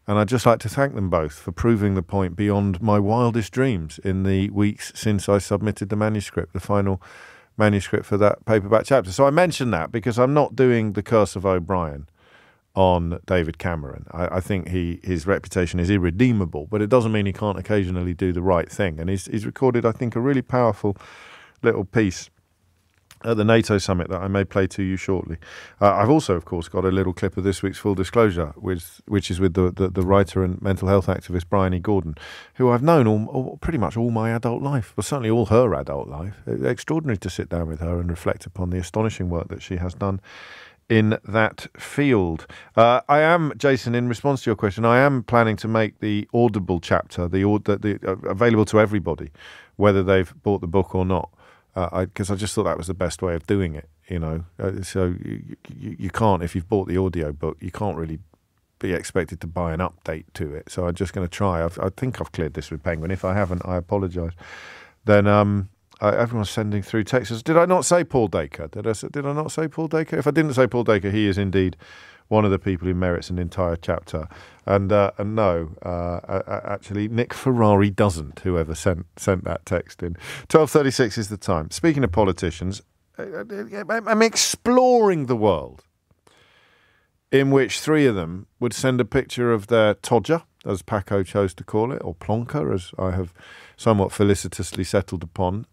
And I'd just like to thank them both for proving the point beyond my wildest dreams in the weeks since I submitted the manuscript, the final manuscript for that paperback chapter. So I mention that because I'm not doing the curse of O'Brien on David Cameron. I think his reputation is irredeemable, but it doesn't mean he can't occasionally do the right thing. And he's recorded, I think, a really powerful little piece at the NATO summit that I may play to you shortly. I've also, of course, got a little clip of this week's Full Disclosure, which is with the writer and mental health activist Bryony Gordon, who I've known pretty much all my adult life, well, certainly all her adult life. It's extraordinary to sit down with her and reflect upon the astonishing work that she has done in that field. I am, Jason, in response to your question, I am planning to make the Audible chapter available to everybody, whether they've bought the book or not, because I just thought that was the best way of doing it, you know. So you can't, if you've bought the audio book, you can't really be expected to buy an update to it. So I'm just going to try. I think I've cleared this with Penguin. If I haven't, I apologise. Then everyone's sending through texts. Did I not say Paul Dacre? Did I not say Paul Dacre? If I didn't say Paul Dacre, he is indeed one of the people who merits an entire chapter. And no, actually, Nick Ferrari doesn't, whoever sent that text in. 12:36 is the time. Speaking of politicians, I'm exploring the world in which three of them would send a picture of their todger, as Paco chose to call it, or plonker, as I have somewhat felicitously settled upon,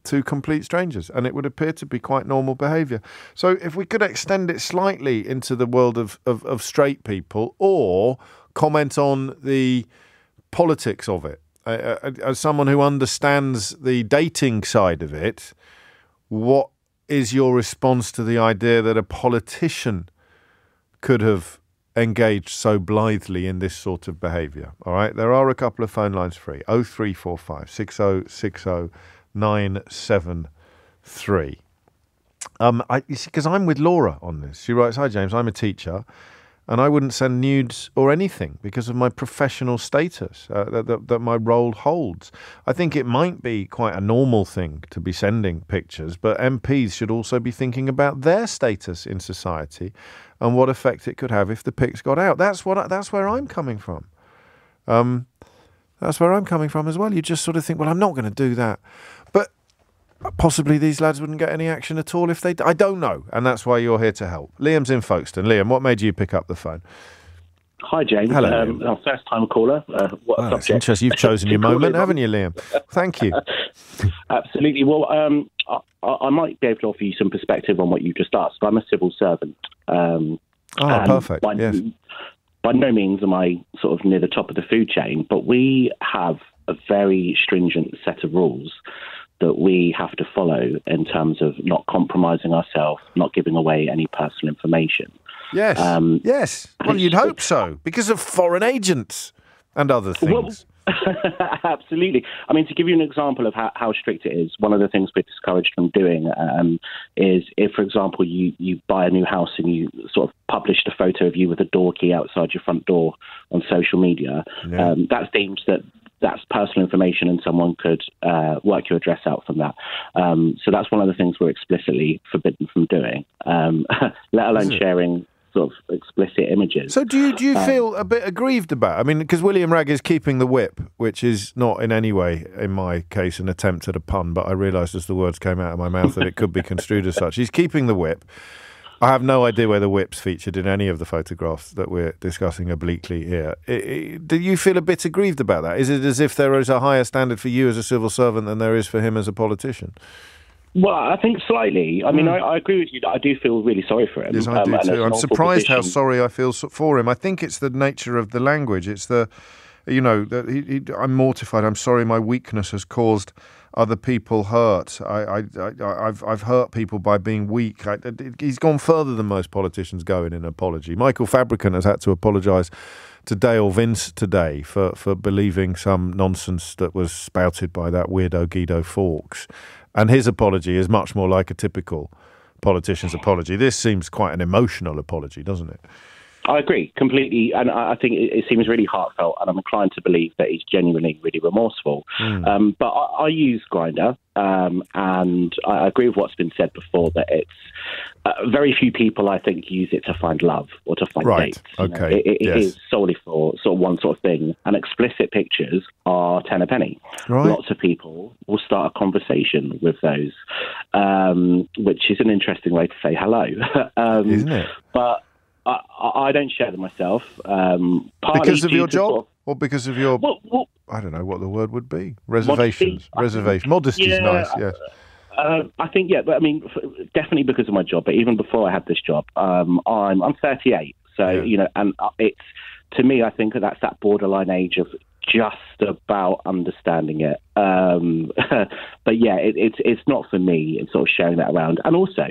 to complete strangers. And it would appear to be quite normal behaviour. So if we could extend it slightly into the world of straight people, or comment on the politics of it. As someone who understands the dating side of it, what is your response to the idea that a politician could have engaged so blithely in this sort of behaviour? All right, there are a couple of phone lines free. 0345 6060 973. You see, because I'm with Laura on this. She writes, "Hi James, I'm a teacher, and I wouldn't send nudes or anything because of my professional status that my role holds. I think it might be quite a normal thing to be sending pictures, but MPs should also be thinking about their status in society and what effect it could have if the pics got out." That's where I'm coming from. That's where I'm coming from as well. You just sort of think, well, I'm not going to do that, but possibly these lads wouldn't get any action at all if they... I don't know, and that's why you're here to help. Liam's in Folkestone. Liam, what made you pick up the phone? Hi, James. Hello. Our first-time caller. What a subject. Interesting. You've chosen your moment, haven't you, Liam? Thank you. Absolutely. Well, I might be able to offer you some perspective on what you just asked. I'm a civil servant. Perfect. Yes. By no means am I sort of near the top of the food chain, but we have a very stringent set of rules that we have to follow in terms of not compromising ourselves, not giving away any personal information. Yes, yes. Well, you'd hope so, because of foreign agents and other things. Well, absolutely. I mean, to give you an example of how strict it is, one of the things we're discouraged from doing is if, for example, you buy a new house and you sort of published a photo of you with a door key outside your front door on social media, that's deemed that that's personal information and someone could work your address out from that. So that's one of the things we're explicitly forbidden from doing, let alone sharing sort of explicit images. So do you feel a bit aggrieved about it? I mean, because William Ragg is keeping the whip, which is not in any way, in my case, an attempt at a pun, but I realised as the words came out of my mouth that it could be construed as such. He's keeping the whip. I have no idea where the whip's featured in any of the photographs that we're discussing obliquely here. Do you feel a bit aggrieved about that? Is it as if there is a higher standard for you as a civil servant than there is for him as a politician? Well, I think slightly. I mean, I agree with you that I do feel really sorry for him. Yes, I do too. I'm surprised how sorry I feel for him. I think it's the nature of the language. It's the, I'm mortified. I'm sorry my weakness has caused other people hurt. I've hurt people by being weak. He's gone further than most politicians go in an apology. Michael Fabricant has had to apologise to Dale Vince today for believing some nonsense that was spouted by that weirdo Guido Fawkes. And his apology is much more like a typical politician's apology. This seems quite an emotional apology, doesn't it? I agree completely, and I think it seems really heartfelt, and I'm inclined to believe that he's genuinely really remorseful. But I use Grindr, and I agree with what's been said before, that it's very few people, I think, use it to find love or to find dates. Okay. It is solely for sort of one sort of thing, and explicit pictures are 10 a penny. Right. Lots of people will start a conversation with those, which is an interesting way to say hello. Isn't it? But I don't share them myself. Because of your job? Or because of your, I don't know what the word would be. Reservations. Modesty is nice, yes. I think, but I mean, definitely because of my job. But even before I had this job, I'm 38. So, and it's, to me, I think that's that borderline age of just about understanding it. But yeah, it's not for me. It's sort of sharing that around. And also,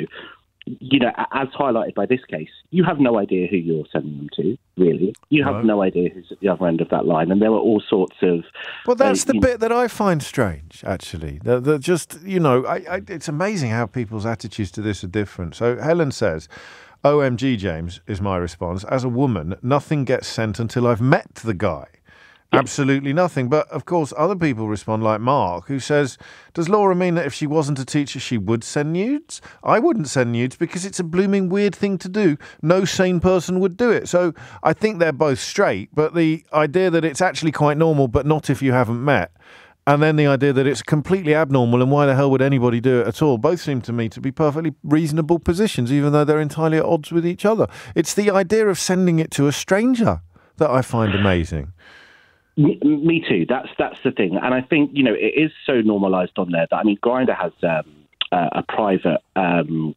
as highlighted by this case, you have no idea who you're sending them to, really. You have no idea who's at the other end of that line. And there were all sorts of... Well, that's the bit that I find strange, actually. It's amazing how people's attitudes to this are different. So Helen says, OMG, James, is my response. As a woman, nothing gets sent until I've met the guy. Absolutely nothing. But, of course, other people respond like Mark, who says, does Laura mean that if she wasn't a teacher, she would send nudes? I wouldn't send nudes because it's a blooming weird thing to do. No sane person would do it. So I think they're both straight, but the idea that it's actually quite normal, but not if you haven't met, and then the idea that it's completely abnormal and why the hell would anybody do it at all, both seem to me to be perfectly reasonable positions, even though they're entirely at odds with each other. It's the idea of sending it to a stranger that I find amazing. Me too. That's the thing, and I think it is so normalised on there that Grindr has a private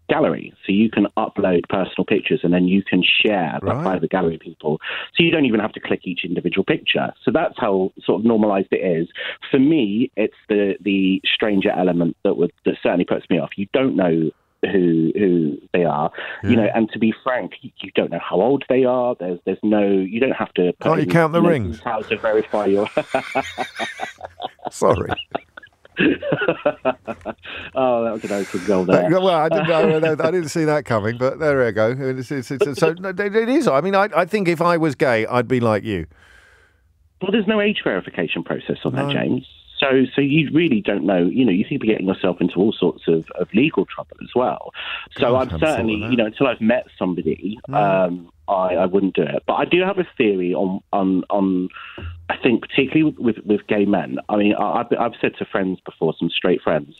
gallery, so you can upload personal pictures and then you can share that private gallery with people. So you don't even have to click each individual picture. So that's how sort of normalised it is. For me, it's the stranger element that certainly puts me off. You don't know who they are, and to be frank, you don't know how old they are. There's no, you don't have to. Can't you count the rings? How to verify your? Sorry. Oh, that was an open goal there. Well, I didn't see that coming, but there we go. So it is. I think if I was gay, I'd be like you. Well, there's no age verification process on that, James. So you really don't know, you could be getting yourself into all sorts of legal trouble as well. So I'm certainly, until I've met somebody, I wouldn't do it. But I do have a theory on I think particularly with gay men. I've said to friends before, some straight friends,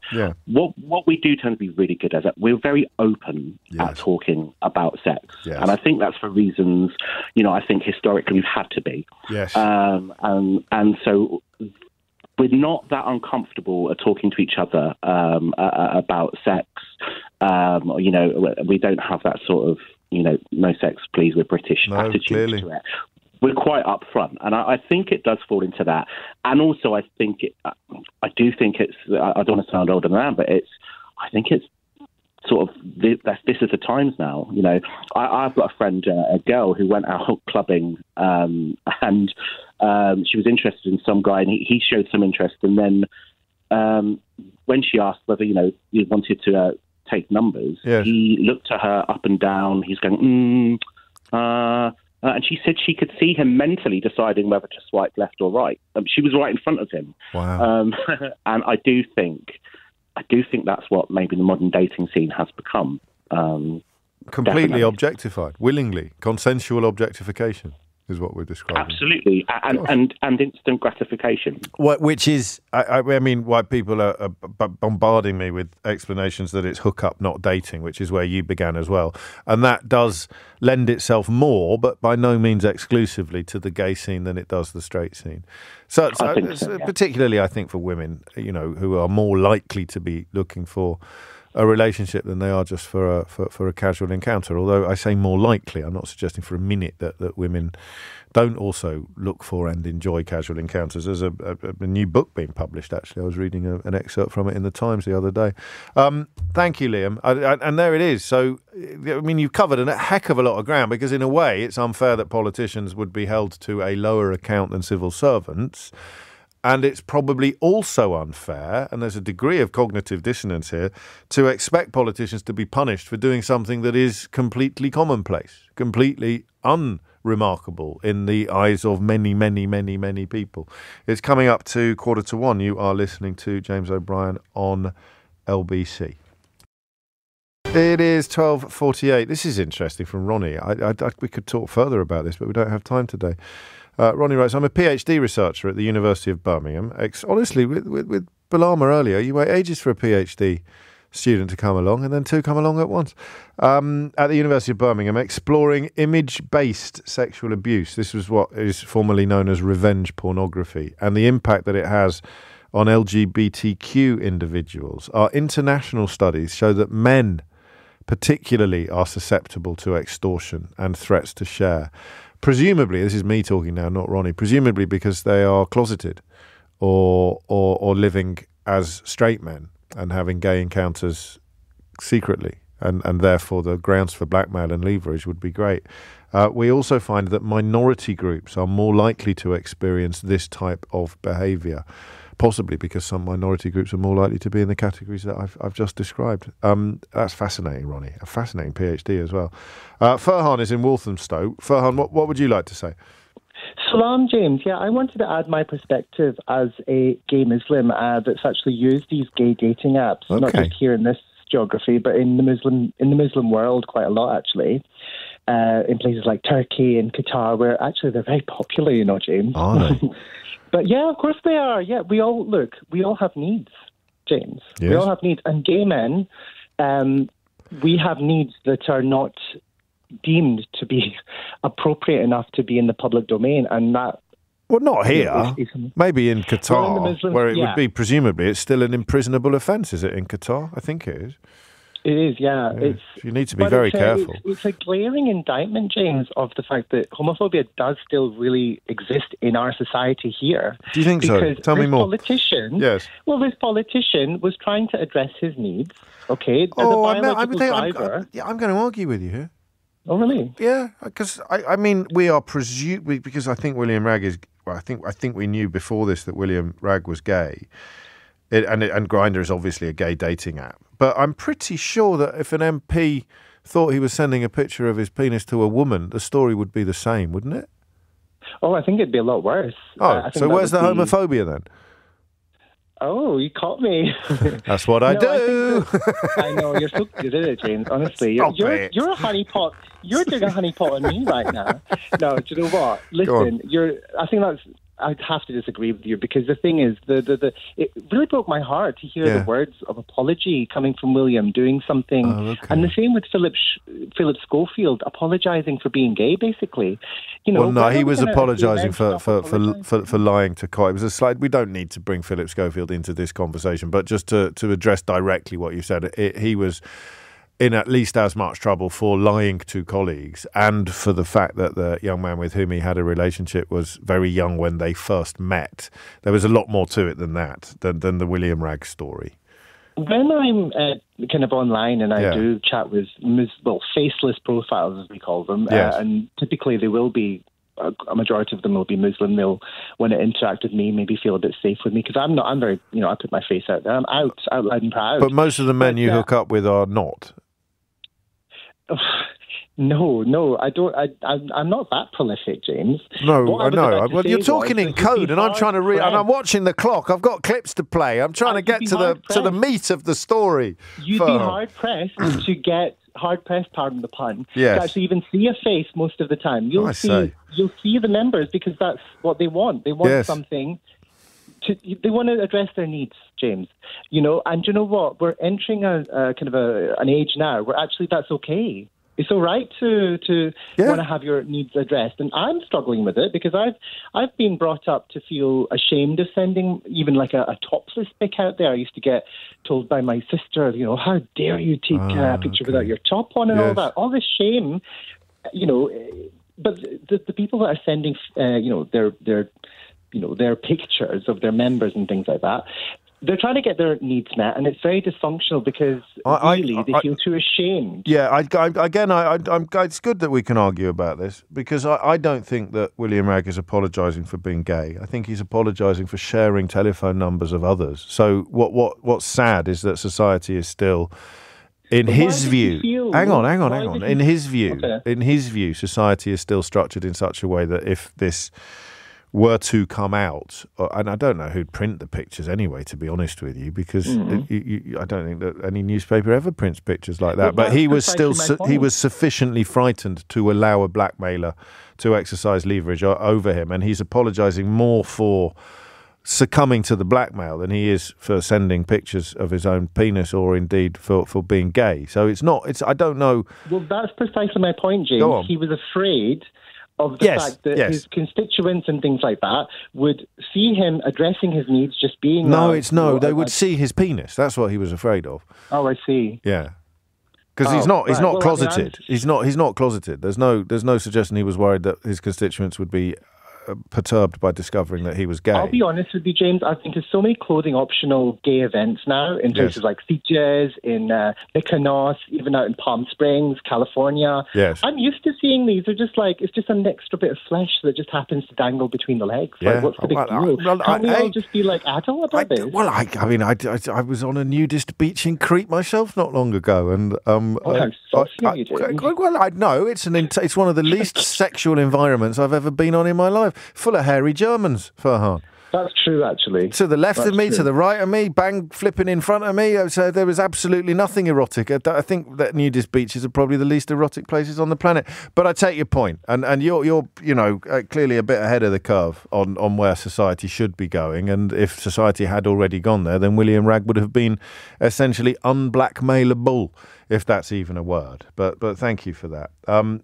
what we do tend to be really good at, we're very open at talking about sex. Yes. And I think that's for reasons, I think historically we've had to be. Yes. And so we're not that uncomfortable at talking to each other about sex. We don't have that sort of, no sex, please, we're British attitude to it. We're quite upfront, and I think it does fall into that. And also, I do think it's. I don't want to sound older than I am, but I think it's sort of this is the times now. I've got a friend, a girl who went out clubbing, and she was interested in some guy, and he showed some interest. And then when she asked whether he wanted to take numbers, he looked at her up and down. He's going, And she said she could see him mentally deciding whether to swipe left or right. She was right in front of him. Wow. And I do think that's what maybe the modern dating scene has become. Completely Definitely. objectified, willingly. Consensual objectification is what we're describing. Absolutely. And instant gratification. Which is, I mean, why people are bombarding me with explanations that it's hookup, not dating, which is where you began as well. And that does lend itself more, but by no means exclusively, to the gay scene than it does the straight scene. So, particularly, I think, for women, who are more likely to be looking for a relationship than they are just for a casual encounter. Although I say more likely, I'm not suggesting for a minute that women don't also look for and enjoy casual encounters. There's a new book being published, actually. I was reading an excerpt from it in the Times the other day. Thank you, Liam. And there it is. So, I mean, you've covered a heck of a lot of ground, because in a way it's unfair that politicians would be held to a lower account than civil servants. And it's probably also unfair, and there's a degree of cognitive dissonance here, to expect politicians to be punished for doing something that is completely commonplace, completely unremarkable in the eyes of many, many, many, many people. It's coming up to 1:45. You are listening to James O'Brien on LBC. It is 12:48. This is interesting from Ronnie. We could talk further about this, but we don't have time today. Ronnie writes, I'm a PhD researcher at the University of Birmingham. Honestly, with Balama earlier, you wait ages for a PhD student to come along, and then two come along at once. At the University of Birmingham, exploring image-based sexual abuse. This was what is formerly known as revenge pornography, and the impact that it has on LGBTQ individuals. Our international studies show that men particularly are susceptible to extortion and threats to share. Presumably, this is me talking now, not Ronnie, presumably because they are closeted or living as straight men and having gay encounters secretly, and therefore the grounds for blackmail and leverage would be great. We also find that minority groups are more likely to experience this type of behaviour, possibly because some minority groups are more likely to be in the categories that I've just described. That's fascinating, Ronnie. A fascinating PhD as well. Farhan is in Walthamstow. Farhan, what would you like to say? Salam, James. Yeah, I wanted to add my perspective as a gay Muslim that's actually used these gay dating apps, not just here in this geography, but in the Muslim world quite a lot, actually. In places like Turkey and Qatar, where actually they're very popular, James. Are they? But yeah, of course they are. Yeah, we all have needs, James. Yes. We all have needs. And gay men, we have needs that are not deemed to be appropriate enough to be in the public domain. And that... Well, not here. Maybe in Qatar, where it would be, presumably, it's still an imprisonable offence, is it, in Qatar? I think it is. It is, yeah. You need to be very careful. It's a glaring indictment, James, of the fact that homophobia does still really exist in our society here. Do you think so? Tell me more. This politician was trying to address his needs, okay? As a biological driver. I'm going to argue with you here. Oh, really? Yeah, because, I mean, we are because I think William Ragg is... Well, I think we knew before this that William Ragg was gay. And Grindr is obviously a gay dating app. But I'm pretty sure that if an MP thought he was sending a picture of his penis to a woman, the story would be the same, wouldn't it? Oh, I think it'd be a lot worse. Oh, so where's the homophobia then? Oh, you caught me. That's what I do. I know, you're so good at it, James. Honestly, you're a honeypot. You're doing a honeypot on me right now. No, do you know what? Listen, I think I'd have to disagree with you, because the thing is, it really broke my heart to hear the words of apology coming from William doing something, and the same with Philip Schofield apologising for being gay, basically. Well, no, he was apologising for lying to Coy. It was a slide. We don't need to bring Philip Schofield into this conversation, but just to address directly what you said, he was in at least as much trouble for lying to colleagues, and for the fact that the young man with whom he had a relationship was very young when they first met. There was a lot more to it than that, than the William Ragg story. When I'm kind of online and I do chat with, faceless profiles, as we call them, and typically they will be, a majority of them will be Muslim. They'll want to interact with me, maybe feel a bit safe with me, because I'm very, I put my face out there. I'm out loud and proud. But most of the men you hook up with are not. No, I don't. I'm not that prolific, James. No, I know. Well, you're talking in code, and I'm trying to read, and I'm watching the clock. I've got clips to play. I'm trying to get to the meat of the story. You'd be hard pressed to get pardon the pun. Yes. To actually even see a face most of the time. You'll see the members because that's what they want. They want something. They want to address their needs, James. And you know what? We're entering a kind of an age now where actually that's okay. It's all right to want to have your needs addressed, and I'm struggling with it because I've been brought up to feel ashamed of sending even like a topless pic out there. I used to get told by my sister, how dare you take a picture without your top on and all that. All this shame, But the people that are sending, their pictures of their members and things like that. They're trying to get their needs met, and it's very dysfunctional because they feel too ashamed. Yeah, it's good that we can argue about this because I don't think that William Ragg is apologising for being gay. I think he's apologising for sharing telephone numbers of others. So what's sad is that society is still, in his view, hang on. In his view, society is still structured in such a way that if this were to come out, and I don't know who'd print the pictures anyway, to be honest with you, because I don't think that any newspaper ever prints pictures like that. But he was he was sufficiently frightened to allow a blackmailer to exercise leverage over him, and he's apologising more for succumbing to the blackmail than he is for sending pictures of his own penis or indeed for being gay. So I don't know. Well, that's precisely my point, James. He was afraid of the fact that his constituents and things like that would see him addressing his needs just being... They would see his penis. That's what he was afraid of. Oh, I see. Yeah. Because he's not closeted. He's not closeted. There's no suggestion he was worried that his constituents would be perturbed by discovering that he was gay. I'll be honest with you, James. I think there's so many clothing-optional gay events now in places like Sitges, in Mykonos, even out in Palm Springs, California. Yes. I'm used to seeing these. They're just like, it's just an extra bit of flesh that just happens to dangle between the legs. Yeah. Like, what's the big deal? Can't we all just be like adult about this? Well, I was on a nudist beach in Crete myself not long ago, and I know it's one of the least sexual environments I've ever been on in my life. Full of hairy Germans, Farhan. That's true, actually. To the left of me, to the right of me, bang flipping in front of me. So there was absolutely nothing erotic. I think that nudist beaches are probably the least erotic places on the planet. But I take your point, and you're clearly a bit ahead of the curve on where society should be going. And if society had already gone there, then William Ragg would have been essentially unblackmailable, if that's even a word. But thank you for that.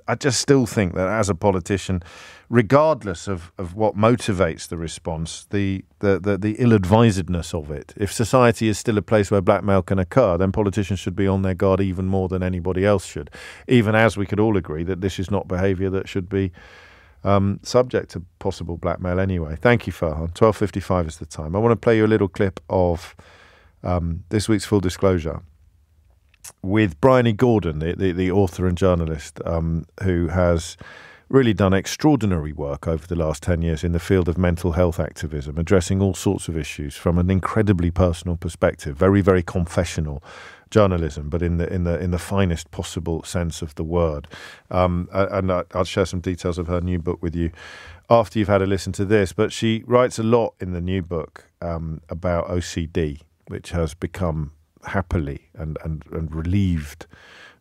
I just still think that as a politician, regardless of what motivates the response, the ill-advisedness of it, if society is still a place where blackmail can occur, then politicians should be on their guard even more than anybody else should, even as we could all agree that this is not behaviour that should be subject to possible blackmail anyway. Thank you, Farhan. 12:55 is the time. I want to play you a little clip of this week's Full Disclosure with Bryony Gordon, the author and journalist who has really done extraordinary work over the last 10 years in the field of mental health activism, addressing all sorts of issues from an incredibly personal perspective, very, very confessional journalism, but in the finest possible sense of the word. And I'll share some details of her new book with you after you've had a listen to this. But she writes a lot in the new book about OCD, which has become happily and relieved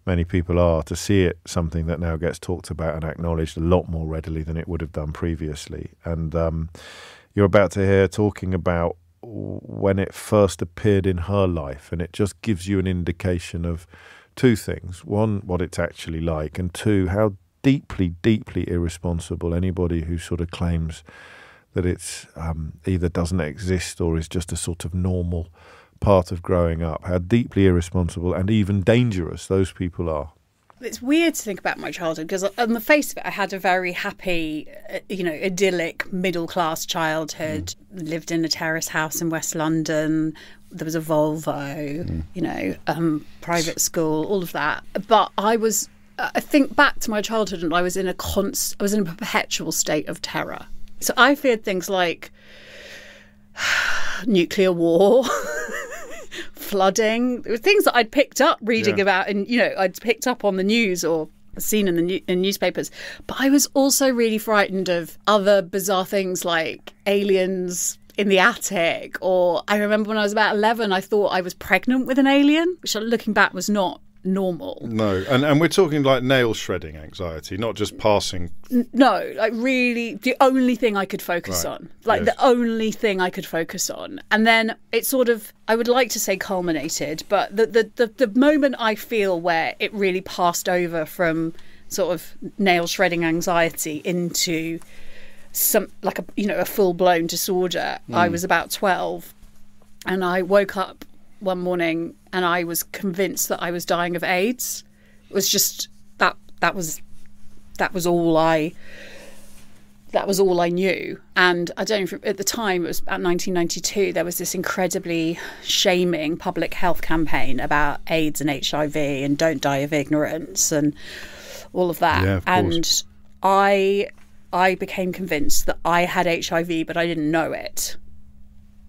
many people are to see it something that now gets talked about and acknowledged a lot more readily than it would have done previously. And you're about to hear talking about when it first appeared in her life, and it just gives you an indication of two things. One, what it's actually like, and two, how deeply, deeply irresponsible anybody who sort of claims that it's either doesn't exist or is just a sort of normal part of growing up, how deeply irresponsible and even dangerous those people are. It's weird to think about my childhood because on the face of it, I had a very happy, idyllic middle-class childhood. Lived in a terrace house in West London. There was a Volvo, private school, all of that. But I think back to my childhood and I was in a perpetual state of terror. So I feared things like nuclear war, flooding. There were things that I'd picked up reading about, and I'd picked up on the news or seen in in newspapers. But I was also really frightened of other bizarre things like aliens in the attic, or I remember when I was about 11, I thought I was pregnant with an alien, which looking back was not normal. No, and we're talking like nail shredding anxiety, not just passing. No, like really the only thing I could focus on. Like the only thing I could focus on. And then it sort of, I would like to say culminated, but the moment I feel where it really passed over from sort of nail shredding anxiety into some like a full-blown disorder, I was about 12, and I woke up one morning and I was convinced that I was dying of AIDS. It was just that was all I knew. And I don't know if, at the time, it was about 1992, there was this incredibly shaming public health campaign about AIDS and HIV and don't die of ignorance and all of that. Yeah, of course. And I became convinced that I had HIV, but I didn't know it.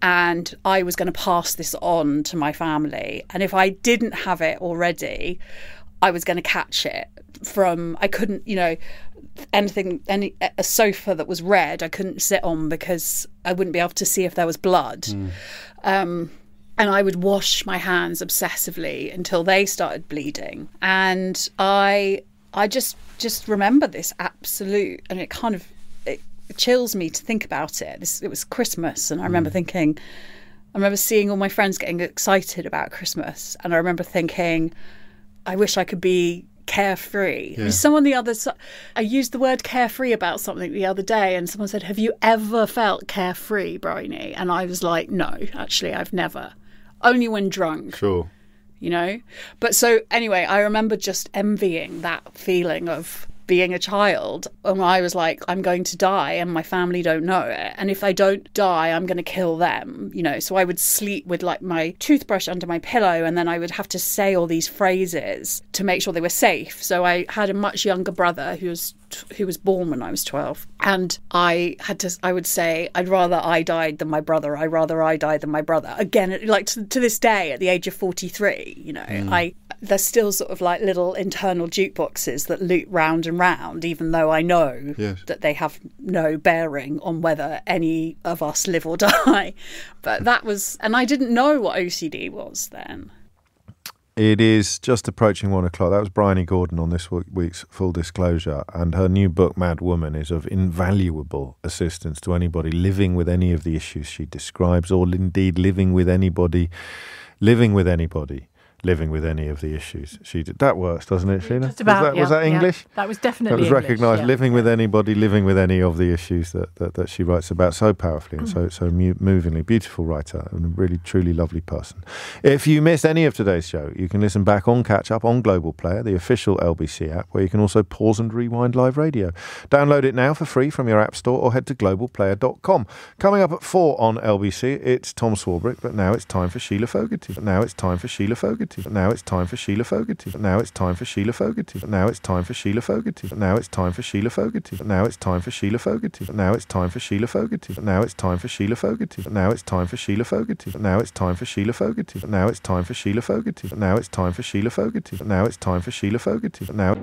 And I was going to pass this on to my family. And if I didn't have it already, I was going to catch it from, I couldn't, a sofa that was red, I couldn't sit on because I wouldn't be able to see if there was blood. And I would wash my hands obsessively until they started bleeding. And I just remember this absolute, and it kind of, it chills me to think about it. It was Christmas, and I remember seeing all my friends getting excited about Christmas, and I remember thinking, I wish I could be carefree. Yeah. Someone the other side, I used the word carefree about something the other day, and someone said, have you ever felt carefree, Bryony? And I was like, no, actually, I've never. Only when drunk. Sure. But so anyway, I remember just envying that feeling of being a child, and I was like, I'm going to die and my family don't know it, and if I don't die, I'm going to kill them, so I would sleep with like my toothbrush under my pillow, and then I would have to say all these phrases to make sure they were safe. So I had a much younger brother who was born when I was 12, and I would say, I'd rather I died than my brother, I'd rather I died than my brother. Again, like to this day, at the age of 43, there's still sort of like little internal jukeboxes that loop round and round, even though I know that they have no bearing on whether any of us live or die. But that was, and I didn't know what OCD was then. It is just approaching 1 o'clock. That was Bryony Gordon on this week's Full Disclosure, and her new book, Mad Woman, is of invaluable assistance to anybody living with any of the issues she describes, or indeed living with anybody living with any of the issues she did. That works, doesn't it, Sheila? Just about, was that English? That was definitely That was English, recognised. Living with anybody, living with any of the issues that she writes about so powerfully and so movingly. Beautiful writer and a really, truly lovely person. If you missed any of today's show, you can listen back on Catch Up on Global Player, the official LBC app, where you can also pause and rewind live radio. Download it now for free from your app store, or head to globalplayer.com. Coming up at 4 on LBC, it's Tom Swarbrick, but now it's time for Sheila Fogarty. Now it's time for Sheila Fogarty. Now it's time for Sheila Fogarty. Now it's time for Sheila Fogarty. Now it's time for Sheila Fogarty. Now it's time for Sheila Fogarty. Now it's time for Sheila Fogarty. Now it's time for Sheila Fogarty. Now it's time for Sheila Fogarty. Now it's time for Sheila Fogarty. Now it's time for Sheila Fogarty. Now it's time for Sheila Fogarty. Now it's time for Sheila Fogarty. Now it's time for Sheila Fogarty. Now